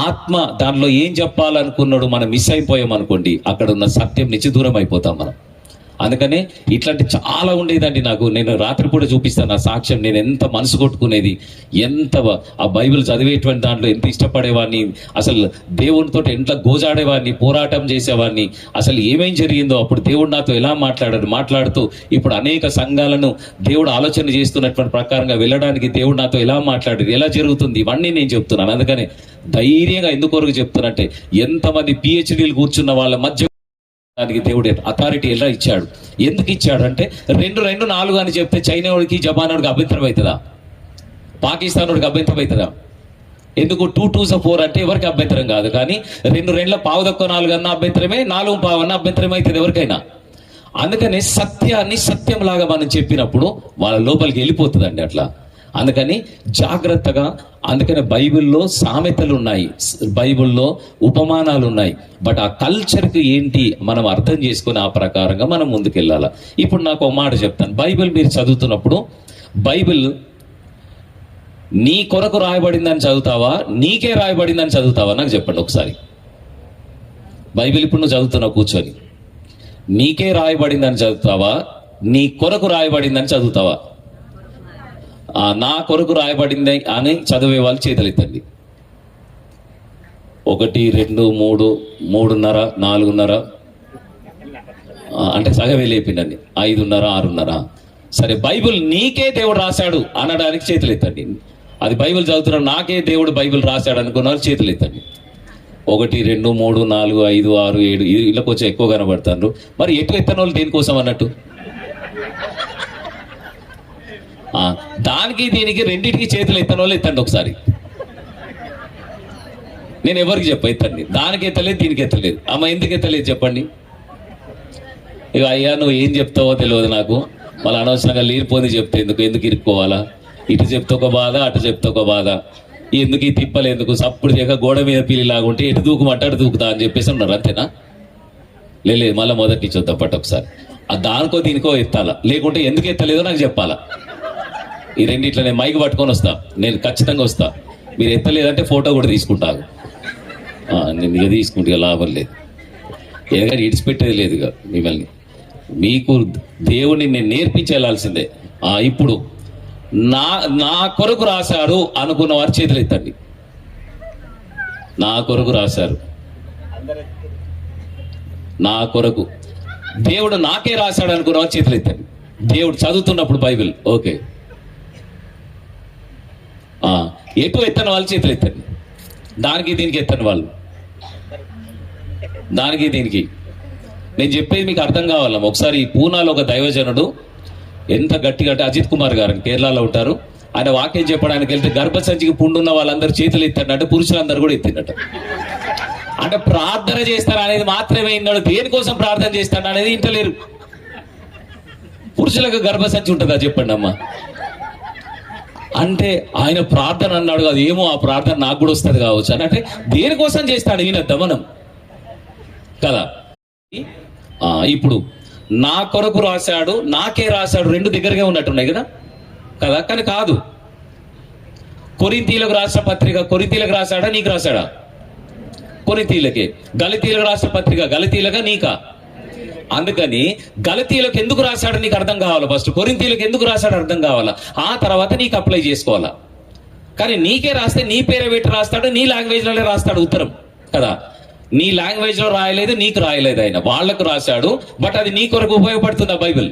ఆత్మ దానిలో ఏం చెప్పాలనుకున్నాడు మనం మిస్ అయిపోయాం అనుకోండి, అక్కడ ఉన్న సత్యం నుంచి దూరం అయిపోతాం మనం. అందుకనే ఇట్లాంటి చాలా ఉండేదండి నాకు. నేను రాత్రిపూట చూపిస్తాను నా సాక్ష్యం. నేను ఎంత మనసు కొట్టుకునేది, ఎంత ఆ బైబిల్ చదివేటువంటి దాంట్లో ఎంత ఇష్టపడేవాడిని, అసలు దేవునితో ఎంత గోజాడేవాడిని, పోరాటం చేసేవాడిని. అసలు ఏమేం జరిగిందో అప్పుడు దేవుడు నాతో ఎలా మాట్లాడుతూ ఇప్పుడు అనేక సంఘాలను దేవుడు ఆలోచన చేస్తున్నటువంటి ప్రకారంగా వెళ్ళడానికి దేవుడు నాతో ఎలా మాట్లాడేది, ఎలా జరుగుతుంది, ఇవన్నీ నేను చెప్తున్నాను. అందుకనే ధైర్యంగా ఎందుకొరకు చెప్తున్నట్టే ఎంతమంది PhDలు కూర్చున్న వాళ్ళ మధ్య దానికి దేవుడు అథారిటీ ఎలా ఇచ్చాడు, ఎందుకు ఇచ్చాడు అంటే 2-2-4 అని చెప్తే చైనా వాడికి జపాన్ వాడికి అభ్యంతరం అవుతుందా? పాకిస్తాన్ వాడికి అభ్యంతరం అవుతుందా? ఎందుకు 2 2s 4 అంటే ఎవరికి అభ్యంతరం కాదు, కానీ 2 2 పావు తక్కువ 4 అన్న అభ్యంతరమే, 4 పావు అన్న అభ్యంతరం అవుతుంది ఎవరికైనా. అందుకని సత్యాన్ని సత్యంలాగా మనం చెప్పినప్పుడు వాళ్ళ లోపలికి వెళ్ళిపోతుందండి అట్లా. అందుకని జాగ్రత్తగా, అందుకని బైబిల్లో సామెతలు ఉన్నాయి, బైబిల్లో ఉపమానాలు ఉన్నాయి. బట్ ఆ కల్చర్కి ఏంటి మనం అర్థం చేసుకుని ఆ ప్రకారంగా మనం ముందుకెళ్ళాలి. ఇప్పుడు నాకు ఒక మాట చెప్తాను. బైబిల్ మీరు చదువుతున్నప్పుడు బైబిల్ నీ కొరకు రాయబడిందని చదువుతావా, నీకే రాయబడిందని చదువుతావా? నాకు చెప్పండి ఒకసారి. బైబిల్ ఇప్పుడు నువ్వు చదువుతున్నావు కూర్చొని, నీకే రాయబడిందని చదువుతావా, నీ కొరకు రాయబడిందని చదువుతావా? నా కొరకు రాయబడింది అని చదివే వాళ్ళు చేతులు ఎత్తండి. 1 2 3 3:30 4:30 అంటే సగవే లేపిండండి. 5:30 6:30. సరే, బైబిల్ నీకే దేవుడు రాశాడు అనడానికి చేతులు ఎత్తండి. అది బైబిల్ చదువుతున్నాడు, నాకే దేవుడు బైబిల్ రాశాడు అనుకున్న వాళ్ళు చేతులు ఎత్తండి. 1 2 3 4 5 6 7 ఇలా కొంచెం ఎక్కువ కనబడతారు. మరి ఎటు ఎత్తన వాళ్ళు దేనికోసం అన్నట్టు? దానికి దీనికి రెండింటికి చేతులు ఎత్తన వాళ్ళు ఎత్తండి ఒకసారి. నేను ఎవరికి ఎత్తండి. దానికి ఎత్తలేదు, దీనికి ఎత్తలేదు. అమ్మ ఎందుకు ఎత్తలేదు చెప్పండి. ఇక అయ్యా నువ్వు ఏం చెప్తావో తెలియదు నాకు, మళ్ళీ అనవసరంగా లేనిపోని చెప్తే ఎందుకు ఇరుక్కోవాలా? ఇటు చెప్తే ఒక బాధ, అటు చెప్తే ఒక బాధ. ఎందుకు ఈ తిప్పలు ఎందుకు? సప్పుడు చేయక గోడ మీద పిల్లిలాగుంటే ఎటు దూకుమంటే అటు దూకుతా అని చెప్పేసి ఉన్నారు, అంతేనా? లేదు, మళ్ళీ మొదటి నుంచి వద్దాం పట్టు ఒకసారి. దానికో దీనికో ఎత్తాలా, లేకుంటే ఎందుకు ఎత్తలేదో నాకు చెప్పాలా. ఈ రెండిట్లో నేను మైక్ పట్టుకొని వస్తా, నేను ఖచ్చితంగా వస్తా. మీరు ఎత్తలేదంటే ఫోటో కూడా తీసుకుంటాను. నేను ఇక తీసుకుంటే లాభం లేదు, ఎందుకంటే ఇడిచిపెట్టేది లేదు ఇక మిమ్మల్ని. మీకు దేవుడిని నేను నేర్పించి వెళ్ళాల్సిందే. ఇప్పుడు నా కొరకు రాశాడు అనుకున్న వారు చేతులు ఎత్తండి. నా కొరకు రాశారు, నా కొరకు దేవుడు నాకే రాశాడు అనుకున్న వారు చేతులు ఎత్తండి. దేవుడు చదువుతున్నప్పుడు బైబిల్ ఓకే. ఎటు ఎత్తని వాళ్ళు చేతులు ఎత్తండి. దానికి దీనికి ఎత్తని వాళ్ళు, దానికి దీనికి. నేను చెప్పేది మీకు అర్థం కావాలా. ఒకసారి పూనాలో ఒక దైవజనుడు ఎంత గట్టిగా అంటే అజిత్ కుమార్ గారు కేరళలో ఉంటారు, ఆయన వాక్యం చెప్పడానికి వెళ్తే గర్భసంచికి పుండున్న వాళ్ళందరూ చేతులు ఎత్తాడంటే పురుషులందరూ కూడా ఎత్తిండట. అంటే ప్రార్థన చేస్తారు అనేది మాత్రమే విన్నాడు, దేనికోసం ప్రార్థన చేస్తాడు అనేది ఇంటలేరు. పురుషులకు గర్భసంచి ఉంటుందా చెప్పండి అమ్మా? అంటే ఆయన ప్రార్థన అన్నాడు కదా, ఏమో ఆ ప్రార్థన నాకు కూడా వస్తుంది కావచ్చు అని. అంటే దేనికోసం చేస్తాడు ఈయన దమనం కదా. ఇప్పుడు నా కొరకు రాశాడు, నాకే రాశాడు, రెండు దగ్గరగా ఉన్నట్టున్నాయి కదా కదా. కానీ కాదు, కొరింథీయులకు రాసిన పత్రిక కొరింథీయులకు రాశాడా, నీకు రాశాడా? కొరింథీయులకే. గలతీయులకు రాసిన పత్రిక గలతీయులగా, నీకా? అందుకని గలతీయులకు ఎందుకు రాశాడో నీకు అర్థం కావాలా ఫస్ట్. కొరింథీయులకు ఎందుకు రాశాడో అర్థం కావాలా, ఆ తర్వాత నీకు అప్లై చేసుకోవాలా. కానీ నీకే రాస్తే నీ పేరే పెట్టి రాస్తాడు, నీ లాంగ్వేజ్లోనే రాస్తాడు ఉత్తరం కదా. నీ లాంగ్వేజ్ లో రాయలేదు, నీకు రాయలేదు ఆయన, వాళ్ళకు రాశాడు. బట్ అది నీ కొరకు ఉపయోగపడుతుంది ఆ బైబిల్.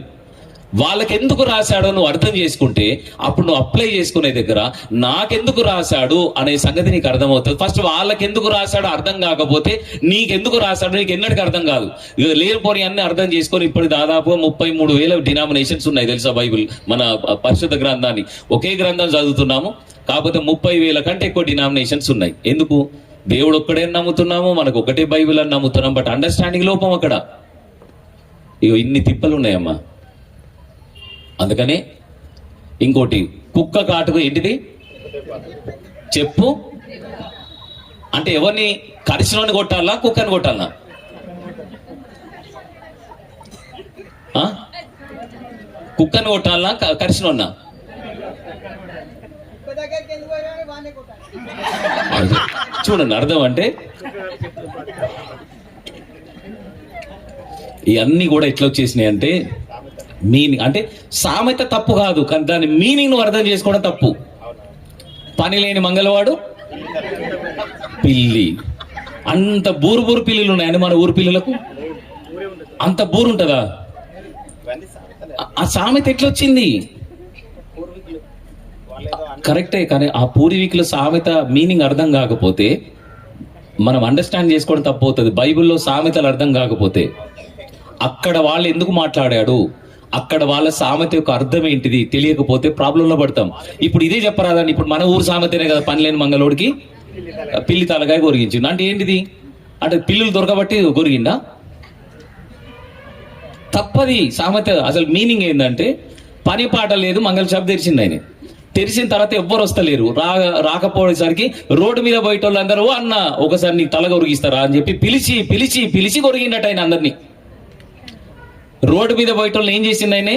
వాళ్ళకి ఎందుకు రాశాడో నువ్వు అర్థం చేసుకుంటే అప్పుడు నువ్వు అప్లై చేసుకునే దగ్గర నాకెందుకు రాశాడు అనే సంగతి నీకు అర్థమవుతుంది. ఫస్ట్ వాళ్ళకి ఎందుకు రాశాడో అర్థం కాకపోతే నీకెందుకు రాశాడో నీకు ఎన్నటికి అర్థం కాదు. ఇక లేనిపోని అన్ని అర్థం చేసుకొని ఇప్పుడు దాదాపు 33,000 డినామినేషన్స్ ఉన్నాయి తెలుసా బైబిల్ మన పరిశుద్ధ గ్రంథాన్ని. ఒకే గ్రంథం చదువుతున్నాము, కాకపోతే 30,000 కంటే ఎక్కువ డినామినేషన్స్ ఉన్నాయి. ఎందుకు? దేవుడు ఒక్కడే నమ్ముతున్నాము, మనకు ఒకటే బైబిల్ అని నమ్ముతున్నాం. బట్ అండర్స్టాండింగ్ లోపం అక్కడ. ఇగో ఇన్ని తిప్పలు ఉన్నాయమ్మా. అందుకని ఇంకోటి, కుక్క కాటుకు ఏంటిది చెప్పు అంటే ఎవరిని? కరిచినోని కొట్టాలా, కుక్కని కొట్టాలా? కుక్కని కొట్టాలా, కరిచినోన్నా? చూడండి అర్థం. అంటే ఇవన్నీ కూడా ఎట్లా వచ్చేసినాయి అంటే మీనింగ్. అంటే సామెత తప్పు కాదు, కానీ దాని మీనింగ్ నువ్వు అర్థం చేసుకోవడం తప్పు. పని లేని మంగళవాడు పిల్లి. అంత బూరు పిల్లులు ఉన్నాయండి మన ఊరు పిల్లులకు. అంత బూరు ఉంటుందా? ఆ సామెత ఎట్లా వచ్చింది? కరెక్టే, కానీ ఆ పూర్వీకుల సామెత మీనింగ్ అర్థం కాకపోతే మనం అండర్స్టాండ్ చేసుకోవడం తప్పు అవుతుంది. బైబిల్లో సామెతలు అర్థం కాకపోతే అక్కడ వాళ్ళు ఎందుకు మాట్లాడాడు, అక్కడ వాళ్ళ సామెత యొక్క అర్థం ఏంటిది తెలియకపోతే ప్రాబ్లంలో పడతాం. ఇప్పుడు ఇదే చెప్పరాదండి, ఇప్పుడు మన ఊరు సామెతనే కదా పని లేని మంగళోడికి పిల్లి తలకాయ కొరిగించిండు అంటే ఏంటిది? అంటే పిల్లులు దొరకబట్టి కొరిగిందా? తప్పది సామెత. అసలు మీనింగ్ ఏంటంటే పని పాట లేదు, మంగళ షాప్ తెరిచింది ఆయన. తెరిచిన తర్వాత ఎవ్వరు వస్తలేరు. రాకపోయేసరికి రోడ్డు మీద బయట వాళ్ళందరూ అన్న ఒకసారి నీకు తల కొరిగిస్తారా అని చెప్పి పిలిచి పిలిచి పిలిచి కొరిగిండట ఆయన అందరినీ. రోడ్డు మీద బయట వాళ్ళు ఏం చేసింది ఆయన?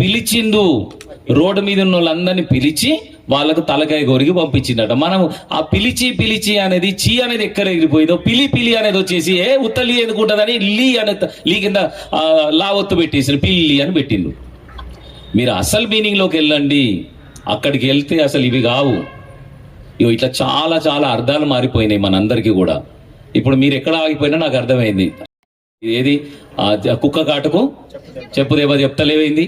పిలిచిండు. రోడ్డు మీద ఉన్న వాళ్ళందరినీ పిలిచి వాళ్ళకు తలకాయ కొరికి పంపించిందట. మనం ఆ పిలిచి పిలిచి అనేది చీ అనేది ఎక్కడ ఎగిరిపోయిందో పిలి పిలి అనేది వచ్చేసి ఉత్తలి ఎందుకుంటుందని లీ కింద లావత్తు పెట్టేసారు, పిల్లి అని పెట్టిండు. మీరు అసలు మీనింగ్లోకి వెళ్ళండి, అక్కడికి వెళ్తే అసలు ఇవి కావు. ఇవి ఇట్లా చాలా చాలా అర్థాలు మారిపోయినాయి మనందరికీ కూడా. ఇప్పుడు మీరు ఎక్కడ ఆగిపోయినా నాకు అర్థమైంది. ఏది కుక్క కాటుకు చెప్పు దేవా చెప్తలేమైంది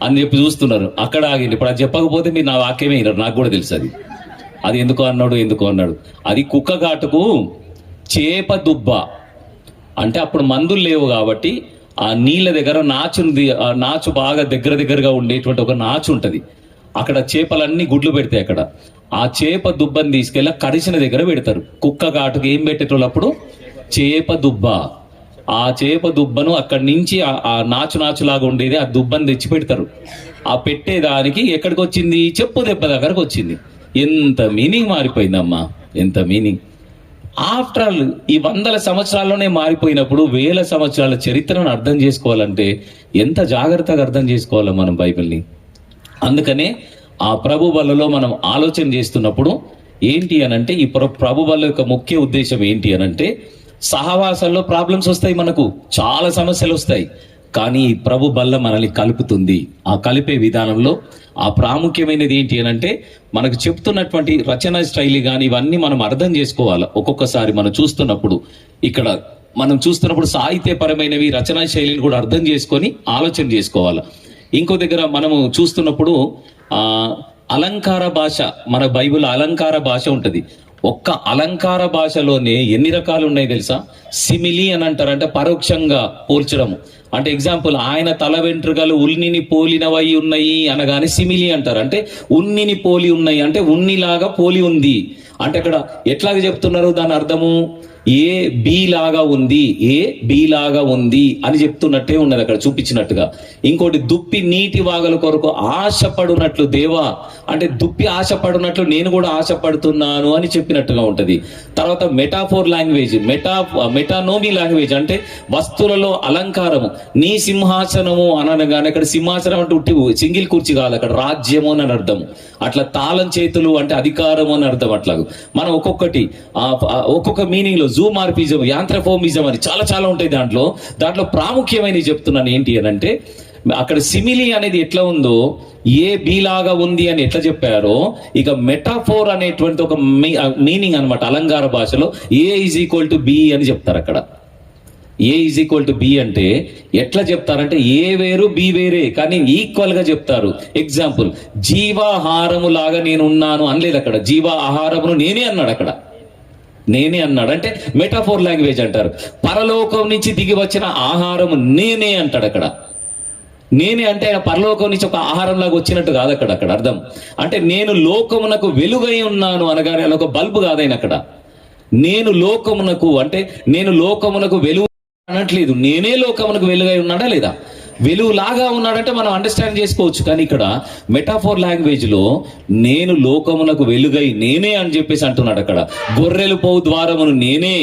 అని చెప్పి చూస్తున్నారు, అక్కడ ఆగింది. ఇప్పుడు అది చెప్పకపోతే మీరు నా వాక్యమే వినరు, నాకు కూడా తెలుసు అది ఎందుకు అన్నాడు. అది కుక్క కాటుకు చేప దుబ్బ అంటే అప్పుడు మందులు లేవు కాబట్టి ఆ నీళ్ళ దగ్గర నాచు బాగా దగ్గరగా ఉండేటువంటి ఒక నాచు ఉంటది. అక్కడ చేపలన్నీ గుడ్లు పెడతాయి. అక్కడ ఆ చేప దుబ్బని తీసుకెళ్ళి కరిసిన దగ్గర పెడతారు. కుక్క కాటుకు ఏం పెట్టేటోళ్ళప్పుడు చేప దుబ్బ. ఆ చేప దుబ్బను అక్కడి నుంచి ఆ నాచులాగా ఉండేది ఆ దుబ్బని తెచ్చి పెడతారు. ఆ పెట్టేదానికి ఎక్కడికి వచ్చింది? చెప్పు దెబ్బ దగ్గరకు వచ్చింది. ఎంత మీనింగ్ మారిపోయిందమ్మా, ఎంత మీనింగ్. ఆఫ్టర్ ఆల్ ఈ 100 సంవత్సరాల్లోనే మారిపోయినప్పుడు 1000 సంవత్సరాల చరిత్రను అర్థం చేసుకోవాలంటే ఎంత జాగ్రత్తగా అర్థం చేసుకోవాలో మనం బైబిల్ని. అందుకనే ఆ ప్రభు బలలో మనం ఆలోచన చేస్తున్నప్పుడు ఏంటి అనంటే ఈ ప్రభు బల యొక్క ముఖ్య ఉద్దేశం ఏంటి అనంటే సహవాసంలో ప్రాబ్లమ్స్ వస్తాయి, మనకు చాలా సమస్యలు వస్తాయి. కానీ ఈ ప్రభు బల్ల మనల్ని కలుపుతుంది. ఆ కలిపే విధానంలో ఆ ప్రాముఖ్యమైనది ఏంటి అనంటే మనకు చెప్తున్నటువంటి రచన శైలి కానీ ఇవన్నీ మనం అర్థం చేసుకోవాలి. ఒక్కొక్కసారి మనం చూస్తున్నప్పుడు సాహిత్యపరమైనవి రచనా శైలిని కూడా అర్థం చేసుకొని ఆలోచన చేసుకోవాలి. ఇంకో దగ్గర మనము చూస్తున్నప్పుడు అలంకార భాష, మన బైబిల్ అలంకార భాష ఉంటుంది. ఒక్క అలంకార భాషలోనే ఎన్ని రకాలు ఉన్నాయి తెలుసా? సిమిలి అని అంటారంటే పరోక్షంగా పోల్చడము. అంటే ఎగ్జాంపుల్, ఆయన తల వెంట్రుకలు ఉన్నిని పోలినవై ఉన్నాయి అనగానే సిమిలి అంటారు. అంటే ఉన్నిని పోలి ఉన్నాయి అంటే ఉన్నిలాగా పోలి ఉంది అంటే అక్కడ ఎట్లాగా చెప్తున్నారు దాని అర్థము? ఏ బి లాగా ఉంది అని చెప్తున్నట్టే ఉన్నది అక్కడ చూపించినట్టుగా. ఇంకోటి దుప్పి నీటి వాగల కొరకు ఆశపడునట్లు దేవా అంటే దుప్పి ఆశపడునట్లు నేను కూడా ఆశపడుతున్నాను అని చెప్పినట్టుగా ఉంటది. తర్వాత మెటాఫోర్ లాంగ్వేజ్, మెటానోమీ లాంగ్వేజ్ అంటే వస్తువులలో అలంకారము. నీ సింహాసనము అనగానే అక్కడ సింహాసనం అంటే ఉట్టి సింగిల్ కుర్చీ కాదు, అక్కడ రాజ్యము అని అర్థము. అట్లా తాళం చేతులు అంటే అధికారము అని అర్థం. అట్లాగూ మనం ఒక్కొక్క మీనింగ్ లో జూమార్ఫిజం, యాంథ్రోపోమిజం అని చాలా ఉంటాయి. దాంట్లో ప్రాముఖ్యమైన చెప్తున్నాను ఏంటి అని అంటే అక్కడ సిమిలి అనేది ఎట్లా ఉందో ఏ బి లాగా ఉంది అని ఎట్లా చెప్పారో ఇక మెటాఫోర్ అనేటువంటి ఒక మీనింగ్ అనమాట. అలంకార భాషలో A=B అని చెప్తారు. అక్కడ A=B అంటే ఎట్లా చెప్తారంటే ఏ వేరు బి వేరే కానీ ఈక్వల్ గా చెప్తారు. ఎగ్జాంపుల్, జీవాహారము లాగా నేను ఉన్నాను అనలేదు అక్కడ, జీవాహారమును నేనే అన్నాడు. అక్కడ నేనే అన్నాడు అంటే మెటాఫోర్ లాంగ్వేజ్ అంటారు. పరలోకం నుంచి దిగి వచ్చిన ఆహారము నేనే అంటాడు. అక్కడ నేనే అంటే ఆయన పరలోకం నుంచి ఒక ఆహారం లాగా వచ్చినట్టు కాదు అక్కడ అర్థం. అంటే నేను లోకమునకు వెలుగై ఉన్నాను అనగానే ఒక బల్బు కాదైనా అక్కడ నేను లోకమునకు అంటే నేను లోకమునకు వెలుగు అనట్లేదు, నేనే లోకమునకు వెలుగై ఉన్నాడా లేదా? వెలుగులాగా ఉన్నాడంటే మనం అండర్స్టాండ్ చేసుకోవచ్చు. కానీ ఇక్కడ మెటాఫోర్ లాంగ్వేజ్ లో నేను లోకమునకు వెలుగై నేనే అని చెప్పేసి అంటున్నాడు. అక్కడ గొర్రెలు పోవు ద్వారమును నేనే,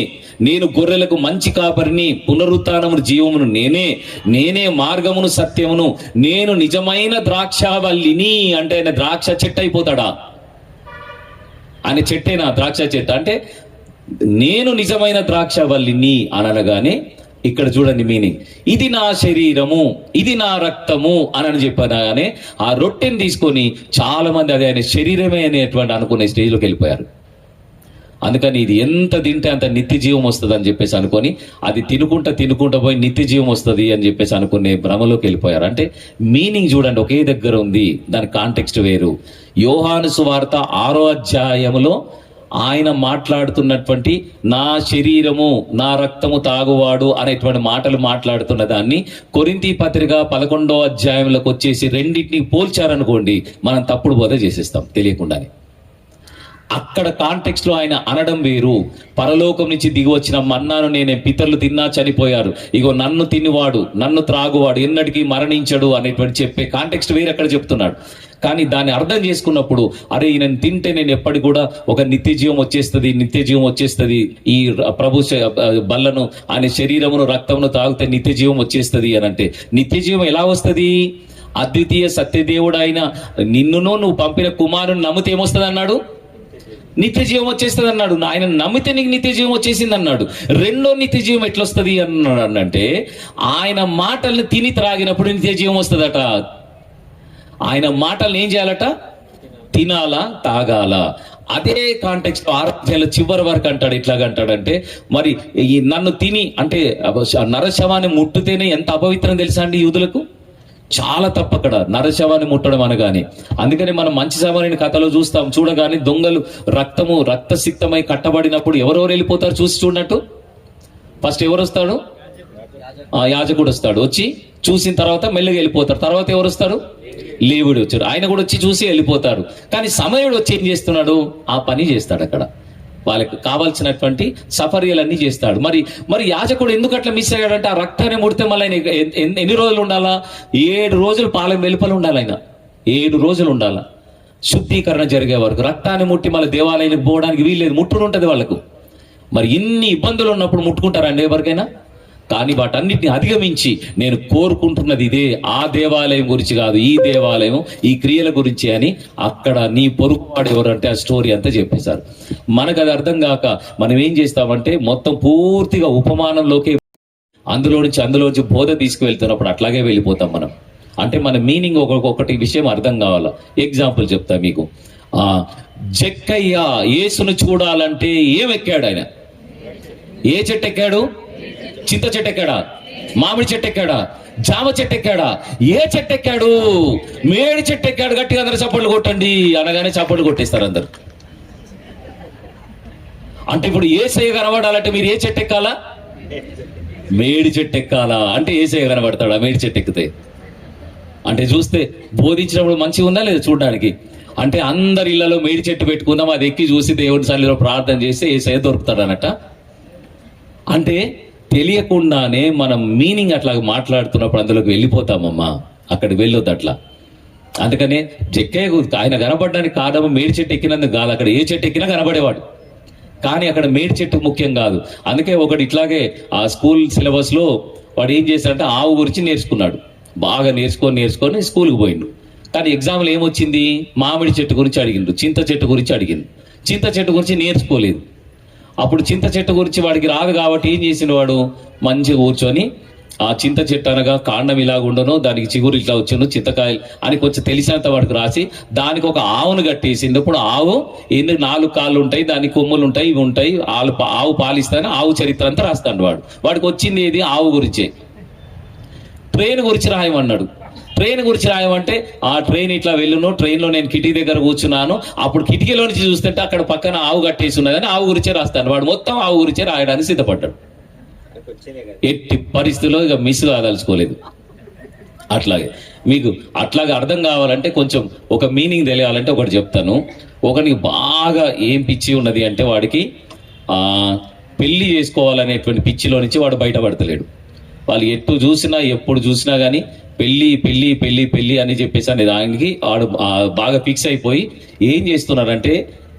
నేను గొర్రెలకు మంచి కాపరిని, పునరుత్థానమును జీవమును నేనే మార్గమును సత్యమును, నేను నిజమైన ద్రాక్షావల్లిని. అంటే ఆయన ద్రాక్ష చెట్టు అయిపోతాడా? ఆయన చెట్టేనా ద్రాక్ష చెట్టు? అంటే నేను నిజమైన ద్రాక్షావల్లిని అనగానే ఇక్కడ చూడండి మీనింగ్, ఇది నా శరీరము, ఇది నా రక్తము అని చెప్పగానే ఆ రొట్టెని తీసుకొని చాలా మంది అది ఆయన శరీరమే అనేటువంటి అనుకునే స్టేజ్లోకి వెళ్ళిపోయారు. అందుకని ఇది ఎంత తింటే అంత నిత్య జీవం వస్తుంది అని చెప్పేసి అనుకొని అది తినుకుంటా పోయి నిత్య జీవం వస్తుంది అని చెప్పేసి అనుకునే భ్రమలోకి వెళ్ళిపోయారు. అంటే మీనింగ్ చూడండి ఒకే దగ్గర ఉంది, దాని కాంటెక్స్ట్ వేరు. యోహాను సువార్త 6వ అధ్యాయములో ఆయన మాట్లాడుతున్నటువంటి నా శరీరము నా రక్తము తాగువాడు అనేటువంటి మాటలు మాట్లాడుతున్న దాన్ని కొరింథీ పత్రిక 11వ అధ్యాయంలోకి వచ్చేసి రెండింటిని పోల్చారనుకోండి మనం తప్పుడు బోధ చేసేస్తాం తెలియకుండానే. అక్కడ కాంటెక్స్ట్ లో ఆయన అనడం వేరు. పరలోకం నుంచి దిగి వచ్చిన మన్నాను నేనే, పితరులు తిన్నా చనిపోయారు, ఇగో నన్ను తినివాడు నన్ను త్రాగువాడు ఎన్నటికీ మరణించడు అనేటువంటి చెప్పే కాంటెక్స్ట్ వేరు అక్కడ చెప్తున్నాడు. కానీ దాన్ని అర్థం చేసుకున్నప్పుడు అరే ఈయన తింటే నేను ఎప్పటికి కూడా ఒక నిత్య జీవం వచ్చేస్తుంది, ఈ ప్రభు బల్లను ఆయన శరీరమును రక్తమును తాగితే నిత్య జీవం వచ్చేస్తుంది అని అంటే, నిత్య జీవం ఎలా వస్తుంది? అద్వితీయ సత్యదేవుడు అయిన నిన్నును నువ్వు పంపిన కుమారుని నమ్మితే ఏమొస్తుంది అన్నాడు? నిత్య జీవం వచ్చేస్తుంది అన్నాడు. ఆయన నమ్మితే నీకు నిత్య జీవం వచ్చేసింది అన్నాడు. రెండో నిత్య జీవం ఎట్లొస్తుంది అన్నాడు అంటే, ఆయన మాటల్ని తిని త్రాగినప్పుడు నిత్య జీవం వస్తుందట. ఆయన మాటల్ని ఏం చేయాలట? తినాలా, తాగాల. అదే కాంటెక్స్ట్ ఆరోగ్యాల చివరి వరకు అంటాడు. ఎట్లాగంటాడంటే, మరి ఈ నన్ను తిని అంటే నరశవాన్ని ముట్టుతేనే ఎంత అపవిత్రం తెలుసా అండి యూదులకు? చాలా తప్పు అక్కడ నరశవాన్ని ముట్టడం అనగానే. అందుకని మనం మంచి సమరయుని కథలో చూస్తాం, చూడగానే దొంగలు రక్తసిక్తమై కట్టబడినప్పుడు ఎవరెవరు వెళ్ళిపోతారు చూసి చూడనట్టు. ఫస్ట్ ఎవరు వస్తాడు? యాజకుడు వస్తాడు. వచ్చి చూసిన తర్వాత మెల్లగా వెళ్ళిపోతారు. తర్వాత ఎవరు వస్తారు? లేవుడు వచ్చారు. ఆయన కూడా వచ్చి చూసి వెళ్ళిపోతారు. కానీ సమయుడు వచ్చి ఏం చేస్తున్నాడు? ఆ పని చేస్తాడు. అక్కడ వాళ్ళకి కావాల్సినటువంటి సఫర్యలన్నీ చేస్తాడు. మరి యాజకుడు ఎందుకు అట్లా మిస్ అయ్యాడంటే, ఆ రక్తాన్ని ముడితే మళ్ళీ ఆయన ఎన్ని రోజులు ఉండాలా? 7 రోజులు పాలెం వెలుపల ఉండాలి. ఆయన 7 రోజులు ఉండాలా శుద్ధీకరణ జరిగే వరకు. రక్తాన్ని ముట్టి మళ్ళీ దేవాలయానికి పోవడానికి వీల్లేదు, ముట్టుడు ఉంటుంది వాళ్ళకు. మరి ఇన్ని ఇబ్బందులు ఉన్నప్పుడు ముట్టుకుంటారండి ఎవరికైనా? కానీ వాటన్నిటిని అధిగమించి నేను కోరుకుంటున్నది ఇదే, ఆ దేవాలయం గురించి కాదు, ఈ దేవాలయం ఈ క్రియల గురించి అని అక్కడ నీ పొరుగువాడు ఎవరంటే ఆ స్టోరీ అంతా చెప్పేశారు. మనకు అది అర్థం కాక మనం ఏం చేస్తామంటే మొత్తం పూర్తిగా ఉపమానంలోకి అందులోంచి బోధ తీసుకువెళ్తున్నప్పుడు అట్లాగే వెళ్ళిపోతాం మనం. అంటే మన మీనింగ్ ఒకటి విషయం అర్థం కావాలా. ఎగ్జాంపుల్ చెప్తా మీకు. జక్కయ్య యేసును చూడాలంటే ఏమెక్కాడు? ఆయన ఏ చెట్టు ఎక్కాడు? చింత చెట్టు ఎక్కాడా? మామిడి చెట్టు ఎక్కాడా? జామ చెట్టు ఎక్కాడా? ఏ చెట్టు ఎక్కాడు? మేడి చెట్టు ఎక్కాడు. గట్టిగా అందరూ చప్పట్లు కొట్టండి అనగానే చప్పట్లు కొట్టేస్తారు అందరు. అంటే ఇప్పుడు యేసయ్య కనబడాలంటే మీరు ఏ చెట్టు ఎక్కాలా? మేడి చెట్టు ఎక్కాలా? అంటే యేసయ్య కనబడతాడా మేడి చెట్టు ఎక్కితే? అంటే చూస్తే బోధించినప్పుడు మంచిగా ఉందా లేదా చూడడానికి? అంటే అందరి ఇళ్లలో మేడి చెట్టు పెట్టుకుందాం, అది ఎక్కి చూసి దేవుడి సన్నిధిలో ప్రార్థన చేస్తే యేసయ్య దొరుకుతాడనట. అంటే తెలియకుండానే మనం మీనింగ్ అట్లా మాట్లాడుతున్నప్పుడు అందులోకి వెళ్ళిపోతామమ్మా. అక్కడికి వెళ్ళొద్దు అట్లా. అందుకనే జక్కయ్య ఆయన కనబడడానికి కారణం మేడి చెట్టు ఎక్కినందుకు కాదు, అక్కడ ఏ చెట్టు ఎక్కినా కనబడేవాడు. కానీ అక్కడ మేడి చెట్టు ముఖ్యం కాదు. అందుకే ఒకటి ఇట్లాగే ఆ స్కూల్ సిలబస్ లో వాడు ఏం చేశాడంటే ఆవు గురించి నేర్చుకున్నాడు. బాగా నేర్చుకొని స్కూల్కి పోయిండు. కానీ ఎగ్జామ్లో ఏమొచ్చింది? మామిడి చెట్టు గురించి అడిగిండు, చింత చెట్టు గురించి అడిగిండు. చింత చెట్టు గురించి నేర్చుకోలేదు. అప్పుడు చింత చెట్టు గురించి వాడికి రాదు కాబట్టి ఏం చేసిన వాడు? మంచిగా కూర్చొని ఆ చింత చెట్టు అనగా కాండం ఇలాగుండను, దానికి చిగురు ఇట్లా వచ్చును, చింతకాయలు అని కొంచెం తెలిసినంత వాడికి రాసి దానికి ఒక ఆవును కట్టేసింది. ఇప్పుడు ఆవు 4 కాళ్ళు ఉంటాయి, దానికి కొమ్ములు ఉంటాయి, ఇవి ఉంటాయి, ఆవు పాలిస్తాను, ఆవు చరిత్ర అంతా రాస్తాడు వాడికి వచ్చింది ఏది? ఆవు గురించే. ట్రైన్ గురించి రాయమన్నాడు. ట్రైన్ గురించి రాయమంటే ఆ ట్రైన్ ఇట్లా వెళ్ళును, ట్రైన్లో నేను కిటికీ దగ్గర కూర్చున్నాను, అప్పుడు కిటికీలో నుంచి చూస్తుంటే అక్కడ పక్కన ఆవు కట్టేసి ఉన్నదని ఆవు గురించే రాస్తాను. వాడు మొత్తం ఆవు గురించే రాయడానికి సిద్ధపడ్డాడు. ఎట్టి పరిస్థితుల్లో ఇక మిస్ కాదలుచుకోలేదు. మీకు అట్లాగే అర్థం కావాలంటే కొంచెం ఒక మీనింగ్ తెలియాలంటే ఒకటి చెప్తాను. ఒకరికి బాగా ఏం పిచ్చి ఉన్నది అంటే వాడికి పెళ్లి చేసుకోవాలనేటువంటి పిచ్చిలో నుంచి వాడు బయటపడతలేడు. వాళ్ళు ఎప్పుడు చూసినా కానీ పెళ్ళి అని చెప్పేసి అనేది ఆయనకి వాడు బాగా ఫిక్స్ అయిపోయి ఏం చేస్తున్నారంటే,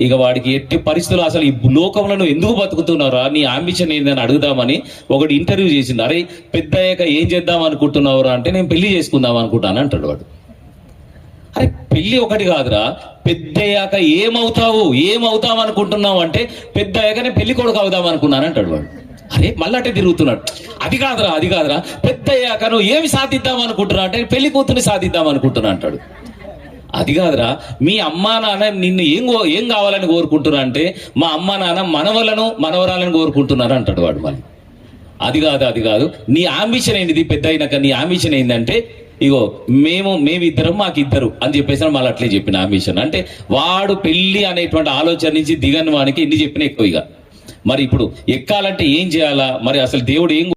ఇక వాడికి ఎట్టి పరిస్థితులు అసలు ఈ లోకంలో నువ్వు ఎందుకు బతుకుతున్నారా, నీ అంబిషన్ ఏందని అడుగుదామని ఒకటి ఇంటర్వ్యూ చేసింది. అరే పెద్ద అయ్యాక ఏం చేద్దాం అనుకుంటున్నావురా అంటే, నేను పెళ్లి చేసుకుందాం అనుకుంటాను అంటాడు వాడు. అరే పెళ్లి ఒకటి కాదురా, పెద్ద అయ్యాక ఏమవుతాం అనుకుంటున్నావు అంటే, పెద్ద అయ్యాక నేను పెళ్లి కొడుకు అవుదాం అనుకున్నాను అంటాడు వాడు. అరే మళ్ళీ తిరుగుతున్నాడు. అది కాదురా పెద్ద అయ్యాక నువ్వు ఏమి సాధిద్దాం అనుకుంటున్నా అంటే, పెళ్లి కూతుర్ని సాధిద్దాం అనుకుంటున్నా అంటాడు. అది కాదురా, మీ అమ్మా నాన్న నిన్ను ఏం కావాలని కోరుకుంటున్నా అంటే, మా అమ్మా నాన్న మనవరాలను కోరుకుంటున్నారు అంటాడు వాడు. మళ్ళీ అది కాదు నీ అంబిషన్ ఏంటిది? పెద్ద అయినాక నీ అంబిషన్ ఏంటంటే, ఇగో మేమిద్దరం మాకిద్దరు అని చెప్పేసి మళ్ళీ అట్లే చెప్పిన అంబిషన్. అంటే వాడు పెళ్లి అనేటువంటి ఆలోచన నుంచి దిగని వానికి ఎన్ని చెప్పినా ఎక్కువ. ఇక మరి ఇప్పుడు ఎక్కాలంటే ఏం చేయాలా? మరి అసలు దేవుడు ఏం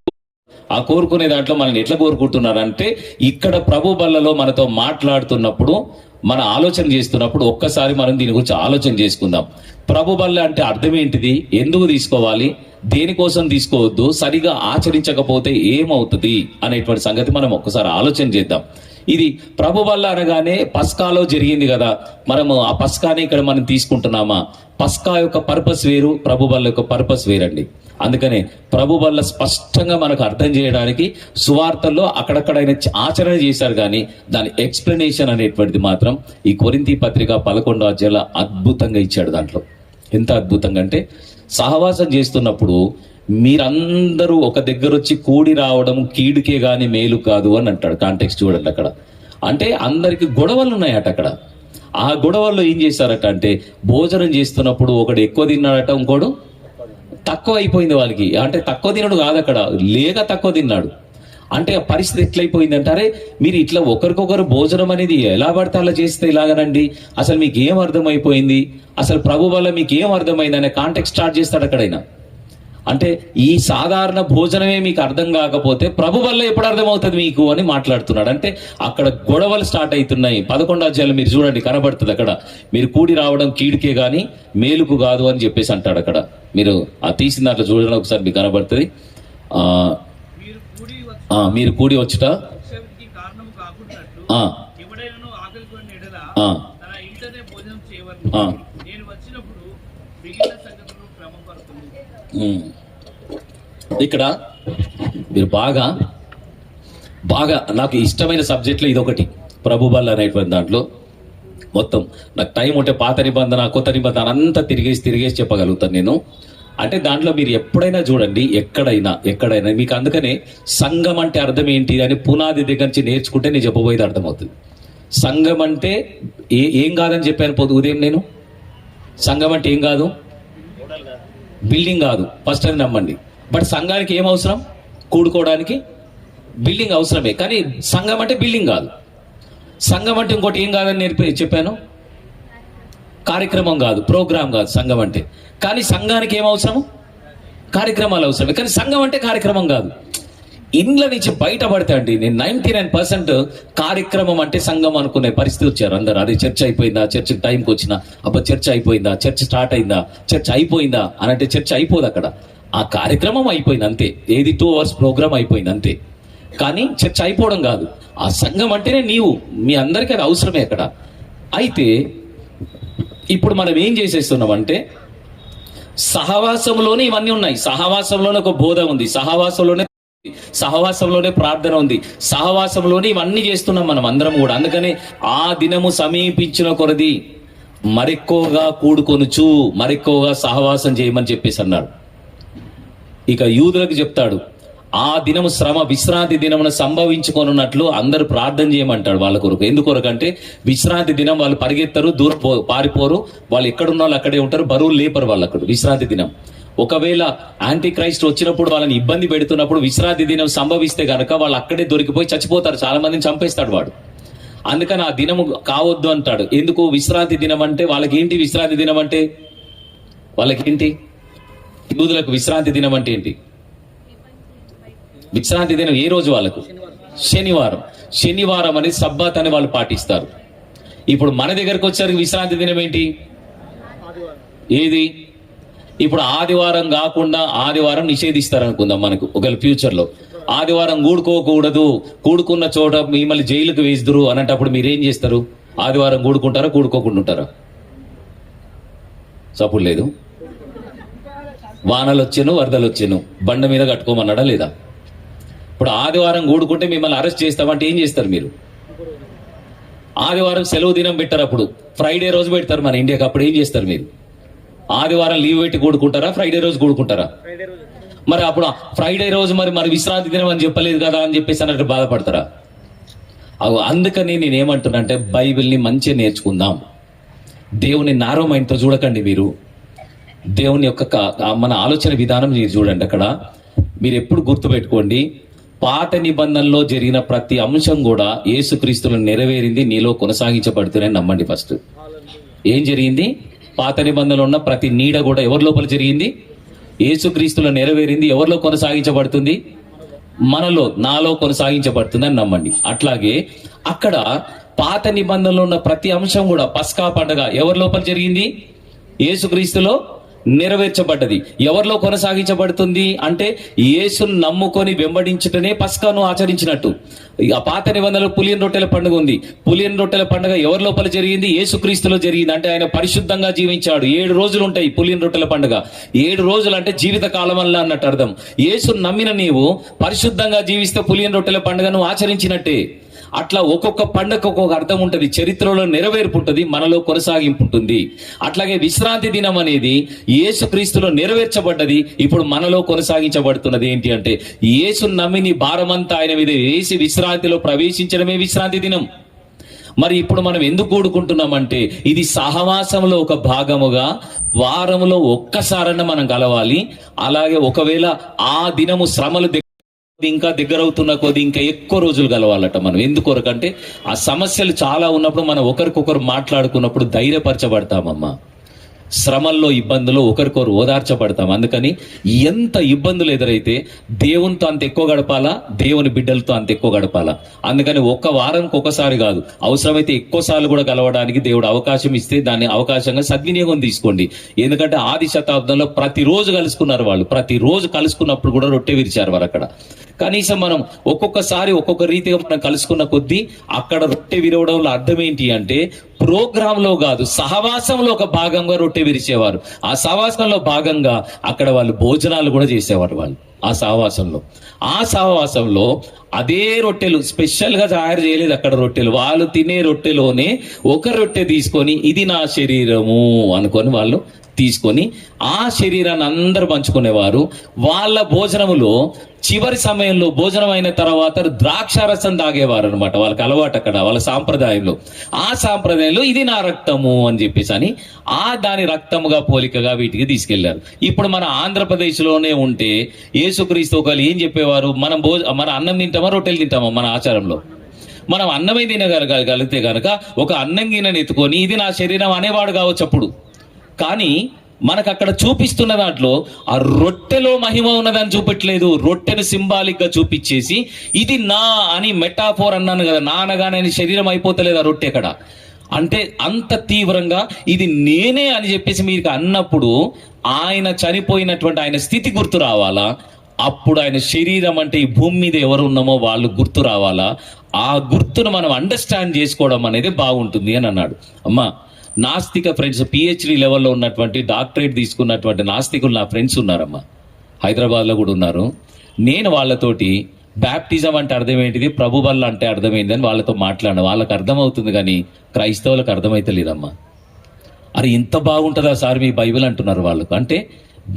ఆ కోరుకునే దాంట్లో మనల్ని ఎట్లా కోరుకుంటున్నారంటే, ఇక్కడ ప్రభు బల్లలో మనతో మాట్లాడుతున్నప్పుడు మన ఆలోచన చేస్తున్నప్పుడు ఒక్కసారి మనం దీని గురించి ఆలోచన చేసుకుందాం. ప్రభు బల్ల అంటే అర్థం ఏంటిది, ఎందుకు తీసుకోవాలి, దేనికోసం తీసుకోవద్దు, సరిగా ఆచరించకపోతే ఏమవుతుంది అనేటువంటి సంగతి మనం ఒక్కసారి ఆలోచన చేద్దాం. ఇది ప్రభు బల్ల అనగానే పస్కాలో జరిగింది కదా, మనము ఆ పస్కాని ఇక్కడ మనం తీసుకుంటున్నామా? పస్కా యొక్క పర్పస్ వేరు, ప్రభు బల్ల యొక్క పర్పస్ వేరండి. అందుకనే ప్రభు వల్ల స్పష్టంగా మనకు అర్థం చేయడానికి సువార్తల్లో అక్కడక్కడ ఆయన ఆచరణ చేశారు, కానీ దాని ఎక్స్ప్లెనేషన్ అనేటువంటిది మాత్రం ఈ కొరింథీ పత్రిక 11వ అధ్యాయంలో అద్భుతంగా ఇచ్చాడు. దాంట్లో ఎంత అద్భుతంగా అంటే, సహవాసం చేస్తున్నప్పుడు మీరందరూ ఒక దగ్గర వచ్చి కూడి రావడం కీడుకే గాని మేలు కాదు అని అంటాడు. కాంటెక్స్ట్ చూడండి అక్కడ. అంటే అందరికి గొడవలు ఉన్నాయట అక్కడ. ఆ గొడవల్లో ఏం చేశారట అంటే, భోజనం చేస్తున్నప్పుడు ఒకడు ఎక్కువ తిన్నాడట, ఇంకోడు తక్కువ అయిపోయింది వాళ్ళకి. అంటే తక్కువ తినడు కాదు అక్కడ, లేక తక్కువ తిన్నాడు. అంటే ఆ పరిస్థితి ఎట్లయిపోయింది అంటారే, మీరు ఇట్లా ఒకరికొకరు భోజనం అనేది ఎలా పడితే అలా చేస్తే ఇలాగనండి, అసలు మీకు ఏం అర్థమైపోయింది, అసలు ప్రభు వల్ల మీకు ఏం అర్థమైంది అనే కాంటెక్స్ట్ స్టార్ట్ చేస్తాడు అక్కడైనా. అంటే ఈ సాధారణ భోజనమే మీకు అర్థం కాకపోతే ప్రభు వల్ల ఎప్పుడు అర్థమవుతుంది మీకు అని మాట్లాడుతున్నాడు. అంటే అక్కడ గొడవలు స్టార్ట్ అవుతున్నాయి. 11వ అధ్యాయంలో మీరు చూడండి, కనబడుతుంది అక్కడ, మీరు కూడి రావడం కీడుకే గాని మేలుకు కాదు అని చెప్పేసి అంటాడు అక్కడ. మీరు ఆ తీసిన దాంట్లో చూడండి ఒకసారి, మీకు కనబడుతుంది. మీరు కూడి వచ్చుట ఇక్కడ మీరు బాగా నాకు ఇష్టమైన సబ్జెక్ట్లో ఇదొకటి, ప్రభు బల్ల అనేటువంటి దాంట్లో మొత్తం నాకు టైం ఉంటే పాత నిబంధన కొత్త నిబంధన అంతా తిరిగేసి చెప్పగలుగుతాను నేను. అంటే దాంట్లో మీరు ఎప్పుడైనా చూడండి, ఎక్కడైనా మీకు అందుకనే సంఘం అంటే అర్థం ఏంటి అని పునాది దగ్గర నుంచి నేర్చుకుంటే నేను చెప్పబోయేది అర్థమవుతుంది. సంఘం అంటే ఏం కాదని చెప్పాను ఉదయం నేను. సంఘం అంటే ఏం కాదు, బిల్డింగ్ కాదు, ఫస్ట్ అది నమ్మండి. బట్ సంఘానికి ఏం అవసరం, కూడుకోవడానికి బిల్డింగ్ అవసరమే, కానీ సంఘం అంటే బిల్డింగ్ కాదు. సంఘం అంటే ఇంకోటి ఏం కాదని చెప్పాను, కార్యక్రమం కాదు, ప్రోగ్రామ్ కాదు సంఘం అంటే. కానీ సంఘానికి ఏం అవసరము, కార్యక్రమాలు అవసరమే, కానీ సంఘం అంటే కార్యక్రమం కాదు. ఇండ్ల నుంచి బయటపడితే అండి, నేను 99% కార్యక్రమం అంటే సంఘం అనుకునే పరిస్థితి వచ్చారు అందరు. అదే చర్చ అయిపోయిందా, చర్చ్ టైంకి వచ్చినా, అబ్బా చర్చ అయిపోయిందా, చర్చ్ స్టార్ట్ అయిందా, చర్చ్ అయిపోయిందా అని అంటే చర్చ్ అయిపోదు అక్కడ. ఆ కార్యక్రమం అయిపోయింది అంతే, ఏది 2 hours ప్రోగ్రామ్ అయిపోయింది అంతే. కానీ చర్చ అయిపోవడం కాదు. ఆ సంఘం అంటేనే మీ అందరికీ అది అవసరమే అక్కడ. అయితే ఇప్పుడు మనం ఏం చేసేస్తున్నామంటే, సహవాసంలోనే ఇవన్నీ ఉన్నాయి. సహవాసంలోనే ఒక బోధ ఉంది, సహవాసంలోనే ప్రార్థన ఉంది, సహవాసంలోనే ఇవన్నీ చేస్తున్నాం మనం అందరం కూడా. అందుకని ఆ దినము సమీపించిన కొలది మరెక్కువగా కూడుకొనుచు, మరెక్కువగా సహవాసం చేయమని చెప్పేసి అన్నాడు. ఇక యూదులకు చెప్తాడు, ఆ దినము శ్రమ విశ్రాంతి దినమున సంభవించుకొనున్నట్లు అందరూ ప్రార్థన చేయమంటాడు వాళ్ళ కొరకు. ఎందుకొరకంటే విశ్రాంతి దినం వాళ్ళు పరిగెత్తరు, దూరం పారిపోరు, వాళ్ళు ఎక్కడున్న వాళ్ళు అక్కడే ఉంటారు, బరువులు లేపరు వాళ్ళు అక్కడ. విశ్రాంతి దినం ఒకవేళ యాంటీ క్రైస్ట్ వచ్చినప్పుడు వాళ్ళని ఇబ్బంది పెడుతున్నప్పుడు విశ్రాంతి దినం సంభవిస్తే గనక వాళ్ళు అక్కడే దొరికిపోయి చచ్చిపోతారు, చాలా మందిని చంపేస్తాడు వాడు. అందుకని ఆ దినము కావద్దు అంటాడు. ఎందుకు విశ్రాంతి దినం అంటే వాళ్ళకి ఏంటి, విశ్రాంతి దినం అంటే వాళ్ళకేంటి, యూదులకు విశ్రాంతి దినం అంటే ఏంటి, విశ్రాంతి దినం ఏ రోజు వాళ్ళకు, శనివారం అనేది సబ్బాత్ అని వాళ్ళు పాటిస్తారు. ఇప్పుడు మన దగ్గరకు వచ్చేసరికి విశ్రాంతి దినం ఏంటి, ఏది, ఇప్పుడు ఆదివారం కాకుండా ఆదివారం నిషేధిస్తారు అనుకుందాం మనకు ఒకవేళ ఫ్యూచర్ లో. ఆదివారం కూడుకోకూడదు, కూడుకున్న చోట మిమ్మల్ని జైలుకు వేస్తురు అన్నప్పుడు మీరేం చేస్తారు, ఆదివారం కూడుకుంటారా కూడుకోకుండా ఉంటారా? సపోర్ట్ లేదు, వానలు వచ్చాను వరదలు వచ్చాను బండ మీద కట్టుకోమన్నాడా లేదా? ఇప్పుడు ఆదివారం కూడుకుంటే మిమ్మల్ని అరెస్ట్ చేస్తామంటే ఏం చేస్తారు మీరు? ఆదివారం సెలవు దినం పెట్టారు, అప్పుడు ఫ్రైడే రోజు పెడతారు మన ఇండియాకి, అప్పుడు ఏం చేస్తారు మీరు? ఆదివారం లీవ్ పెట్టి కూడుకుంటారా, ఫ్రైడే రోజు కూడుకుంటారా? మరి అప్పుడు ఫ్రైడే రోజు మరి విశ్రాంతి దినం అని చెప్పలేదు కదా అని చెప్పేసి అన్నట్టు బాధపడతారా? అందుకని నేనేమంటున్నా అంటే, బైబిల్ని మంచిగా నేర్చుకుందాం. దేవుని నారో మైండ్తో చూడకండి మీరు. దేవుని యొక్క మన ఆలోచన విధానం మీరు చూడండి. అక్కడ మీరు ఎప్పుడు గుర్తుపెట్టుకోండి, పాత నిబంధనలో జరిగిన ప్రతి అంశం కూడా యేసుక్రీస్తులో నెరవేరింది, నీలో కొనసాగించబడుతుందని నమ్మండి. ఫస్ట్ ఏం జరిగింది? పాత నిబంధనలో ఉన్న ప్రతి నీడ కూడా ఎవరి లోపల జరిగింది? యేసుక్రీస్తులో నెరవేరింది. ఎవరిలో కొనసాగించబడుతుంది? మనలో, నాలో కొనసాగించబడుతుంది అని నమ్మండి. అట్లాగే అక్కడ పాత నిబంధనలో ఉన్న ప్రతి అంశం కూడా పస్కా పండుగ ఎవరి లోపల జరిగింది? యేసుక్రీస్తులో నెరవేర్చబడ్డది. ఎవరిలో కొనసాగించబడుతుంది అంటే యేసును నమ్ముకొని వెంబడించుటనే పస్కాను ఆచరించినట్టు. ఆ పాత నిబంధనలో పులియన్ రొట్టెల పండుగ ఉంది. పులియన్ రొట్టెల పండుగ ఎవరి లోపల జరిగింది? యేసుక్రీస్తులో జరిగింది. అంటే ఆయన పరిశుద్ధంగా జీవించాడు. 7 రోజులు ఉంటాయి పులియన్ రొట్టెల పండుగ. 7 రోజులు అంటే జీవిత కాలం వల్ల అన్నట్టు అర్థం. యేసును నమ్మిన నీవు పరిశుద్ధంగా జీవిస్తే పులియన్ రొట్టెల పండుగను ఆచరించినట్టే. అట్లా ఒక్కొక్క పండుగ ఒక్కొక్క అర్థం ఉంటుంది. చరిత్రలో నెరవేర్పు ఉంటుంది, మనలో కొనసాగింపు ఉంటుంది. అట్లాగే విశ్రాంతి దినం అనేది యేసుక్రీస్తులో నెరవేర్చబడ్డది, ఇప్పుడు మనలో కొనసాగించబడుతున్నది. ఏంటి అంటే యేసును నమ్మి నీ భారమంతా ఆయన మీద వేసి విశ్రాంతిలో ప్రవేశించడమే విశ్రాంతి దినం. మరి ఇప్పుడు మనం ఎందుకు కూడుకుంటున్నామంటే ఇది సహవాసంలో ఒక భాగముగా వారములో ఒక్కసారన్నా మనం కలవాలి. అలాగే ఒకవేళ ఆ దినము శ్రమలు ఇంకా దగ్గర అవుతున్న కొద్ది ఇంకా ఎక్కువ రోజులు కలవాలట మనం. ఎందుకొరకంటే ఆ సమస్యలు చాలా ఉన్నప్పుడు మనం ఒకరికొకరు మాట్లాడుకున్నప్పుడు ధైర్యపరచబడతామమ్మా. శ్రమల్లో ఇబ్బందులు ఒకరికొకరు ఓదార్చబడతాం. అందుకని ఎంత ఇబ్బందులు ఎదురైతే దేవునితో అంత ఎక్కువ గడపాలా, దేవుని బిడ్డలతో అంత ఎక్కువ గడపాలా. అందుకని ఒక్క వారంకి ఒకసారి కాదు, అవసరమైతే ఎక్కువసార్లు కూడా కలవడానికి దేవుడు అవకాశం ఇస్తే దాన్ని అవకాశంగా సద్వినియోగం తీసుకోండి. ఎందుకంటే ఆది శతాబ్దంలో ప్రతిరోజు కలుసుకున్నారు వాళ్ళు. ప్రతిరోజు కలుసుకున్నప్పుడు కూడా రొట్టె విరిచారు వారు అక్కడ. కనీసం మనం ఒక్కొక్కసారి ఒక్కొక్క రీతిగా మనం కలుసుకున్న కొద్దీ అక్కడ రొట్టె విరవడంలో అర్థం ఏంటి అంటే ప్రోగ్రామ్ లో కాదు, సహవాసంలో ఒక భాగంగా రొట్టె విరిచేవారు. ఆ సహవాసంలో భాగంగా అక్కడ వాళ్ళు భోజనాలు కూడా చేసేవారు. వాళ్ళు ఆ సహవాసంలో అదే రొట్టెలు స్పెషల్ గా తయారు చేయలేదు. అక్కడ రొట్టెలు వాళ్ళు తినే రొట్టెలోనే ఒక రొట్టె తీసుకొని ఇది నా శరీరము అనుకొని వాళ్ళు తీసుకొని ఆ శరీరాన్ని అందరూ పంచుకునేవారు. వాళ్ళ భోజనములో చివరి సమయంలో భోజనం అయిన తర్వాత ద్రాక్షారసం తాగేవారు అనమాట. వాళ్ళకి అలవాటు అక్కడ వాళ్ళ సాంప్రదాయంలో. ఆ సాంప్రదాయంలో ఇది నా రక్తము అని చెప్పేసి అని దాని రక్తముగా పోలికగా వీటికి తీసుకెళ్లారు. ఇప్పుడు మన ఆంధ్రప్రదేశ్ లోనే ఉంటే యేసుక్రీస్తు ఒకళ్ళు ఏం చెప్పేవారు? మన అన్నం తింటామా రొట్టెలు తింటామా? మన ఆచారంలో మనం అన్నమే తినగలిగితే గనక ఒక అన్నం గిన్నెని ఎత్తుకొని ఇది నా శరీరం అనేవాడు కావచ్చు అప్పుడు. కానీ మనకు అక్కడ చూపిస్తున్న దాంట్లో ఆ రొట్టెలో మహిమ ఉన్నదని చూపెట్టలేదు. రొట్టెను సింబాలిక్ గా చూపించేసి ఇది నా అని మెటాఫోర్ అన్నాను కదా, నా అనగానే శరీరం అయిపోతలేదు ఆ రొట్టె అక్కడ. అంటే అంత తీవ్రంగా ఇది నేనే అని చెప్పేసి మీకు అన్నప్పుడు ఆయన చనిపోయినటువంటి ఆయన స్థితి గుర్తు రావాలా. అప్పుడు ఆయన శరీరం అంటే ఈ భూమి మీద ఎవరు ఉన్నామో వాళ్ళు గుర్తు రావాలా. ఆ గుర్తును మనం అండర్స్టాండ్ చేసుకోవడం అనేది బాగుంటుంది అని అన్నాడు. అమ్మా నాస్తిక ఫ్రెండ్స్, పిహెచ్డి లెవెల్లో ఉన్నటువంటి డాక్టరేట్ తీసుకున్నటువంటి నాస్తికులు నా ఫ్రెండ్స్ ఉన్నారమ్మా, హైదరాబాద్లో కూడా ఉన్నారు. నేను వాళ్ళతోటి బ్యాప్టిజం అంటే అర్థం ఏంటిది, ప్రభు వల్ల అంటే అర్థమైందని వాళ్ళతో మాట్లాడిన. వాళ్ళకి అర్థమవుతుంది కానీ క్రైస్తవులకు అర్థమైతలేదమ్మా. అరే ఇంత బాగుంటుందా సార్ మీ బైబిల్ అంటున్నారు వాళ్ళకు. అంటే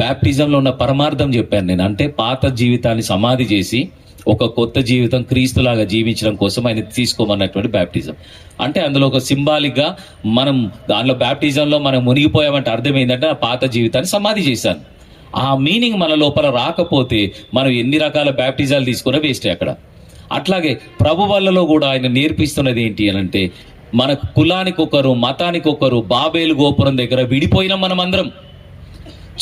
బ్యాప్టిజంలో ఉన్న పరమార్థం చెప్పాను నేను. అంటే పాత జీవితాన్ని సమాధి చేసి ఒక కొత్త జీవితం క్రీస్తులాగా జీవించడం కోసం ఆయన తీసుకోమన్నటువంటి బ్యాప్టిజం. అంటే అందులో ఒక సింబాలిక్ గా మనం దానిలో బ్యాప్టిజంలో మనం మునిగిపోయామంటే అర్థం ఏంటంటే ఆ పాత జీవితాన్ని సమాధి చేశాను. ఆ మీనింగ్ మన లోపల రాకపోతే మనం ఎన్ని రకాల బ్యాప్టిజాలు తీసుకున్నా వేస్టే అక్కడ. అట్లాగే ప్రభు వల్లలో కూడా ఆయన నేర్పిస్తున్నది ఏంటి అని అంటే మన కులానికి ఒకరు, మతానికి ఒకరు, బాబేలు గోపురం దగ్గర విడిపోయినాం మనం అందరం.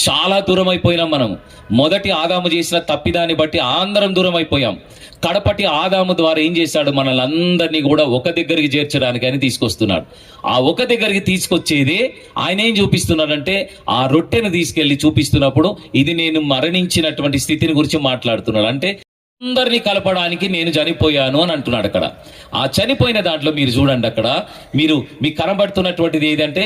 చాలా దూరం అయిపోయినాం మనం. మొదటి ఆదాము చేసిన తప్పిదాన్ని బట్టి అందరం దూరం అయిపోయాం. కడపటి ఆదాము ద్వారా ఏం చేశాడు? మనల్ని అందరినీ కూడా ఒక దగ్గరికి చేర్చడానికి ఆయన తీసుకొస్తున్నాడు. ఆ ఒక దగ్గరికి తీసుకొచ్చేదే ఆయన ఏం చూపిస్తున్నాడంటే ఆ రొట్టెను తీసుకెళ్లి చూపిస్తున్నప్పుడు ఇది నేను మరణించినటువంటి స్థితిని గురించి మాట్లాడుతున్నాడు. అంటే అందరినీ కలపడానికి నేను చనిపోయాను అని అంటున్నాడు అక్కడ. ఆ చనిపోయిన దాంట్లో మీరు చూడండి, అక్కడ మీకు కనబడుతున్నటువంటిది ఏదంటే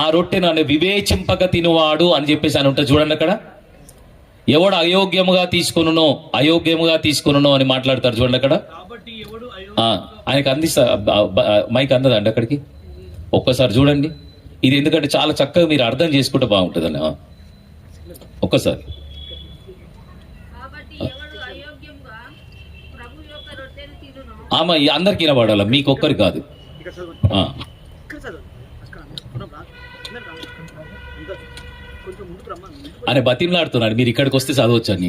ఆ రొట్టెను అనే వివేచింపక తినువాడు అని చెప్పేసి అని ఉంటుంది చూడండి. అక్కడ ఎవడు అయోగ్యముగా తీసుకొనునో అని మాట్లాడతారు చూడండి. అక్కడ ఆయనకు అందిస్తా మైక్ అందదండి అక్కడికి, ఒక్కసారి చూడండి. ఇది ఎందుకంటే చాలా చక్కగా మీరు అర్థం చేసుకుంటే బాగుంటుందని. ఒక్కసారి ఆమె అందరికి వినబడాల, మీకొక్కరి కాదు. అని బతిమలాడుతున్నాడు. మీరు ఇక్కడికి వస్తే చదవచ్చని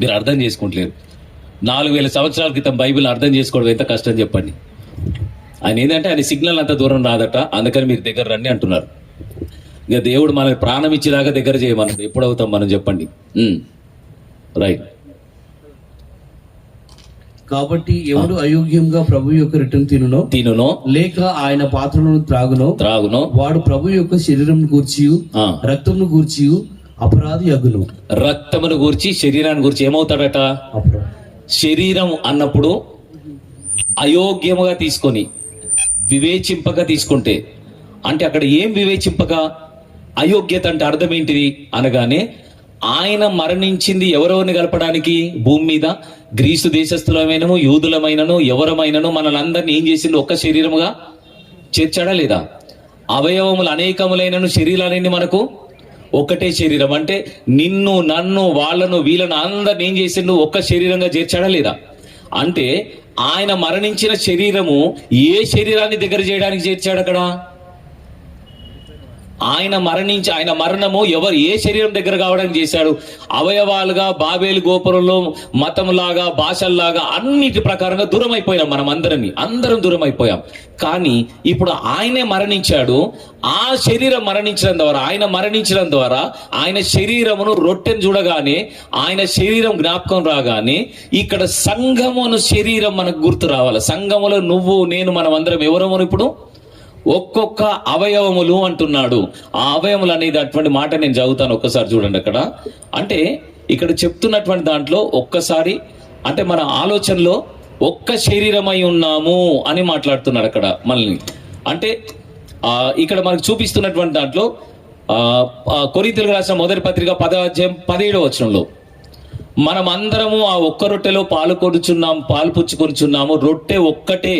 మీరు అర్థం చేసుకుంటలేరు. 4000 సంవత్సరాల క్రితం బైబిల్ అర్థం చేసుకోవడం ఎంత కష్టం చెప్పండి. ఆయన ఏంటంటే ఆయన సిగ్నల్ అంత దూరం రాదట, అందుకని మీరు దగ్గర రండి అంటున్నారు. ఇక దేవుడు మనకి ప్రాణం ఇచ్చేదాకా దగ్గర చేయమన్నది. ఎప్పుడవుతాం మనం చెప్పండి. రైట్. కాబట్టి ఎవడు అయోగ్యంగా ప్రభు యొక్క రొట్టెను తినునో లేక ఆయన పాత్రలను త్రాగునో వాడు ప్రభు యొక్క శరీరం గూర్చి రక్తమును గూర్చి అపరాధి అగును. రక్తమును గూర్చి శరీరాన్ని గూర్చి ఏమవుతాడట? శరీరం అన్నప్పుడు అయోగ్యముగా తీసుకొని వివేచింపక తీసుకుంటే, అంటే అక్కడ ఏం వివేచింపక? అయోగ్యత అంటే అర్థం ఏంటిది అనగానే, ఆయన మరణించింది ఎవరెవరిని కలపడానికి? భూమి మీద గ్రీసు దేశస్థులమైనను యూదులమైనను ఎవరమైనను మనలందరినీ ఏం చేసిండు? ఒక్క శరీరముగా చేర్చాడా లేదా? అవయవములు అనేకములైనను శరీరాలన్నీ మనకు ఒక్కటే శరీరం. అంటే నిన్ను నన్ను వాళ్ళను వీళ్ళను అందరిని ఏం చేసిండు? ఒక్క శరీరంగా చేర్చాడా లేదా? అంటే ఆయన మరణించిన శరీరము ఏ శరీరాన్ని దగ్గర చేయడానికి చేర్చాడు? అక్కడ ఆయన మరణము ఏ శరీరం దగ్గర కావడానికి చేశాడు? అవయవాలుగా బాబేలు గోపురంలో మతంలాగా భాషల్లాగా అన్నిటి ప్రకారంగా దూరం అయిపోయాం. మనం అందరం దూరం అయిపోయాం. కానీ ఇప్పుడు ఆయనే మరణించాడు. ఆ శరీరం ఆయన మరణించడం ద్వారా ఆయన శరీరమును రొట్టెను చూడగానే ఆయన శరీరం జ్ఞాపకం రాగానే ఇక్కడ సంఘమును శరీరం మనకు గుర్తు రావాలి. సంఘములో నువ్వు నేను మనం అందరం ఎవరము? ఇప్పుడు ఒక్కొక్క అవయవములు అంటున్నాడు. ఆ అవయవములు అనేది అటువంటి మాట నేను చదువుతాను, ఒక్కసారి చూడండి. అక్కడ అంటే ఇక్కడ చెప్తున్నటువంటి దాంట్లో ఒక్కసారి అంటే మన ఆలోచనలో ఒక్క శరీరమై ఉన్నాము అని మాట్లాడుతున్నాడు అక్కడ మనల్ని. అంటే ఇక్కడ మనకు చూపిస్తున్నటువంటి దాంట్లో కొరింథీయులకు రాసిన మొదటి పత్రిక 17వ వచనంలో మనం అందరము ఆ ఒక్క రొట్టెలో పాలు పుచ్చుకొనుచున్నాము. రొట్టె ఒక్కటే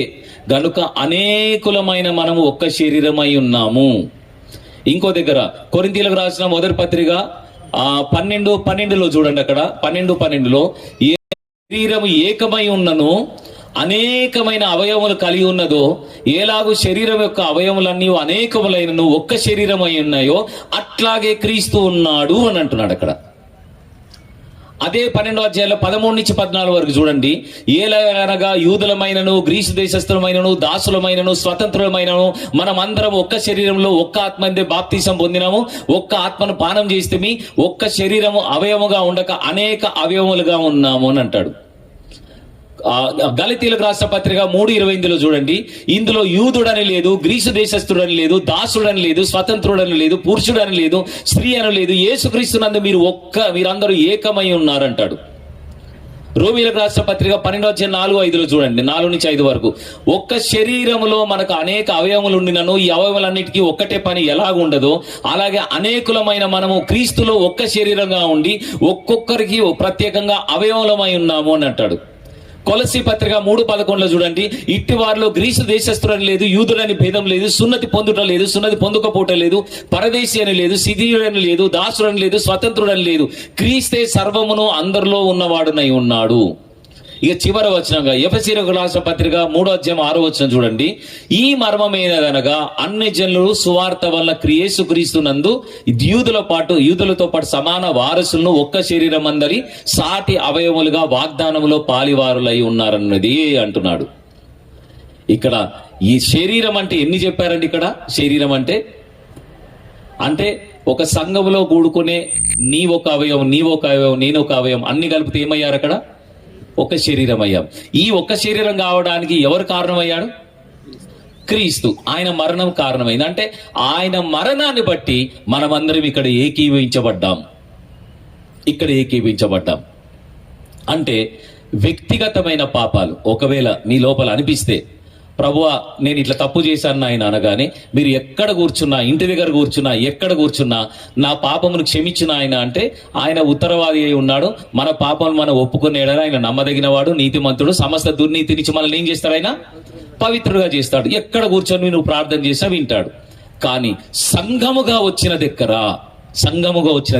గనుక అనేకులమైన మనము ఒక్క శరీరమై ఉన్నాము. ఇంకో దగ్గర కొరింథీయులకు రాసిన మొదటి పత్రిక 12:12లో చూడండి. అక్కడ 12:12లో ఏ శరీరము ఏకమై ఉన్నను అనేకమైన అవయవములు కలిగి ఉన్నదో, ఏలాగూ శరీరం యొక్క అవయవములన్నీ అనేకములైనను ఒక్క శరీరమై ఉన్నాయో అట్లాగే క్రీస్తు ఉన్నాడు అని అంటున్నాడు అక్కడ. అదే 12వ అధ్యాయంలో 13-14 వరకు చూడండి. ఏలనగా యూదులమైనను గ్రీసు దేశస్థులమైనను దాసులమైనను స్వతంత్రులమైనను మనం అందరం ఒక్క శరీరంలో ఒక్క ఆత్మందే బాప్తీసం పొందినాము, ఒక్క ఆత్మను పానం చేస్తే ఒక్క శరీరము అవయవముగా ఉండక అనేక అవయవములుగా ఉన్నాము అని అంటాడు. గలతీయులకు రాసిన పత్రిక 3:28లో చూడండి. ఇందులో యూదుడని లేదు, గ్రీసు దేశస్థుడని లేదు, దాసుడని లేదు, స్వతంత్రుడని లేదు, పురుషుడని లేదు, స్త్రీ అని లేదు, యేసుక్రీస్తునందు మీరందరూ ఏకమై ఉన్నారంటాడు. రోమీయులకు రాసిన పత్రిక 12:4-5లో చూడండి, 4-5 వరకు. ఒక్క శరీరములో మనకు అనేక అవయవములు ఉండినను ఈ అవయవములన్నిటికీ ఒక్కటే పని ఎలాగుండదో అలాగే అనేకులమైన మనము క్రీస్తులో ఒక్క శరీరంగా ఉండి ఒక్కొక్కరికి ప్రత్యేకంగా అవయవములమై ఉన్నాము అని అంటాడు. కొలస్సీ పత్రిక 3:11లో చూడండి. ఇట్టి వారిలో గ్రీసు దేశస్థుడని లేదు, యూదుడని భేదం లేదు, సున్నతి పొందుట లేదు, సున్నతి పొందుకపోవటం లేదు, పరదేశి అని లేదు, సిథియుడని లేదు, దాసుడని లేదు, స్వతంత్రుడని లేదు, క్రీస్తే సర్వమును అందరిలో ఉన్నవాడునై ఉన్నాడు. ఇక చివరి వచనంగా ఎఫెసీయులకు రాసిన పత్రిక 3:6 చూడండి. ఈ మర్మమేనదనగా అన్ని జనులు సువార్త వల్ల యేసుక్రీస్తునందు యూదులతో పాటు సమాన వారసులను ఒక్క శరీరం అందరి సాటి అవయవములుగా వాగ్దానములో పాలివారులై ఉన్నారన్నది అంటున్నాడు. ఇక్కడ ఈ శరీరం అంటే ఎన్ని చెప్పారండి? ఇక్కడ శరీరం అంటే ఒక సంఘములో కూడుకునే నీ ఒక అవయవం, నేను ఒక అవయవం అన్ని కలిపితే ఏమయ్యారు? అక్కడ ఒక శరీరం అయ్యాం. ఈ ఒక్క శరీరం కావడానికి ఎవరు కారణమయ్యాడు? క్రీస్తు. ఆయన మరణం కారణమైంది. అంటే ఆయన మరణాన్ని బట్టి మనమందరం ఇక్కడ ఏకీవించబడ్డాం. అంటే వ్యక్తిగతమైన పాపాలు ఒకవేళ నీ లోపల అనిపిస్తే, ప్రభువా నేను ఇట్లా తప్పు చేశాను ఆయన అనగానే, మీరు ఎక్కడ కూర్చున్నా, ఇంటి దగ్గర కూర్చున్నా, ఎక్కడ కూర్చున్నా నా పాపమును క్షమించిన ఆయన అంటే ఆయన ఉత్తరవాది అయి ఉన్నాడు. మన పాపం మనం ఒప్పుకునేడని ఆయన నమ్మదగినవాడు, నీతిమంతుడు, సమస్త దుర్నీతి నుంచి మనల్ని ఏం చేస్తాడు? ఆయన పవిత్రుడుగా చేస్తాడు. ఎక్కడ కూర్చొని నువ్వు ప్రార్థన చేసినా వింటాడు. కానీ సంఘముగా వచ్చిన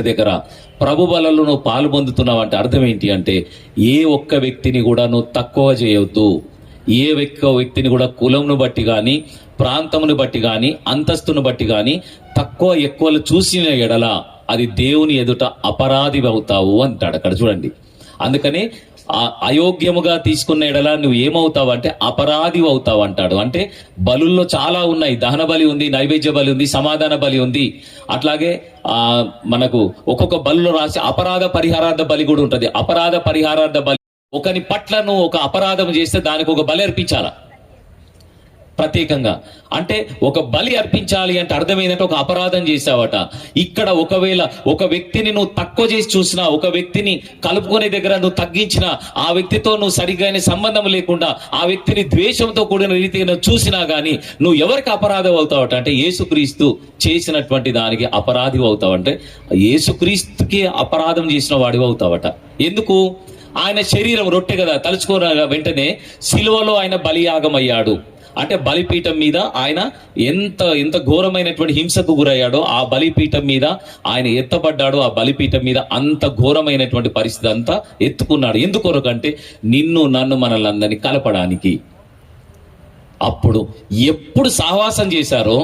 దగ్గర ప్రభు బలలో నువ్వు పాలు పొందుతున్నావు అంటే అర్థం ఏంటి అంటే, ఏ ఒక్క వ్యక్తిని కూడా నువ్వు తక్కువ చేయవద్దు. ఏ వ్యక్తిని కూడా కులంను బట్టి కానీ, ప్రాంతమును బట్టి కానీ, అంతస్తును బట్టి కానీ తక్కువ ఎక్కువలు చూసిన ఎడల అది దేవుని ఎదుట అపరాధి అవుతావు అంటాడు అక్కడ చూడండి. అందుకనే అయోగ్యముగా తీసుకున్న ఎడల నువ్వు ఏమవుతావు అంటే అపరాధి అవుతావు అంటాడు. అంటే బలుల్లో చాలా ఉన్నాయి. దహన బలి ఉంది, నైవేద్య బలి ఉంది, సమాధాన బలి ఉంది. అట్లాగే మనకు ఒక్కొక్క బలులో రాసి అపరాధ పరిహారార్థ బలి కూడా ఉంటుంది. అపరాధ పరిహారార్థ బలి ఒకని పట్ల నువ్వు ఒక అపరాధం చేస్తే దానికి ఒక బలి అర్పించాలా ప్రత్యేకంగా. అంటే ఒక బలి అర్పించాలి అంటే అర్థం ఏంటంటే ఒక అపరాధం చేసావట. ఇక్కడ ఒకవేళ ఒక వ్యక్తిని నువ్వు తక్కువ చేసి చూసినా, ఒక వ్యక్తిని కలుపుకునే దగ్గర నువ్వు తగ్గించినా, ఆ వ్యక్తితో నువ్వు సరిగ్గా సంబంధం లేకుండా ఆ వ్యక్తిని ద్వేషంతో కూడిన రీతిగా నువ్వు చూసినా గానీ నువ్వు ఎవరికి అపరాధం అవుతావట అంటే యేసుక్రీస్తు చేసినటువంటి దానికి అపరాధి అవుతావంటే యేసుక్రీస్తుకి అపరాధం చేసిన వాడివి అవుతావట. ఎందుకు? ఆయన శరీరం రొట్టె కదా, తలుచుకోన వెంటనే సిలువలో ఆయన బలియాగం అయ్యాడు. అంటే బలిపీఠం మీద ఆయన ఎంత ఘోరమైనటువంటి హింసకు గురయ్యాడో ఆ బలిపీఠం మీద ఆయన ఎత్తబడ్డాడో, ఆ బలిపీఠం మీద అంత ఘోరమైనటువంటి పరిస్థితి అంతా ఎత్తుకున్నాడు. ఎందుకొరకంటే నిన్ను నన్ను మనల్ని అందరినీ కలపడానికి. అప్పుడు ఎప్పుడు సహవాసం చేశారో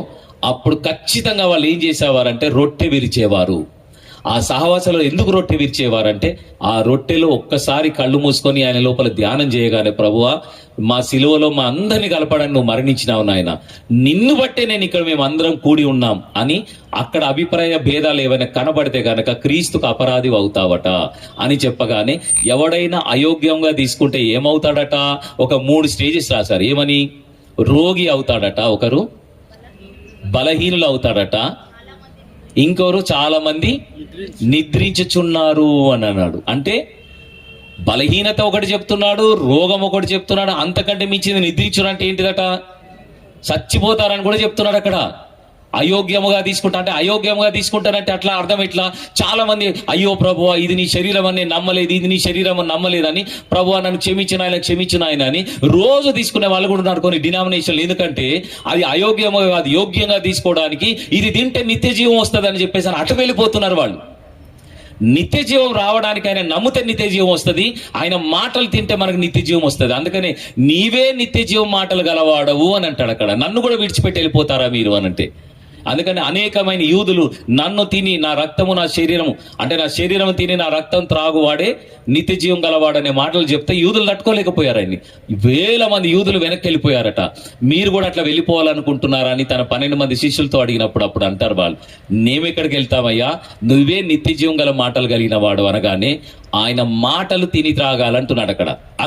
అప్పుడు ఖచ్చితంగా వాళ్ళు ఏం చేసేవారంటే రొట్టె విరిచేవారు. ఆ సహవాసంలో ఎందుకు రొట్టె విరిచేవారంటే ఆ రొట్టెలో ఒక్కసారి కళ్ళు మూసుకొని ఆయన లోపల ధ్యానం చేయగానే, ప్రభువా మా సిలువలో మా అందరినీ కలపడానికి నువ్వు మరణించినావు నాయన, నిన్ను బట్టే నేను ఇక్కడ మేము అందరం కూడి ఉన్నాం అని అక్కడ అభిప్రాయ భేదాలు ఏమైనా కనబడితే గనక క్రీస్తుకు అపరాధి అవుతావట అని చెప్పగానే ఎవడైనా అయోగ్యంగా తీసుకుంటే ఏమవుతాడట? ఒక 3 స్టేజెస్ రాశారు. ఏమని? రోగి అవుతాడట, ఒకరు బలహీనులు అవుతాడట, ఇంకొకరు చాలా మంది నిద్రించుచున్నారు అని అన్నాడు. అంటే బలహీనత ఒకటి చెప్తున్నాడు, రోగం ఒకటి చెప్తున్నాడు, అంతకంటే మించింది నిద్రించడం అంటే ఏంటిదట? చచ్చిపోతారని కూడా చెప్తున్నాడు అక్కడ. అయోగ్యముగా తీసుకుంటా అంటే అయోగ్యముగా తీసుకుంటారంటే అట్లా అర్థం ఎట్లా? చాలా మంది అయ్యో ప్రభువా ఇది నీ శరీరం అని నేను నమ్మలేదు, ఇది నీ శరీరం అని నమ్మలేదని, ప్రభువా నన్ను క్షమించిన ఆయన క్షమించిన ఆయన అని రోజు తీసుకునే వాళ్ళు కూడా ఉన్నారు కొన్ని డినామినేషన్లు. ఎందుకంటే అది అయోగ్యముగా అది యోగ్యంగా తీసుకోవడానికి, ఇది తింటే నిత్య జీవం వస్తుంది అని చెప్పేసి అటు వెళ్ళిపోతున్నారు వాళ్ళు. నిత్య జీవం రావడానికి ఆయన నమ్మితే నిత్య జీవం వస్తుంది, ఆయన మాటలు తింటే మనకు నిత్య జీవం వస్తుంది. అందుకని నీవే నిత్య జీవం మాటలు గలవాడవు అని అంటాడు అక్కడ. నన్ను కూడా విడిచిపెట్టి వెళ్ళిపోతారా మీరు అని అంటే. అందుకని అనేకమైన యూదులు నన్ను తిని నా రక్తము నా శరీరము అంటే నా శరీరం తిని నా రక్తం త్రాగువాడే నిత్య జీవం గలవాడనే మాటలు చెప్తే యూదులు తట్టుకోలేకపోయారు. ఆయన్ని వేల మంది యూదులు వెనక్కి వెళ్ళిపోయారట. మీరు కూడా అట్లా వెళ్ళిపోవాలనుకుంటున్నారా అని తన 12 మంది శిష్యులతో అడిగినప్పుడు అప్పుడు అంటారు వాళ్ళు, మేమెక్కడికి వెళ్తామయ్యా, నువ్వే నిత్య జీవం గల మాటలు కలిగిన వాడు అనగానే ఆయన మాటలు తిని త్రాగాలంటున్నాడు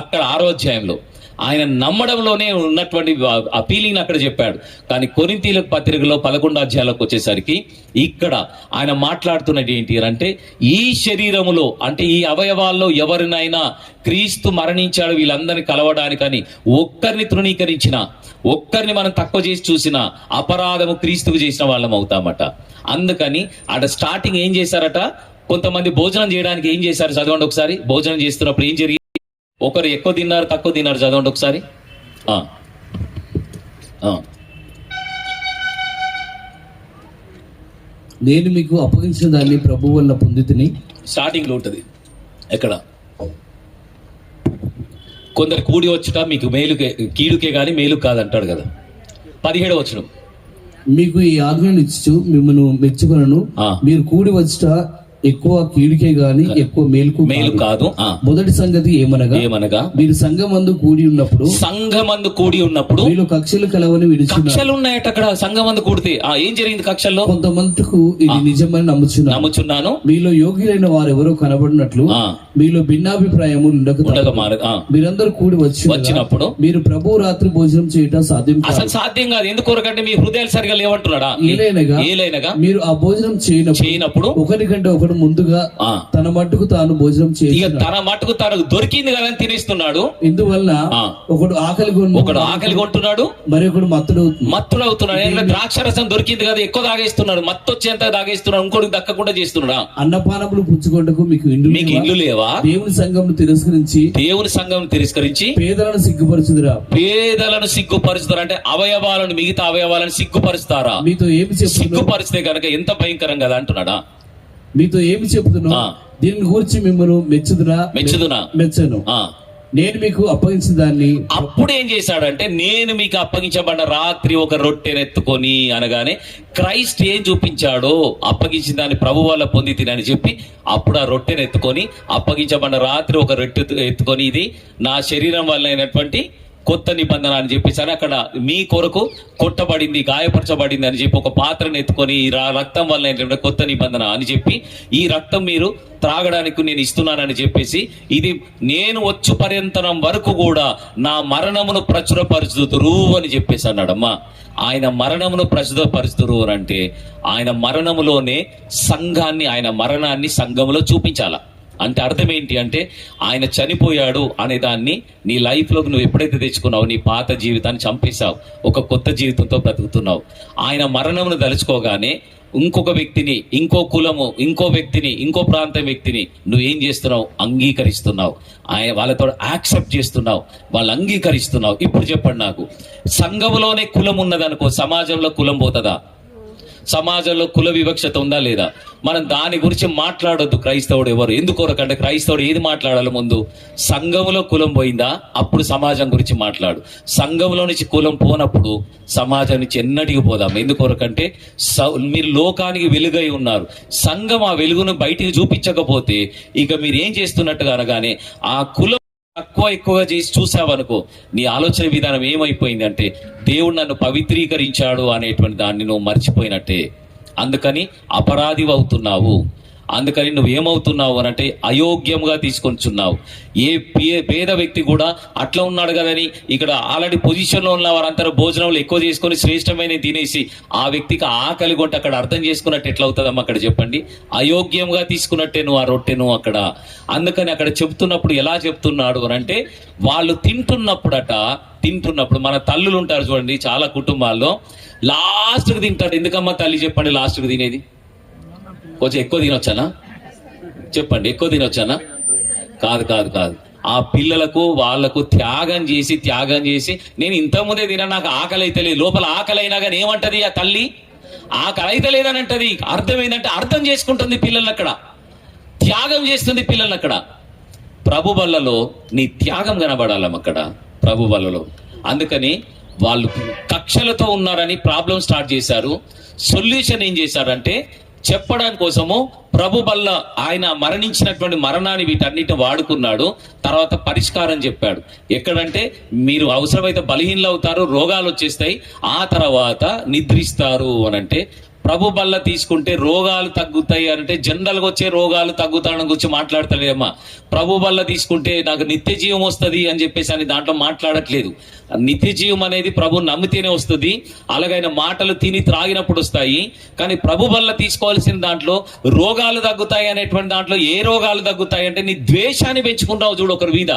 అక్కడ 6వ అధ్యాయంలో. ఆయన నమ్మడంలోనే ఉన్నటువంటి ఆ ఫీలింగ్ అక్కడ చెప్పాడు. కానీ కొరింథీయులకు పత్రికలో 11వ అధ్యాయంలోకి వచ్చేసరికి ఇక్కడ ఆయన మాట్లాడుతున్నది ఏంటి అంటే ఈ శరీరములో అంటే ఈ అవయవాల్లో ఎవరినైనా క్రీస్తు మరణించాడు వీళ్ళందరినీ కలవడానికని ఒక్కరిని తృణీకరించిన, ఒక్కరిని మనం తక్కువ చేసి చూసిన అపరాధము క్రీస్తుకు చేసిన వాళ్ళం అవుతామట. అందుకని అక్కడ స్టార్టింగ్ ఏం చేశారట? కొంతమంది భోజనం చేయడానికి ఏం చేశారు చదవండి ఒకసారి. భోజనం చేస్తున్నప్పుడు ఏం జరిగింది? ఒకరు ఎక్కువ తిన్నారు తక్కువ తిన్నారు చదవండి ఒకసారి. నేను మీకు అప్పగించిన దాన్ని ప్రభు వల్ల పొందితిని. స్టార్టింగ్ లో ఉంటది ఎక్కడ? కొందరు కూడి వచ్చుట మీకు మేలుకే కీడుకే గాని మేలు కాదంటాడు కదా. 17వ వచనం, మీకు ఈ ఆజ్ఞను ఇచ్చు మిమ్మల్ని మెచ్చుకొనను, మీరు కూడి వచ్చుట ఎక్కువ కీడుకే గాని ఎక్కువ మేలు కాదు. మొదటి సంగతి ఏమనగా మీరు సంఘమందు కూడి ఉన్నప్పుడు మీలో కక్షలు కలవని కక్షలు ఉన్నాయట అక్కడ. సంఘమందు కూడితే ఏం జరిగింది? కక్షల్లో కొంతమందికి ఇది నిజమని నమ్ముచున్నాను. మీలో యోగ్యులైన వారు ఎవరో కనబడినట్లు మీలో భిన్నాభిప్రాయము ఉండక మీరందరూ కూడి వచ్చినప్పుడు మీరు ప్రభు రాత్రి భోజనం చేయటం సాధ్యం కాదు. ఎందుకొరకంటే మీ హృదయాలు సరిగా లేవంటున్నాడా? ఏలైనగా మీరు ఆ భోజనం చేయనప్పుడు ఒకరికంటే ఒకరు ముందుగా తన మట్టుకు తాను భోజనం చేసి తన మట్టుకు తాను దొరికింది కదా తినేస్తున్నాడు. ఇందువల్ల ఒకడు ఆకలి కొంటున్నాడు, మరి ఒకడు మత్తుడు అవుతున్నాడు. ద్రాక్షరసం దొరికింది కదా ఎక్కువ తాగేస్తున్నాడు, మత్తు వచ్చేంత తాగేస్తున్నాడు, ఇంకోటికి దక్కకుండా చేస్తున్నాడా? అన్నపానములు పుచ్చుకొంటకు మీకు ఇండ్లు లేవా? దేవుని సంఘం తిరస్కరించి పేదలను సిగ్గుపరుచుతారా అంటే అవయవాలను మిగతా అవయవాలను సిగ్గుపరుస్తారా? మీతో ఏమి సిగ్గుపరిస్తే కనుక ఎంత భయంకరం కదా అంటున్నాడా? మీతో ఏమి చెప్తున్నా దీని గురించి మిమ్మల్ని మెచ్చను. నేను మీకు అప్పగించిన దాన్ని అప్పుడు ఏం చేశాడంటే నేను మీకు అప్పగించబడిన రాత్రి ఒక రొట్టెనెత్తుకొని అనగానే క్రైస్ట్ ఏం చూపించాడో అప్పగించిన దాన్ని ప్రభు వల్ల పొంది తినని చెప్పి అప్పుడు ఆ రొట్టెనెత్తుకొని అప్పగించబడిన రాత్రి ఒక రొట్టె ఎత్తుకొని ఇది నా శరీరం వల్ల అయినటువంటి కొత్త నిబంధన అని చెప్పేసి అని అక్కడ మీ కొరకు కొట్టబడింది, గాయపరచబడింది అని చెప్పి ఒక పాత్రను ఎత్తుకొని ఈ రక్తం వల్ల ఏంటంటే కొత్త నిబంధన అని చెప్పి ఈ రక్తం మీరు త్రాగడానికి నేను ఇస్తున్నానని చెప్పేసి ఇది నేను వచ్చు పర్యంతరం వరకు కూడా నా మరణమును ప్రచురపరుచుదురు అని చెప్పేసి అన్నాడమ్మా. ఆయన మరణమును ప్రచురపరుచుదురు అని అంటే ఆయన మరణములోనే సంఘాన్ని, ఆయన మరణాన్ని సంఘములో చూపించాల. అంటే అర్థం ఏంటి అంటే ఆయన చనిపోయాడు అనే దాన్ని నీ లైఫ్లోకి నువ్వు ఎప్పుడైతే తెచ్చుకున్నావు, నీ పాత జీవితాన్ని చంపేశావు, ఒక కొత్త జీవితంతో బ్రతుకుతున్నావు. ఆయన మరణమును తలుచుకోగానే ఇంకొక వ్యక్తిని, ఇంకో కులము, ఇంకో వ్యక్తిని, ఇంకో ప్రాంతం వ్యక్తిని నువ్వేం చేస్తున్నావు? అంగీకరిస్తున్నావు. ఆయన వాళ్ళతో యాక్సెప్ట్ చేస్తున్నావు, వాళ్ళు అంగీకరిస్తున్నావు. ఇప్పుడు చెప్పండి నాకు, సంఘములోనే కులం ఉన్నదనుకో, సమాజంలో కులం పోతుందా? సమాజంలో కుల వివక్షత ఉందా లేదా? మనం దాని గురించి మాట్లాడొద్దు. క్రైస్తవుడు ఎవరు ఎందుకొరకంటే క్రైస్తవుడు ఏది మాట్లాడాలి? ముందు సంఘంలో కులం పోయిందా అప్పుడు సమాజం గురించి మాట్లాడు. సంఘంలో నుంచి కులం పోనప్పుడు సమాజం నుంచి ఎన్నటికి పోదాం. ఎందుకొరకంటే మీరు లోకానికి వెలుగై ఉన్నారు. సంఘం ఆ వెలుగును బయటికి చూపించకపోతే ఇక మీరు ఏం చేస్తున్నట్టుగా అనగానే ఆ కులం ఎక్కువగా చేసి చూసావనుకో, నీ ఆలోచన విధానం ఏమైపోయింది అంటే దేవుడు నన్ను పవిత్రీకరించాడు అనేటువంటి దాన్ని నువ్వు మర్చిపోయినట్టే. అందుకని అపరాధి అవుతున్నావు. అందుకని నువ్వేమవుతున్నావు అని అంటే అయోగ్యంగా తీసుకొచ్చున్నావు. ఏ పేద వ్యక్తి కూడా అట్లా ఉన్నాడు కదని ఇక్కడ ఆల్రెడీ పొజిషన్లో ఉన్న వారందరూ భోజనంలో ఎక్కువ చేసుకొని శ్రేష్టమైన తినేసి ఆ వ్యక్తికి ఆకలి కొంటే అక్కడ అర్థం చేసుకున్నట్టు ఎట్లా అవుతుందమ్మా? అక్కడ చెప్పండి. అయోగ్యంగా తీసుకున్నట్టే నువ్వు ఆ రొట్టెను అక్కడ. అందుకని అక్కడ చెప్తున్నప్పుడు ఎలా చెప్తున్నాడు అని అంటే వాళ్ళు తింటున్నప్పుడు మన తల్లులు ఉంటారు చూడండి, చాలా కుటుంబాల్లో లాస్ట్కి తింటాడు. ఎందుకమ్మా తల్లి చెప్పండి లాస్ట్కి తినేది? కొంచెం ఎక్కువ తినొచ్చానా? చెప్పండి, ఎక్కువ తినొచ్చానా? కాదు కాదు కాదు. ఆ పిల్లలకు వాళ్ళకు త్యాగం చేసి నేను ఇంతకుముందే తిన్నా, నాకు ఆకలి అయితే లేదు. లోపల ఆకలి అయినా కానీ ఏమంటది ఆ తల్లి? ఆకలి అయితే లేదని అంటది. అర్థం ఏంటంటే అర్థం చేసుకుంటుంది పిల్లల్ని, అక్కడ త్యాగం చేస్తుంది పిల్లల్ని. అక్కడ ప్రభు బల్లలో నీ త్యాగం కనబడాలమ్మ అక్కడ ప్రభు బల్లలో. అందుకని వాళ్ళు కక్షలతో ఉన్నారని ప్రాబ్లం స్టార్ట్ చేశారు. సొల్యూషన్ ఏం చేశారంటే చెప్పడానికి కోసము ప్రభు వల్ల ఆయన మరణించినటువంటి మరణాన్ని వీటన్నిటిని వాడుకున్నాడు. తర్వాత పరిష్కారం చెప్పాడు. ఎక్కడంటే మీరు అవసరమైతే బలహీనలు అవుతారు, రోగాలు వచ్చేస్తాయి, ఆ తర్వాత నిద్రిస్తారు అనంటే ప్రభు బల్ల తీసుకుంటే రోగాలు తగ్గుతాయి అంటే జనరల్గా వచ్చే రోగాలు తగ్గుతాయని గురించి మాట్లాడతలేదమ్మా. ప్రభు బల్ల తీసుకుంటే నాకు నిత్య జీవం వస్తుంది అని చెప్పేసి అని దాంట్లో మాట్లాడట్లేదు. నిత్య జీవం అనేది ప్రభు నమ్మితేనే వస్తుంది. అలాగైన మాటలు తిని త్రాగినప్పుడు వస్తాయి. కానీ ప్రభు బల్ల తీసుకోవాల్సిన దాంట్లో రోగాలు తగ్గుతాయి అనేటువంటి దాంట్లో ఏ రోగాలు తగ్గుతాయి అంటే నీ ద్వేషాన్ని పెంచుకుంటావు చూడు ఒకరి మీద.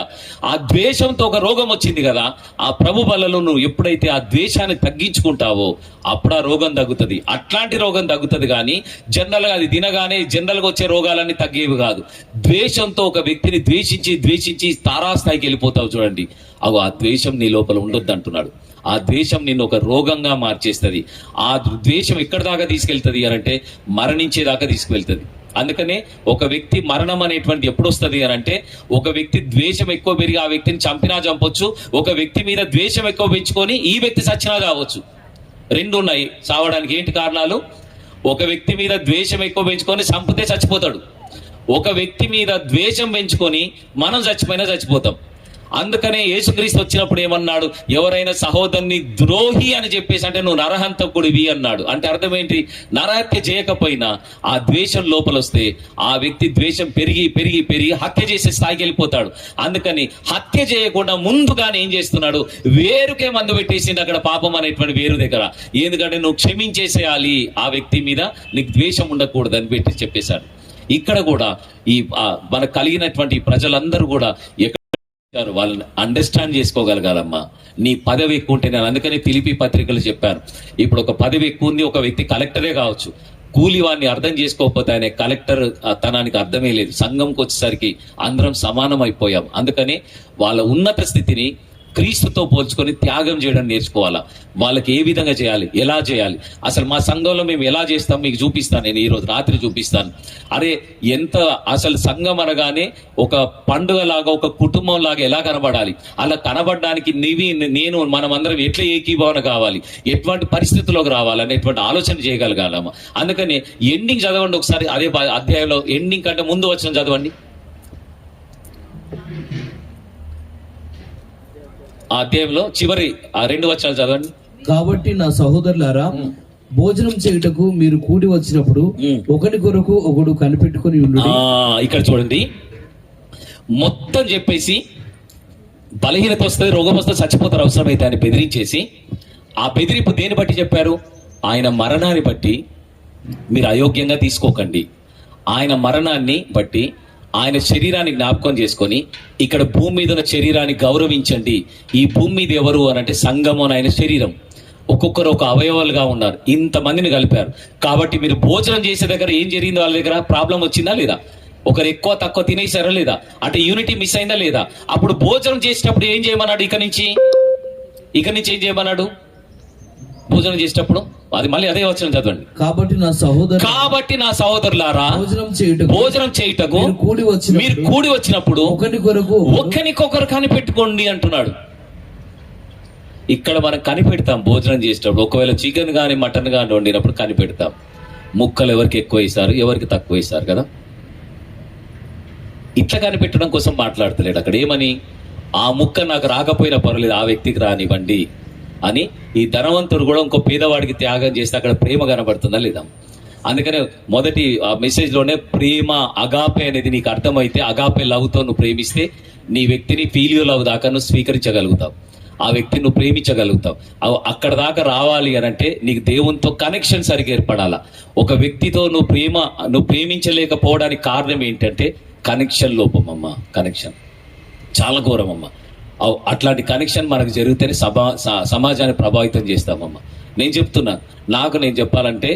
ఆ ద్వేషంతో ఒక రోగం వచ్చింది కదా, ఆ ప్రభు బల్లలో నువ్వు ఎప్పుడైతే ఆ ద్వేషాన్ని తగ్గించుకుంటావో అప్పుడు ఆ రోగం తగ్గుతుంది. అట్లాంటి రోగం తగ్గుతుంది. కానీ జనరల్గా అది తినగానే జనరల్గా వచ్చే రోగాలన్నీ తగ్గేవి కాదు. ద్వేషంతో ఒక వ్యక్తిని ద్వేషించి తారాస్థాయికి వెళ్ళిపోతావు చూడండి. అవు ఆ ద్వేషం నీ లోపల ఉండొద్దు అంటున్నాడు. ఆ ద్వేషం నిన్ను ఒక రోగంగా మార్చేస్తుంది. ఆ ద్వేషం ఎక్కడి దాకా తీసుకెళ్తుంది అని అంటే మరణించేదాకా తీసుకువెళ్తుంది. అందుకనే ఒక వ్యక్తి మరణం అనేటువంటి ఎప్పుడు వస్తుంది అని అంటే ఒక వ్యక్తి ద్వేషం ఎక్కువ పెరిగి ఆ వ్యక్తిని చంపినా చంపొచ్చు, ఒక వ్యక్తి మీద ద్వేషం ఎక్కువ పెంచుకొని ఈ వ్యక్తి చచ్చినా కావచ్చు. రెండు ఉన్నాయి చావడానికి. ఏంటి కారణాలు? ఒక వ్యక్తి మీద ద్వేషం ఎక్కువ పెంచుకొని చంపితే చచ్చిపోతాడు. ఒక వ్యక్తి మీద ద్వేషం పెంచుకొని మనం చచ్చిపోయినా చచ్చిపోతాం. అందుకనే యేసుక్రీస్తు వచ్చినప్పుడు ఏమన్నాడు? ఎవరైనా సహోదరుని ద్రోహి అని చెప్పేసి అంటే నువ్వు నరహంతకుడివి అన్నాడు. అంటే అర్థం ఏంటి? నరహత్య చేయకపోయినా ఆ ద్వేషం లోపల వస్తే ఆ వ్యక్తి ద్వేషం పెరిగి హత్య చేసే స్థాయికి వెళ్ళిపోతాడు. అందుకని హత్య చేయకుండా ముందుగానే ఏం చేస్తున్నాడు? వేరుకే మందు పెట్టేసింది అక్కడ పాపం అనేటువంటి వేరు దగ్గర. ఎందుకంటే నువ్వు క్షమించేసేయాలి, ఆ వ్యక్తి మీద నీకు ద్వేషం ఉండకూడదు అని పెట్టి చెప్పేశాడు. ఇక్కడ కూడా ఈ మనకు కలిగినటువంటి ప్రజలందరూ కూడా వాళ్ళని అండర్స్టాండ్ చేసుకోగలగాలమ్మా. నీ పదవి ఎక్కువ ఉంటే, నేను అందుకని ఫిలిప్పీ పత్రికలు చెప్పాను. ఇప్పుడు ఒక పదవి ఎక్కువ ఉంది, ఒక వ్యక్తి కలెక్టరే కావచ్చు, కూలి వాడిని అర్థం చేసుకోకపోతే ఆయన కలెక్టర్ తనానికి అర్థమే లేదు. సంఘంకి వచ్చేసరికి అందరం సమానం అయిపోయాం. అందుకని వాళ్ళ ఉన్నత స్థితిని క్రీస్తుతో పోల్చుకొని త్యాగం చేయడం నేర్చుకోవాలా. వాళ్ళకి ఏ విధంగా చేయాలి, ఎలా చేయాలి, అసలు మా సంఘంలో మేము ఎలా చేస్తాం మీకు చూపిస్తాను. నేను ఈరోజు రాత్రి చూపిస్తాను. అరే ఎంత అసలు సంఘం అనగానే ఒక పండుగ లాగా, ఒక కుటుంబం లాగా ఎలా కనబడాలి, అలా కనబడడానికి నేను మనమందరం ఎట్లా ఏకీభవన కావాలి, ఎటువంటి పరిస్థితుల్లోకి రావాలి అనేటువంటి ఆలోచన చేయగలగాలమ్మా. అందుకని ఎండింగ్ చదవండి ఒకసారి. అదే అధ్యాయంలో ఎండింగ్ కంటే ముందు వచ్చిన చదవండి. ఆ అధ్యాయంలో చివరి ఆ 2 వచనాలు చదవండి. కాబట్టి నా సహోదరులారా, భోజనం చేయుటకు మీరు కూడి వచ్చినప్పుడు ఒకరి కొరకు ఒకడు కనిపెట్టుకుని ఉండు. ఇక్కడ చూడండి, మొత్తం చెప్పేసి బలహీనత వస్తుంది, రోగం వస్తుంది, చచ్చిపోతారు అవసరమైతే అని బెదిరించేసి, ఆ బెదిరింపు దేని బట్టి చెప్పారు? ఆయన మరణాన్ని బట్టి మీరు అయోగ్యంగా తీసుకోకండి. ఆయన మరణాన్ని బట్టి ఆయన శరీరాన్ని జ్ఞాపకం చేసుకొని ఇక్కడ భూమి మీద ఉన్న శరీరాన్ని గౌరవించండి. ఈ భూమి మీద ఎవరు అని అంటే సంఘము అని ఆయన శరీరం. ఒక్కొక్కరు ఒక అవయవాలుగా ఉన్నారు, ఇంతమందిని కలిపారు. కాబట్టి మీరు భోజనం చేసే దగ్గర ఏం జరిగింది? వాళ్ళ దగ్గర ప్రాబ్లం వచ్చిందా లేదా? ఒకరు ఎక్కువ తక్కువ తినేసారా లేదా? అంటే యూనిటీ మిస్ అయిందా లేదా? అప్పుడు భోజనం చేసేటప్పుడు ఏం చేయమన్నాడు? ఇక నుంచి ఏం చేయమన్నాడు? భోజనం చేసేటప్పుడు అది మళ్ళీ అదే వచనం చదవండి. కాబట్టి నా సహోదరులారా, భోజనం చేయుటకు మీరు కూడి వచ్చినప్పుడు ఒకరికొకరు కనిపెట్టుకోండి అంటున్నాడు. ఇక్కడ మనం కనిపెడతాం భోజనం చేసేటప్పుడు. ఒకవేళ చికెన్ కానీ మటన్ కానీ వండినప్పుడు కనిపెడతాం, ముక్కలు ఎవరికి ఎక్కువ వేసారు, ఎవరికి తక్కువ వేసారు కదా. ఇట్లా కనిపెట్టడం కోసం మాట్లాడతలేడు అక్కడ. ఏమని? ఆ ముక్క నాకు రాకపోయినా పర్వాలేదు, ఆ వ్యక్తికి రానివ్వండి అని. ఈ ధనవంతుడు కూడా ఇంకో పేదవాడికి త్యాగం చేస్తే అక్కడ ప్రేమ కనబడుతుందా లేదా? అందుకనే మొదటి ఆ మెసేజ్లోనే ప్రేమ అగాపే అనేది నీకు అర్థమైతే, అగాపే లవ్తో నువ్వు ప్రేమిస్తే నీ వ్యక్తిని ఫీలియో లవ్ దాకా నువ్వు స్వీకరించగలుగుతావు, ఆ వ్యక్తిని నువ్వు ప్రేమించగలుగుతావు. అక్కడ దాకా రావాలి అని అంటే నీకు దేవునితో కనెక్షన్ సరిగ్గా ఏర్పడాలా. ఒక వ్యక్తితో నువ్వు ప్రేమించలేకపోవడానికి కారణం ఏంటంటే కనెక్షన్ లోపం అమ్మ. కనెక్షన్ చాలా ఘోరం అమ్మ. అట్లాంటి కనెక్షన్ మనకు జరిగితేనే సమాజాన్ని ప్రభావితం చేస్తామమ్మ. నేను చెప్తున్నా, నేను చెప్పాలంటే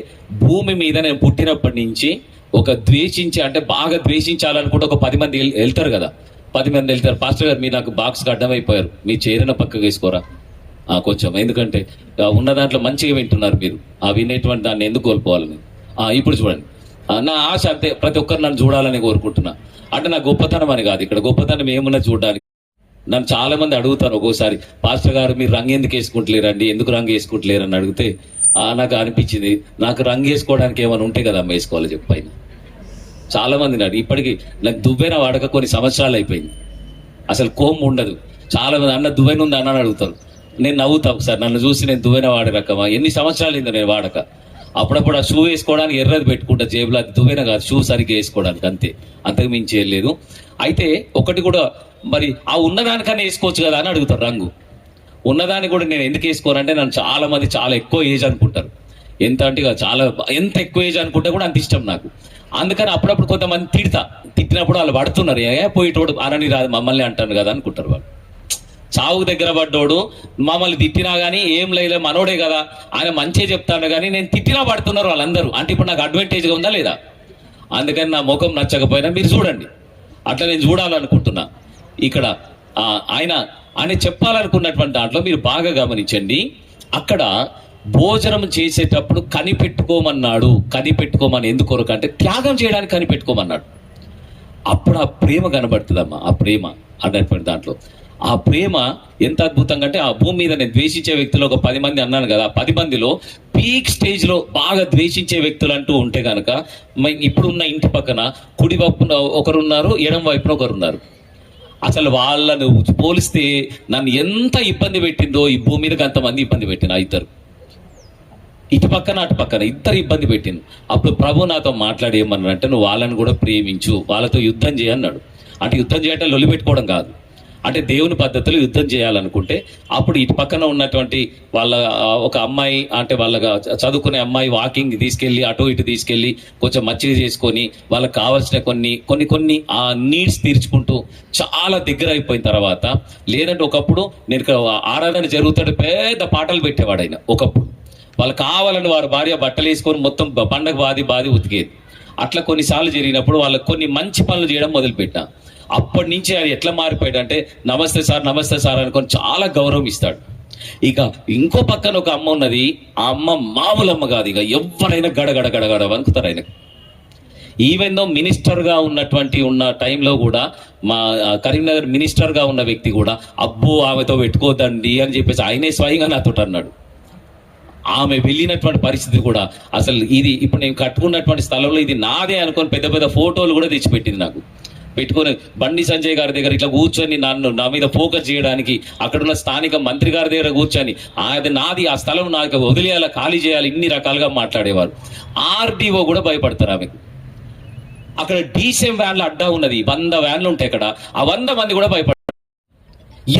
భూమి మీద నేను పుట్టినప్పటి నుంచి ఒక ద్వేషించి, అంటే బాగా ద్వేషించాలనుకుంటే ఒక 10 మంది వెళ్తారు కదా. 10 మంది వెళ్తారు. పాస్టర్ గారు మీరు నాకు బాక్స్కి అడ్డమైపోయారు, మీ చేరిన పక్కకు వేసుకోరా కొంచెం, ఎందుకంటే ఉన్న దాంట్లో మంచిగా వింటున్నారు మీరు, ఆ వినేటువంటి దాన్ని ఎందుకు కోల్పోవాలని. ఇప్పుడు చూడండి, నా ఆశ అంతే, ప్రతి ఒక్కరు నన్ను చూడాలని కోరుకుంటున్నా. అంటే నా గొప్పతనం అని కాదు, ఇక్కడ గొప్పతనం ఏమున్నా చూడడానికి. నన్ను చాలా మంది అడుగుతారు ఒక్కోసారి, పాస్టర్ గారు మీరు రంగు ఎందుకు వేసుకుంటలేరండి, ఎందుకు రంగు వేసుకుంటలేరు అని అడిగితే నాకు అనిపించింది, నాకు రంగు వేసుకోవడానికి ఏమైనా ఉంటే కదా అమ్మ వేసుకోవాలి చెప్పు. పైన చాలా మంది నాడు ఇప్పటికీ నాకు దువ్వెన వాడక కొన్ని సంవత్సరాలు అయిపోయింది, అసలు కోమ్ ఉండదు. చాలా మంది అన్న దువ్వెన ఉంది అన్న అడుగుతారు. నేను నవ్వుతా ఒకసారి, నన్ను చూసి నేను దువ్వెన వాడే రకమా, ఎన్ని సంవత్సరాలు అయిందో నేను వాడక. అప్పుడప్పుడు ఆ షూ వేసుకోవడానికి ఎర్రది పెట్టుకుంటా జేబులో, అది దువ్వెన కాదు, షూ సరిగ్గా వేసుకోవడానికి అంతే, అంతకు మించి ఏం లేదు. అయితే ఒకటి కూడా, మరి ఆ ఉన్నదానికన్నా వేసుకోవచ్చు కదా అని అడుగుతారు. రంగు ఉన్నదాన్ని కూడా నేను ఎందుకు వేసుకోనంటే, నన్ను చాలా మంది చాలా ఎక్కువ ఏజ్ అనుకుంటారు. ఎంత అంటే ఎంత ఎక్కువ ఏజ్ అనుకుంటే కూడా అంత ఇష్టం నాకు. అందుకని అప్పుడప్పుడు కొంతమంది తిట్టినప్పుడు వాళ్ళు పడుతున్నారు, పోయేటోడు అనని రాదు మమ్మల్ని అంటాను కదా అనుకుంటారు వాళ్ళు. చావు దగ్గర పడ్డోడు మమ్మల్ని తిట్టినా కానీ ఏం లేదు, మనోడే కదా ఆయన మంచిగా చెప్తాను కానీ నేను తిట్టినా పడుతున్నారు వాళ్ళందరూ. అంటే ఇప్పుడు నాకు అడ్వాంటేజ్గా ఉందా లేదా? అందుకని నా ముఖం నచ్చకపోయినా మీరు చూడండి, అట్లా నేను చూడాలనుకుంటున్నా. ఇక్కడ ఆయన చెప్పాలనుకున్నటువంటి దాంట్లో మీరు బాగా గమనించండి. అక్కడ భోజనం చేసేటప్పుడు కనిపెట్టుకోమని ఎందుకొరకు అంటే త్యాగం చేయడానికి కనిపెట్టుకోమన్నాడు. అప్పుడు ఆ ప్రేమ కనబడుతుందమ్మా. ఆ ప్రేమ అన్నటువంటి దాంట్లో ఆ ప్రేమ ఎంత అద్భుతంగా అంటే, ఆ భూమి మీద నేను ద్వేషించే వ్యక్తులు ఒక 10 మంది అన్నాను కదా, 10 మందిలో పీక్ స్టేజ్లో బాగా ద్వేషించే వ్యక్తులు అంటూ ఉంటే కనుక, ఇప్పుడున్న ఇంటి పక్కన కుడి వైపున ఒకరున్నారు, ఎడం వైపున ఒకరున్నారు. అసలు వాళ్ళను పోలిస్తే నన్ను ఎంత ఇబ్బంది పెట్టిందో ఈ భూమి మీదకి అంతమంది ఇబ్బంది పెట్టిన ఇద్దరు, ఇటు పక్కన అటు పక్కన ఇద్దరు ఇబ్బంది పెట్టింది. అప్పుడు ప్రభు నాతో మాట్లాడి ఏమన్నాడంటే, నువ్వు వాళ్ళని కూడా ప్రేమించు, వాళ్ళతో యుద్ధం చేయన్నాడు. అంటే యుద్ధం చేయటం లొల్లి పెట్టుకోవడం కాదు, అంటే దేవుని పద్ధతిలో యుద్ధం చేయాలనుకుంటే అప్పుడు ఇటు పక్కన ఉన్నటువంటి వాళ్ళ ఒక అమ్మాయి, అంటే వాళ్ళ చదువుకునే అమ్మాయి వాకింగ్ తీసుకెళ్ళి అటు ఇటు తీసుకెళ్ళి కొంచెం మచ్చిగా చేసుకొని వాళ్ళకి కావాల్సిన కొన్ని ఆ నీడ్స్ తీర్చుకుంటూ చాలా దగ్గర అయిపోయిన తర్వాత, లేదంటే ఒకప్పుడు నేను ఆరాధన జరుగుతాడు పెద్ద పాటలు పెట్టేవాడు ఆయన. ఒకప్పుడు వాళ్ళు కావాలని వారి భార్య బట్టలు వేసుకొని మొత్తం పండగ బాది ఉతికేది. అట్లా కొన్నిసార్లు జరిగినప్పుడు వాళ్ళకి కొన్ని మంచి పనులు చేయడం మొదలుపెట్టా. అప్పటి నుంచి అది ఎట్లా మారిపోయాడంటే, నమస్తే సార్ అనుకొని చాలా గౌరవం ఇస్తాడు. ఇక ఇంకో పక్కన ఒక అమ్మ ఉన్నది, ఆ అమ్మ మామూలు అమ్మ కాదు, ఇక ఎవరైనా గడగడ వణుకుతారు ఆయనకు. ఈవెన్ దో మినిస్టర్గా ఉన్న టైంలో కూడా, మా కరీంనగర్ మినిస్టర్గా ఉన్న వ్యక్తి కూడా అబ్బో ఆమెతో పెట్టుకోదండి అని చెప్పేసి ఆయనే స్వయంగా నాతో అన్నాడు. ఆమె వెళ్ళినటువంటి పరిస్థితి కూడా, అసలు ఇది ఇప్పుడు నేను కట్టుకున్నటువంటి స్థలంలో ఇది నాదే అనుకొని పెద్ద పెద్ద ఫోటోలు కూడా తెచ్చిపెట్టింది నాకు. పెట్టుకొని బండి సంజయ్ గారి దగ్గర ఇట్లా కూర్చొని నా మీద ఫోకస్ చేయడానికి, అక్కడున్న స్థానిక మంత్రి గారి దగ్గర కూర్చొని అది నాది, ఆ స్థలం నాకు వదిలేయాలి, ఖాళీ చేయాలి, ఇన్ని రకాలుగా మాట్లాడేవారు. ఆర్డీఓ కూడా భయపడతారు ఆమెకు. అక్కడ డీసీఎం వ్యాన్లు అడ్డా ఉన్నది, 100 వ్యాన్లు ఉంటాయి అక్కడ, ఆ 100 మంది కూడా భయపడతారు.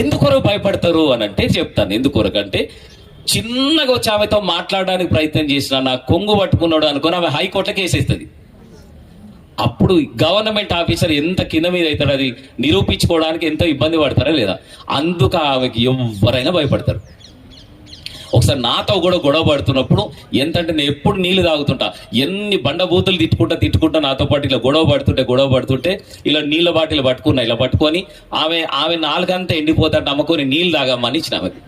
ఎందుకొరకు భయపడతారు అని అంటే చెప్తాను. ఎందుకొరకు అంటే, చిన్నగా వచ్చి ఆమెతో మాట్లాడడానికి ప్రయత్నం చేసిన నా కొంగు పట్టుకున్నాడు అనుకుని ఆమె హైకోర్టులో కేసేస్తుంది. అప్పుడు గవర్నమెంట్ ఆఫీసర్ ఎంత కింద మీద అవుతాడు, అది నిరూపించుకోవడానికి ఎంతో ఇబ్బంది పడతారా లేదా? అందుకు ఆమెకి ఎవరైనా భయపడతారు. ఒకసారి నాతో కూడా గొడవ పడుతున్నప్పుడు ఎంతంటే నేను ఎప్పుడు నీళ్లు తాగుతుంటా, ఎన్ని బండబూతులు తిట్టుకుంటా నాతో పాటు ఇట్లా గొడవ పడుతుంటే ఇలా నీళ్ళ బాటిల్ పట్టుకున్నా, ఇలా పట్టుకొని ఆమె నాలుగంతా ఎండిపోతా నమ్మకొని నీళ్ళు తాగమ్మని ఇచ్చిన ఆమెకి.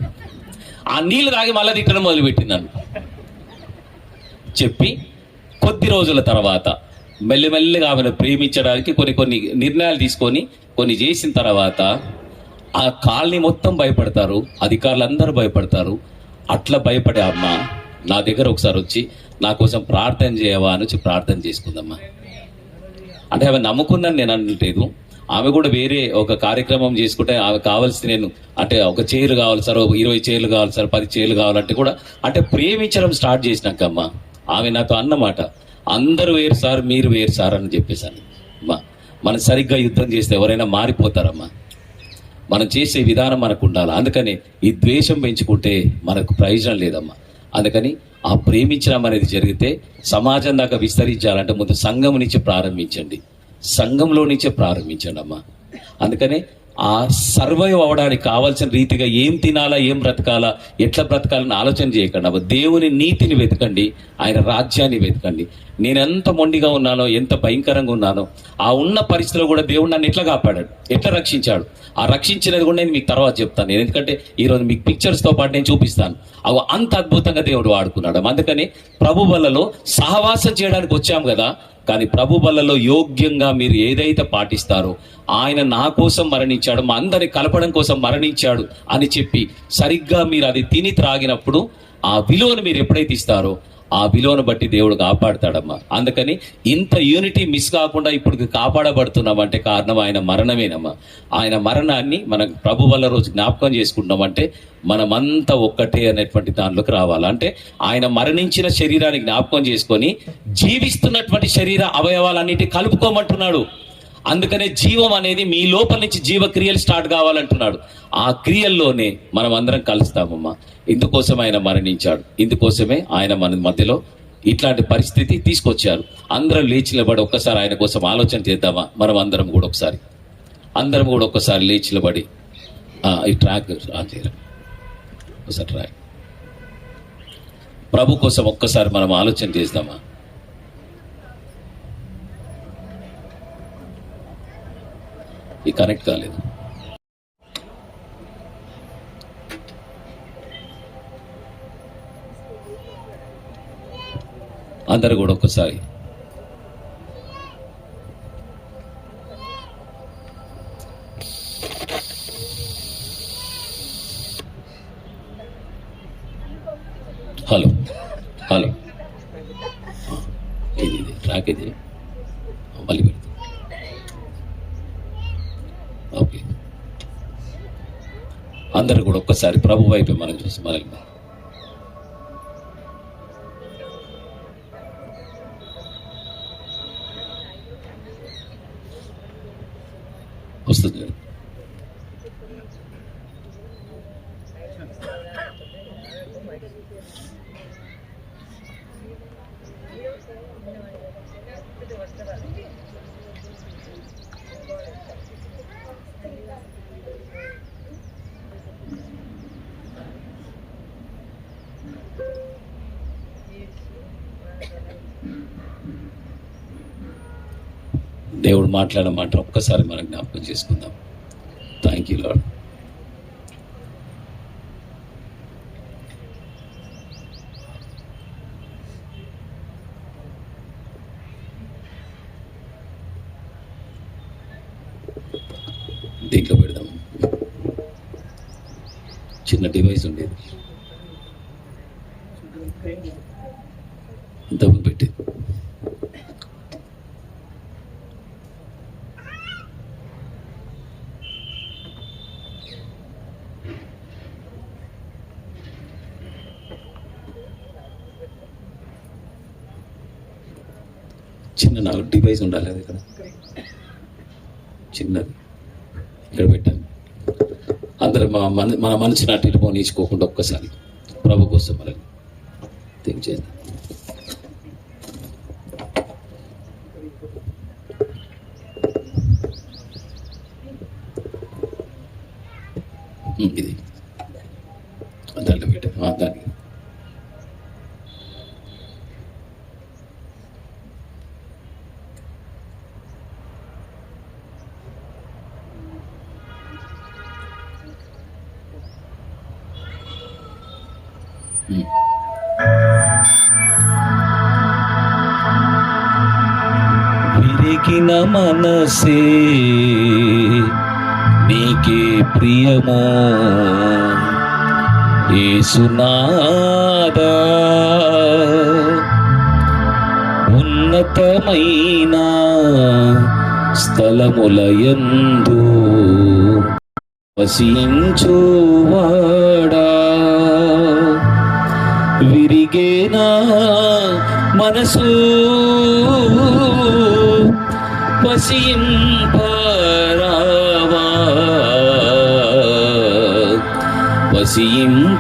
ఆ నీళ్లు తాగి మళ్ళీ తిట్టడం మొదలుపెట్టింది నన్ను. చెప్పి కొద్ది రోజుల తర్వాత మెల్లిమెల్లిగా ఆమెను ప్రేమించడానికి కొన్ని నిర్ణయాలు తీసుకొని కొన్ని చేసిన తర్వాత ఆ కాలనీ మొత్తం భయపడతారు, అధికారులందరూ భయపడతారు. అట్లా భయపడే అమ్మ నా దగ్గర ఒకసారి వచ్చి నా కోసం ప్రార్థన చేయవా అని వచ్చి ప్రార్థన చేసుకుందమ్మా. అంటే ఆమె నమ్ముకుందని నేను అనట్లేదు. ఆమె కూడా వేరే ఒక కార్యక్రమం చేసుకుంటే ఆమె కావాల్సి నేను అంటే ఒక చైర్లు కావాలి సార్, 20 చైర్లు కావాలి సార్, 10 చైర్లు కావాలంటే కూడా అంటే ప్రేమించడం స్టార్ట్ చేసినాకమ్మా ఆమె నాతో అన్నమాట, అందరూ వేరు సార్, మీరు వేరు సార్ అని చెప్పేశాను. అమ్మా మనం సరిగ్గా యుద్ధం చేస్తే ఎవరైనా మారిపోతారమ్మా. మనం చేసే విధానం మనకు ఉండాలి. అందుకని ఈ ద్వేషం పెంచుకుంటే మనకు ప్రయోజనం లేదమ్మా. అందుకని ఆ ప్రేమించడం అనేది జరిగితే సమాజం దాకా విస్తరించాలంటే ముందు సంఘం నుంచి ప్రారంభించండి, సంఘంలో నుంచే ప్రారంభించండి అమ్మా. అందుకని ఆ సర్వైవ్ అవ్వడానికి కావాల్సిన రీతిగా ఏం తినాలా, ఏం బ్రతకాలా, ఎట్లా బ్రతకాలని ఆలోచన చేయకండి అబ్బా. దేవుని నీతిని వెతకండి, ఆయన రాజ్యాన్ని వెతకండి. నేను ఎంత మొండిగా ఉన్నానో, ఎంత భయంకరంగా ఉన్నానో, ఆ ఉన్న పరిస్థితిలో కూడా దేవుడు నన్ను ఎట్లా కాపాడాడు, ఎట్లా రక్షించాడు, ఆ రక్షించినది కూడా నేను మీకు తర్వాత చెప్తాను. నేను ఎందుకంటే ఈరోజు మీకు పిక్చర్స్తో పాటు నేను చూపిస్తాను. అవి అంత అద్భుతంగా దేవుడు వాడుకున్నాడు. అందుకని ప్రభు బల్లలో సహవాసం చేయడానికి వచ్చాము కదా, కానీ ప్రభు బల్లలో యోగ్యంగా మీరు ఏదైతే పాటిస్తారో, ఆయన నా కోసం మరణించాడు, మా అందరిని కలపడం కోసం మరణించాడు అని చెప్పి సరిగ్గా మీరు అది తిని త్రాగినప్పుడు ఆ విలువను మీరు ఎప్పుడైతే ఇస్తారో ఆ విలువను బట్టి దేవుడు కాపాడుతాడమ్మా. అందుకని ఇంత యూనిటీ మిస్ కాకుండా ఇప్పుడు కాపాడబడుతున్నామంటే కారణం ఆయన మరణమేనమ్మా. ఆయన మరణాన్ని మనం ప్రభు వల్ల రోజు జ్ఞాపకం చేసుకుంటున్నామంటే మనమంతా ఒక్కటే అనేటువంటి దానిలోకి రావాలి. అంటే ఆయన మరణించిన శరీరాన్ని జ్ఞాపకం చేసుకొని జీవిస్తున్నటువంటి శరీర అవయవాలన్నిటి కలుపుకోమంటున్నాడు. అందుకనే జీవం అనేది మీ లోపల నుంచి జీవక్రియలు స్టార్ట్ కావాలంటున్నాడు. ఆ క్రియల్లోనే మనం అందరం కలుస్తామమ్మా. ఇందుకోసం ఆయన మరణించాడు, ఇందుకోసమే ఆయన మన మధ్యలో ఇట్లాంటి పరిస్థితి తీసుకొచ్చారు. అందరం లేచి నిలబడి ఒక్కసారి ఆయన కోసం ఆలోచన చేద్దామా? మనం అందరం కూడా ఒక్కసారి లేచి నిలబడి ఈ ట్రాక్ ఒకసారి ట్రాక్ ప్రభు కోసం ఒక్కసారి మనం ఆలోచన చేద్దామా? ఈ కనెక్ట్ కాలేదు. అందరు కూడా ఒక్కసారి హలో ఇది ట్రాక్ ఇది మళ్ళీ పెడతాం. ఓకే, అందరు కూడా ఒక్కసారి ప్రభు వైపు మనం చూసి మనల్ని వస్తుంది. దేవుడు మాట్లాడమాట ఒక్కసారి మనం జ్ఞాపకం చేసుకుందాం. Thank you lord. దీంట్లో పెడదాం. చిన్న డివైస్ ఉండేది ఇంతకుముందు పెట్టేది. చిన్న నాకు డివైస్ ఉండాలి, అది ఇక్కడ చిన్నది ఇక్కడ పెట్టాను. అందరూ మన మనసుని అటు ఇటు పోనీచుకోకుండా ఒక్కసారి ప్రభు కోసం మనం థింక్ చేద్దాం. ఇది దాంట్లో పెట్టాను, దానికి విరిగిన మనసే నీకే ప్రియమో యేసునాదా, ఉన్నతమైన స్థలములయందు వసించువాడా, విరిగేనా మనసు వసింపరావా, వసింపరావా.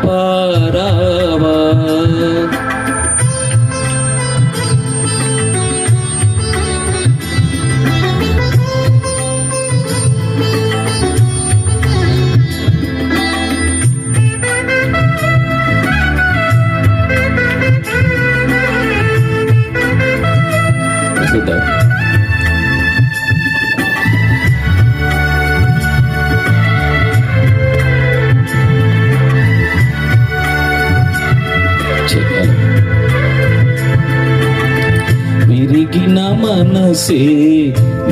విరిగిన మనసే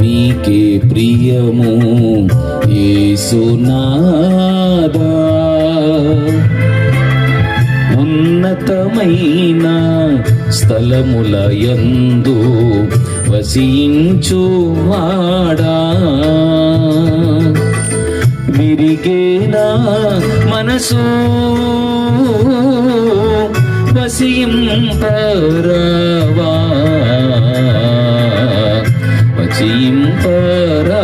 నీకే ప్రియము యేసునాదా, ఉన్నతమైన స్థలములయందు వసించువాడా, విరిగేనా మనసు వసింపరావా, వసింపరావా.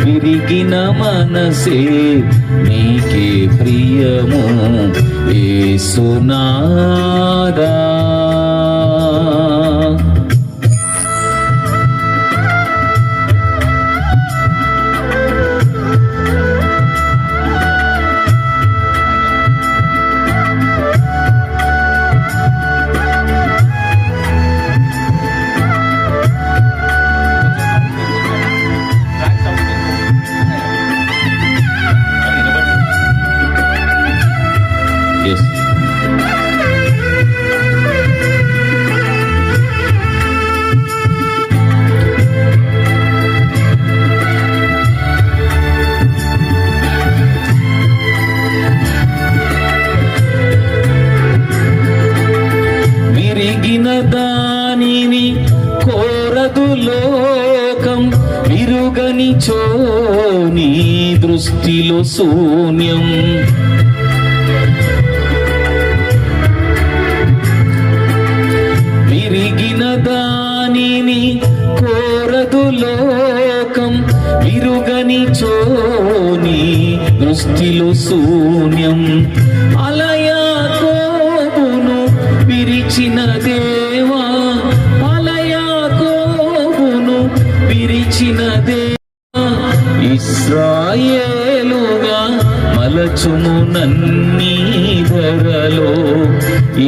విరిగిన మనసే నీకే ప్రియము యేసునాదా. విరిగిన దానిని కోరదు లోకం, విరుగనిచో నీ దృష్టిలో శూన్యం. విరిగిన దానిని కోరదు లోకం, విరుగనిచో నీ దృష్టిలో శూన్యం. అలయాకోబును విరిచిన దేవా, అలయాకోబును విరిచిన దేవా, ఇశ్రాయేలుగా మలచుము నన్నీ ధరలో,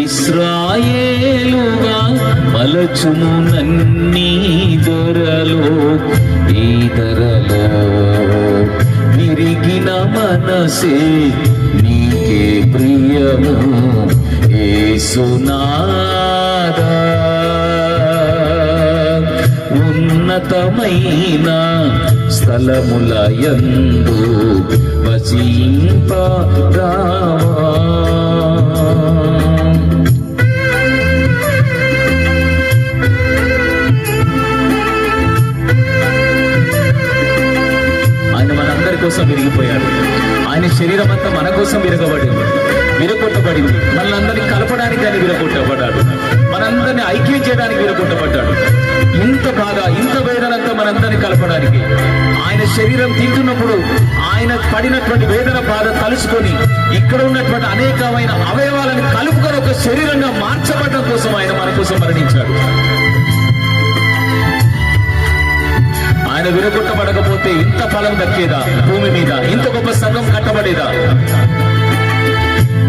ఇశ్రాయేలుగా మలచుము నన్నీ ధరలో, ఈ ధరలో విరిగిన మనసే నీకే ప్రియము యేసునాదా, ఉన్నతమైన స్థలములయందు వసింపరావా. ఆయన మనందరి కోసం విరిగిపోయాడు. ఆయన శరీరం అంతా మన కోసం విరగబడింది, విరగొట్టబడింది. మనల్ని కలపడానికి ఆయన విరగొట్టబడ్డాడు. మనందరి ఐక్యం చేయడానికి విరగొట్టబడ్డాడు. ఇంత బాధ, ఇంత వేదనంతా మనందరినీ కలపడానికి ఆయన శరీరం తింటున్నప్పుడు ఆయన పడినటువంటి వేదన బాధ తలుసుకొని ఇక్కడ ఉన్నటువంటి అనేకమైన అవయవాలను కలుపుకొని ఒక శరీరంగా మార్చబడడం కోసం ఆయన మన కోసం మరణించాడు. ఆయన విరగొట్టబడకపోతే ఇంత ఫలం దక్కేదా భూమి మీద? ఇంత గొప్ప సంఘం కట్టబడేదా?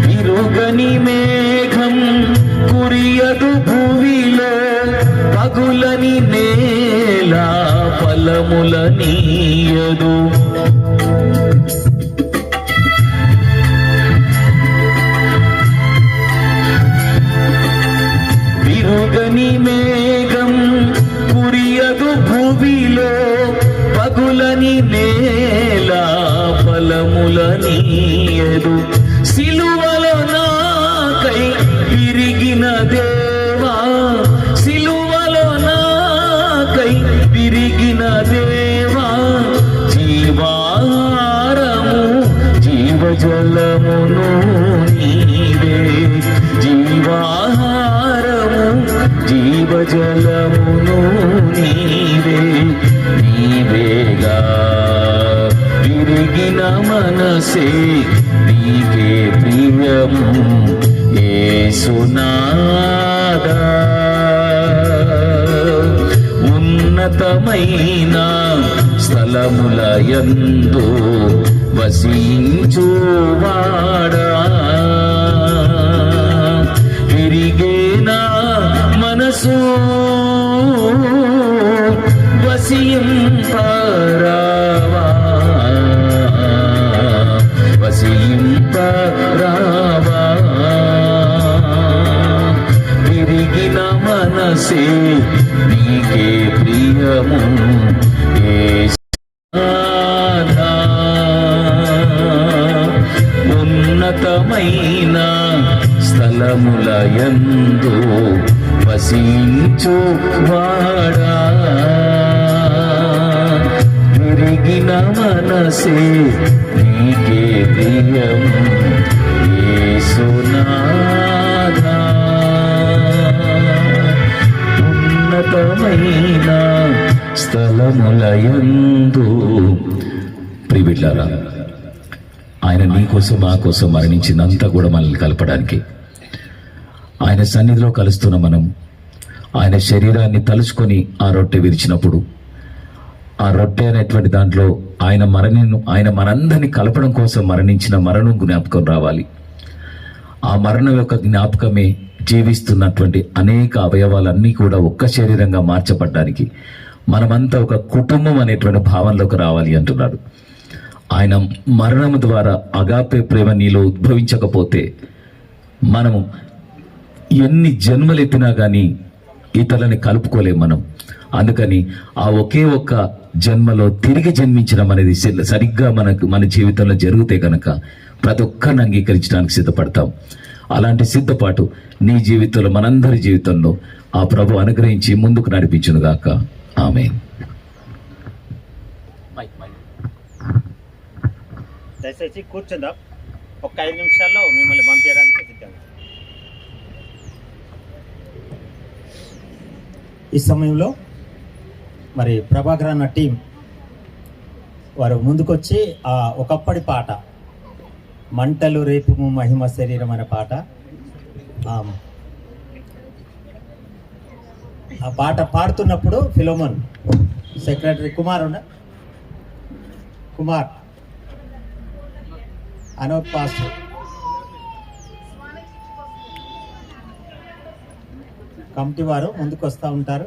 విరుగని మేఘం కురియదు భూమిలో, పగులని నేల ఫలములనీయదు. విరుగని మేఘం కురియదు భూమిలో, పగులని నేల ఫలములనీయదు. సిలువలో నాకై విరిగిన దేవా, సిలువలో నాకై విరిగిన దేవా, జీవాహారము జీవజలమును నీవే, జీవాహారము జీవజలమును నీవే. నీవేగా విరిగిన మనసే నీకే ప్రియము యేసునాదా. ఉన్నతమైన స్థలముల యందు వసించువాడా, విరిగేనా మనసు వసింపరావా, వసింపరావా. విరిగిన మనసే నీకే ప్రియము యేసునాదా. ఉన్నతమైన స్థలముల యందు వసించువాడా, విరిగిన మనసే నీకే ప్రియము యేసునాదా. ఉన్నతమైన స్థలముల యందు. ప్రియబిడ్డలారా, ఆయన నీ కోసం మా కోసం మరణించిందంతా కూడా మనల్ని కలపడానికి. ఆయన సన్నిధిలో కలుస్తున్న మనం ఆయన శరీరాన్ని తలుచుకొని ఆ రొట్టె విరిచినప్పుడు ఆ రొట్టె అనేటువంటి దాంట్లో ఆయన మనందరినీ కలపడం కోసం మరణించిన మరణం జ్ఞాపకం రావాలి. ఆ మరణం యొక్క జ్ఞాపకమే జీవిస్తున్నటువంటి అనేక అవయవాలన్నీ కూడా ఒక్క శరీరంగా మార్చబడ్డానికి మనమంతా ఒక కుటుంబం అనేటువంటి భావనలోకి రావాలి అంటున్నాడు. ఆయన మరణం ద్వారా అగాపే ప్రేమ నీలో ఉద్భవించకపోతే మనము ఎన్ని జన్మలెత్తినా కానీ ఇతరులని కలుపుకోలేం మనం. అందుకని ఆ ఒకే ఒక్క జన్మలో తిరిగి జన్మించడం అనేది సరిగ్గా మన జీవితంలో జరిగితే కనుక ప్రతి ఒక్కరిని అంగీకరించడానికి సిద్ధపడతాం. అలాంటి సిద్ధపాటు నీ జీవితంలో, మనందరి జీవితంలో ఆ ప్రభు అనుగ్రహించి ముందుకు నడిపించును గాక. ఆమేన్. దయచేసి కూర్చుందాం. ఒక 5 నిమిషాల్లో మిమ్మల్ని పంపించడానికి సిద్ధంగా. ఈ సమయంలో మరి ప్రభాకర్ అన్న టీం వారు ముందుకొచ్చి ఆ ఒకప్పటి పాట మంటలు రేపు మహిమ శరీరం అనే పాట, ఆ పాట పాడుతున్నప్పుడు ఫిలోమన్ సెక్రటరీ కుమార్ అనోట్ పాస్టర్ కమిటీ వారు ముందుకు వస్తూ ఉంటారు.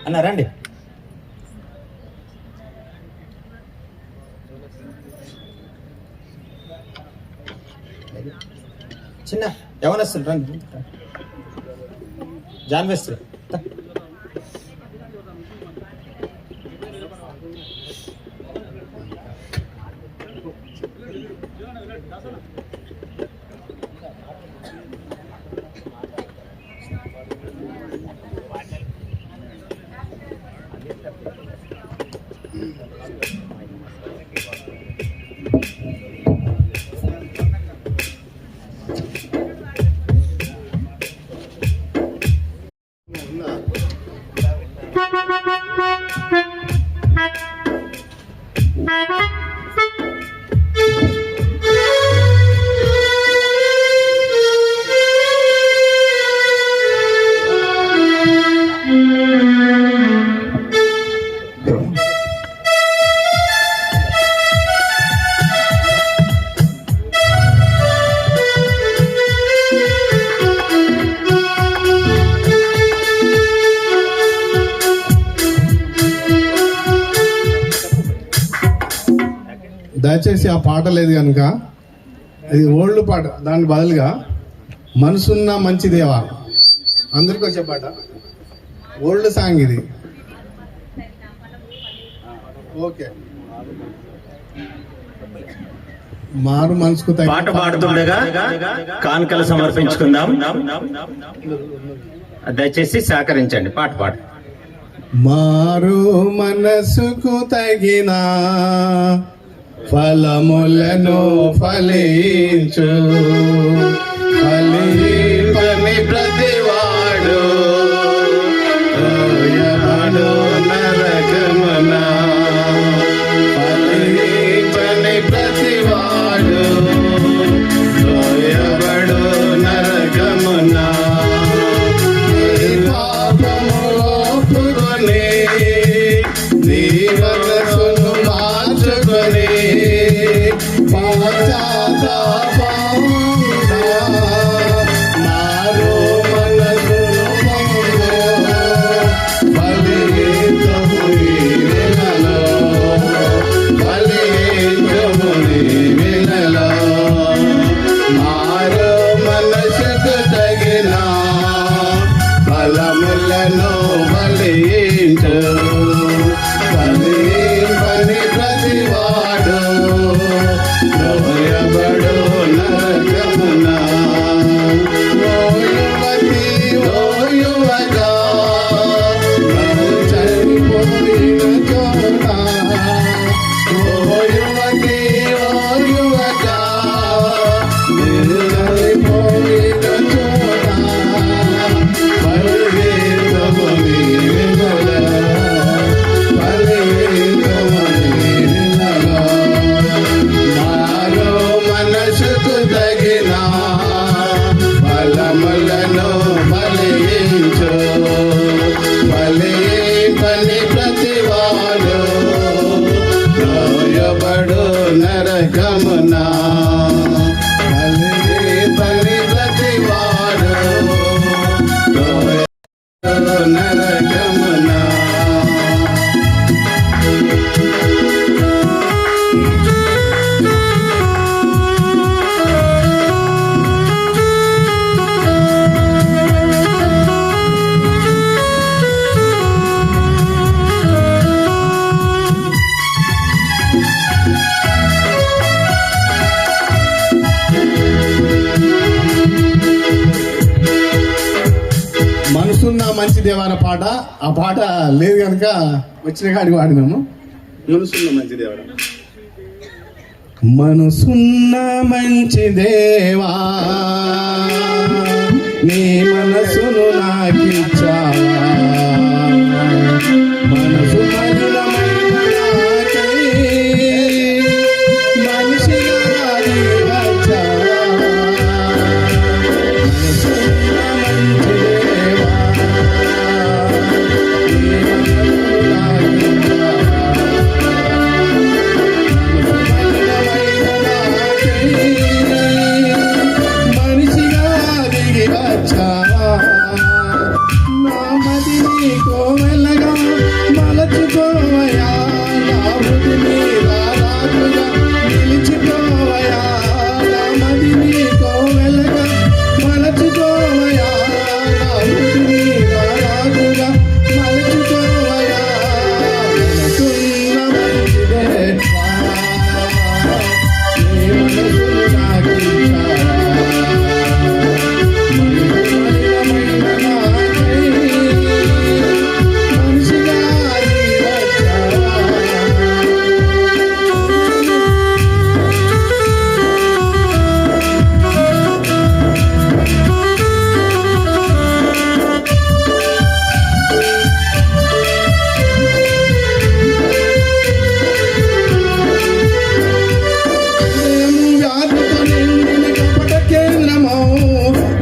అన్న రండి. చిన్న యవనస్తులు రండి. జాన్వేస్తులు దయచేసి ఆ పాట లేదు కనుక అది ఓల్డ్ పాట, దాని బదులుగా మనసున్న మంచి దేవా అందరికీ వచ్చే పాట, ఓల్డ్ సాంగ్ ఇది. ఓకే, మారు మనసుకు పాట పాడుతుండగా కానుకలు సమర్పించుకుందాం. దయచేసి సహకరించండి. పాట పాడు. మారు మనసుకు తగిన ఫలములను ఫలించు, ఫలింపని ప్రతివాడు తోయబడు నరకమున, ఫలింపని ప్రతివాడు తోయబడు నరకమున. నీ మనసును మార్చుకొని మారు మనసును ఫలించము వినలో, ఫలించము వినలో. మారు మనసుకు తగిన ఫలములను ఫలించు, ఫలింపని ప్రతివాడు తోయబడు నరకమున. ఓ యువతి, ఓ యువకా, నువ్వు చనిపోయిన చోట, ఓ యువతి, ఓ యువకా, నువ్వు చనిపోయిన చోట మనసుకు తగిన ఫలములను ఫలించు, ఫలింపని ప్రతివాడు తోయబడు నరకమున, ఫలింపని ప్రతివాడు తోయబడు నరకమున. మనసున్న మంచి దేవాల పాట, ఆ పాట లేదు కనుక వచ్చిన కాడికి వాడినాము. మనసున్న మంచి దేవా, మనసున్న మంచి దేవా, నీ మనసును నాకిచ్చావా, మనసు మధురమైన నాకై మనిషిగా వచ్చావా. మనసున్న మంచి దేవా, నీ మనసును నాకిచ్చావా, మనిషిగా దిగి వచ్చావా. నా మదిని కోవెలగా మలచుకోవయా, నా మృతి మీద రాజుగా నిలిచిపోవయా, నా మదిని కోవెలగా మలచుకోవయా, నా మృతి మీద రాజుగా మలచుకోవయా. మనసున్న మంచి దేవా, నీ మనసును నాకిచ్చావా, మధురమైన నాకై మనిషిగా దిగి వచ్చావా. వ్యాధితో నిండిన కపట కేంద్రము,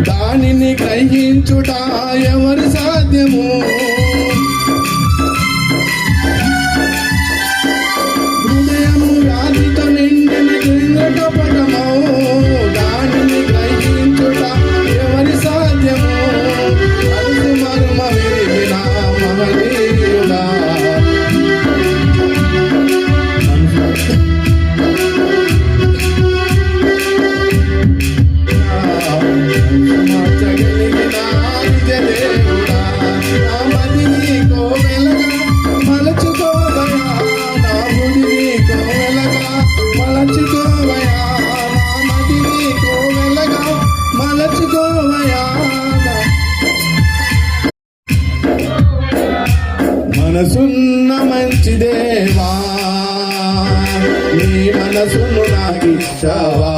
దానిని గ్రహించుట ఎవరి సాధ్యము. హృదయము వ్యాధితో నిండిన కేంద్ర కపటము, దానిని గ్రహించుట ఎవరి సాధ్యము. అరుసు మర్మ విరిగిన మహనీయుడా, మనసున్న మంచి దేవా నీ మనసును నాకిచ్చావా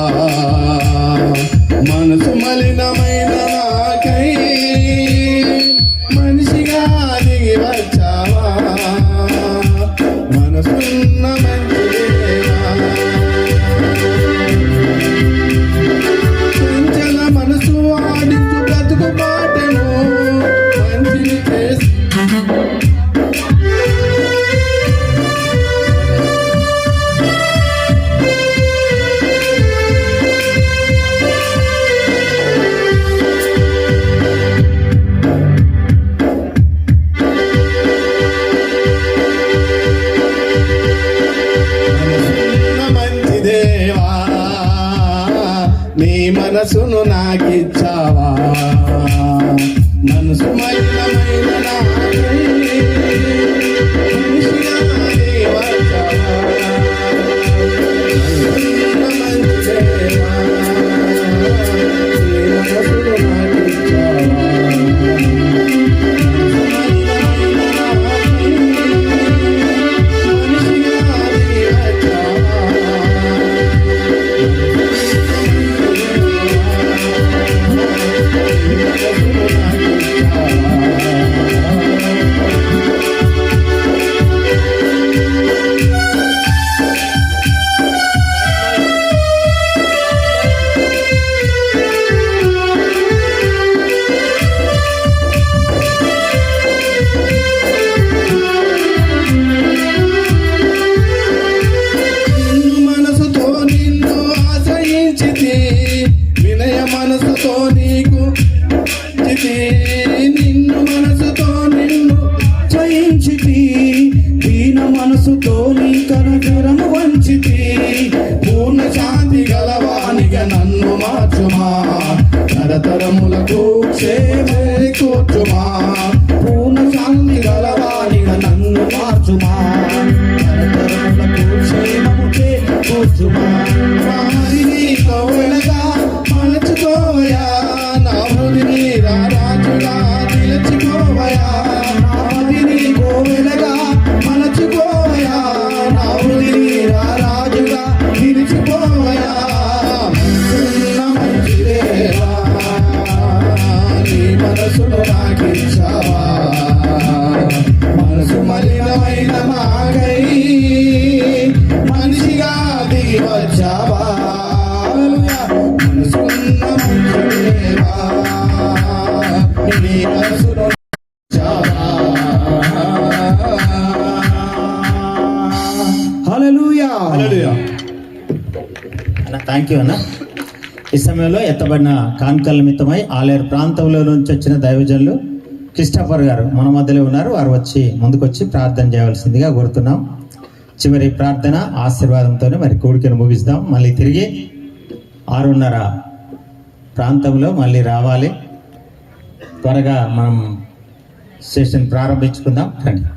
మనసు మలినమైన నాకై మనిషిగా దిగి వచ్చావా మనసున్న మంచి దేవా చంచల మనసు ఆడించు బ్రతుకు పాటను మంచిని చేసి నీ మనసును నాకిచ్చావా మనసు మలినమైన నాకై మనిషిగా నీ వచ్చావా మనసున్న మంచి దేవా నీ మనసును నాకిచ్చావా మనసు మలినమైన నాకై మనిషిగా నీ వచ్చావా మనసుతో నిన్ను ఆశ్రయించితి వినయ మనసుతో నీకు నిన్ను మనసుతో నిన్ను జయించితి దీన మనసుతో నీ కనుగరము వంచితి పూర్ణ శాంతి గలవానిగా నన్ను మార్చుమా తరతరములకు క్షేమే కూర్చుమా పూర్ణ శాంతి గలవానిగా నన్ను మార్చుమా తరతరములకు క్షేమము కూర్చుమా వారిని కోవెలగా మలచుకోవయా నా హృదిని రాజుగా నిలుచుకోవయా నాదిని కోవెలగా మలచుకోవయా నా హృదిని రాజుగా నిలుచుకోవయా మనసున్న మంచి దేవా నీ మనసును నాకిచ్చావా మనసు మలినమైన నాకై మనిషిగా దిగి వచ్చావా మనసున్న మంచి దేవా నీ మనసును హల్లెలూయా హల్లెలూయా అన్న థ్యాంక్ యూ అన్న. ఈ సమయంలో ఎత్తబడిన కానుకల నిమిత్తమై ఆలేరు ప్రాంతంలో నుంచి వచ్చిన దైవజనులు క్రిస్టఫర్ గారు మన మధ్యలో ఉన్నారు. వారు వచ్చి ముందుకొచ్చి ప్రార్థన చేయవలసిందిగా కోరుతున్నాం. చివరి ప్రార్థన ఆశీర్వాదంతోనే మరి కూడికను ముగిస్తాం. మళ్ళీ తిరిగి 6:30 ప్రాంతంలో మళ్ళీ రావాలి. త్వరగా మనం సెషన్ ప్రారంభించుకుందాం. రండి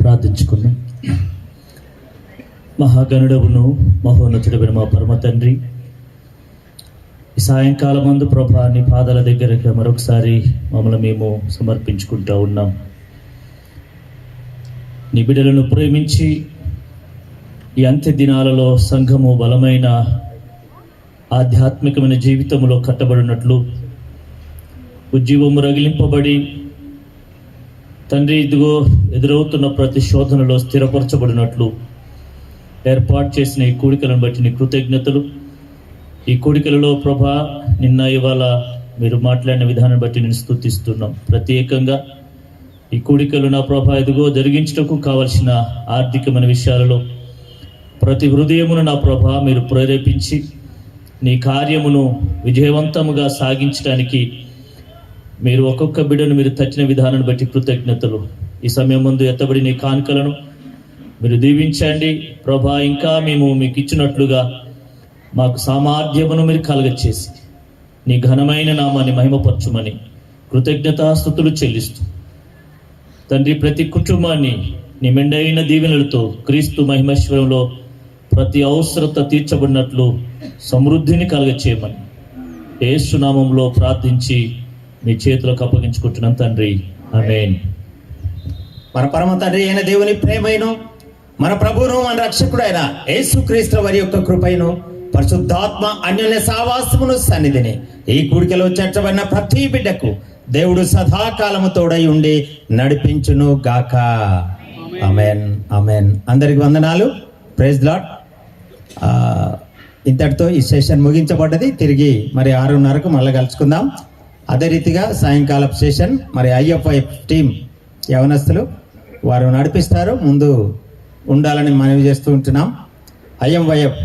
ప్రార్థించుకుందాం. మహాగణుడవును మహోన్నతుడైన మా పరమ తండ్రి, ఈ సాయంకాలం మందు ప్రభా నీ పాదాల దగ్గరగా మరొకసారి మమ్మల్ని మేము సమర్పించుకుంటూ ఉన్నాం. నీ బిడ్డలను ప్రేమించి ఈ అంత్య దినాలలో సంఘము బలమైన ఆధ్యాత్మికమైన జీవితంలో కట్టబడినట్లు ఉజ్జీవము రగిలింపబడి తండ్రి ఇదిగో ఎదురవుతున్న ప్రతి శోధనలో స్థిరపరచబడినట్లు ఏర్పాటు చేసిన ఈ కూడికలను బట్టి నీ కృతజ్ఞతలు. ఈ కూడికలలో ప్రభా నిన్న ఇవాళ మీరు మాట్లాడిన విధానం బట్టి నేను స్తుతిస్తున్నాం. ప్రత్యేకంగా ఈ కూడికలు నా ప్రభా ఇదిగో జరిగించటకు కావలసిన ఆర్థికమైన విషయాలలో ప్రతి హృదయమును నా ప్రభా మీరు ప్రేరేపించి నీ కార్యమును విజయవంతముగా సాగించడానికి మీరు ఒక్కొక్క బిడ్డను మీరు తట్టిన విధానాన్ని బట్టి కృతజ్ఞతలు. ఈ సమయం ముందు ఎత్తబడి నీ కానుకలను మీరు దీవించండి ప్రభా. ఇంకా మేము మీకు ఇచ్చినట్లుగా మాకు సామర్థ్యమును మీరు కలగచేసి నీ ఘనమైన నామాన్ని మహిమపరచుమని కృతజ్ఞతాస్తుతులు చెల్లిస్తూ తండ్రి ప్రతి కుటుంబాన్ని నీ మెండైన దీవెనలతో క్రీస్తు మహిమేశ్వరంలో ప్రతి అవసరత తీర్చబడినట్లు సమృద్ధిని కలగచేయమని యేసు నామంలో ప్రార్థించి మీ చేతులకు అప్పగించుకుంటున్నాం తండ్రి. ఆమేన్. మన పరమ తండ్రి అయిన దేవుని ప్రేమైను, మన ప్రభువును మన రక్షకుడైన యేసుక్రీస్తు వారి యొక్క కృపైను, పరిశుద్ధాత్మ అన్యోన్య సావాసమును సన్నిధిని ఈ కూడికలో చేర్చబడిన ప్రతి బిడ్డకు దేవుడు సదాకాలము తోడై ఉండి నడిపించును గాక. ఆమేన్, ఆమేన్. అందరికి వందనాలు. Praise lord. ఇంతటితో ఈ సెషన్ ముగించబడ్డది. తిరిగి మరి 6:30కు మళ్ళీ కలుసుకుందాం. అదే రీతిగా సాయంకాలపు సెషన్ మరి IFI టీం యవనస్తులు వారు నడిపిస్తారు. ముందు ఉండాలని మనవి చేస్తూ ఉంటున్నాం. IMYF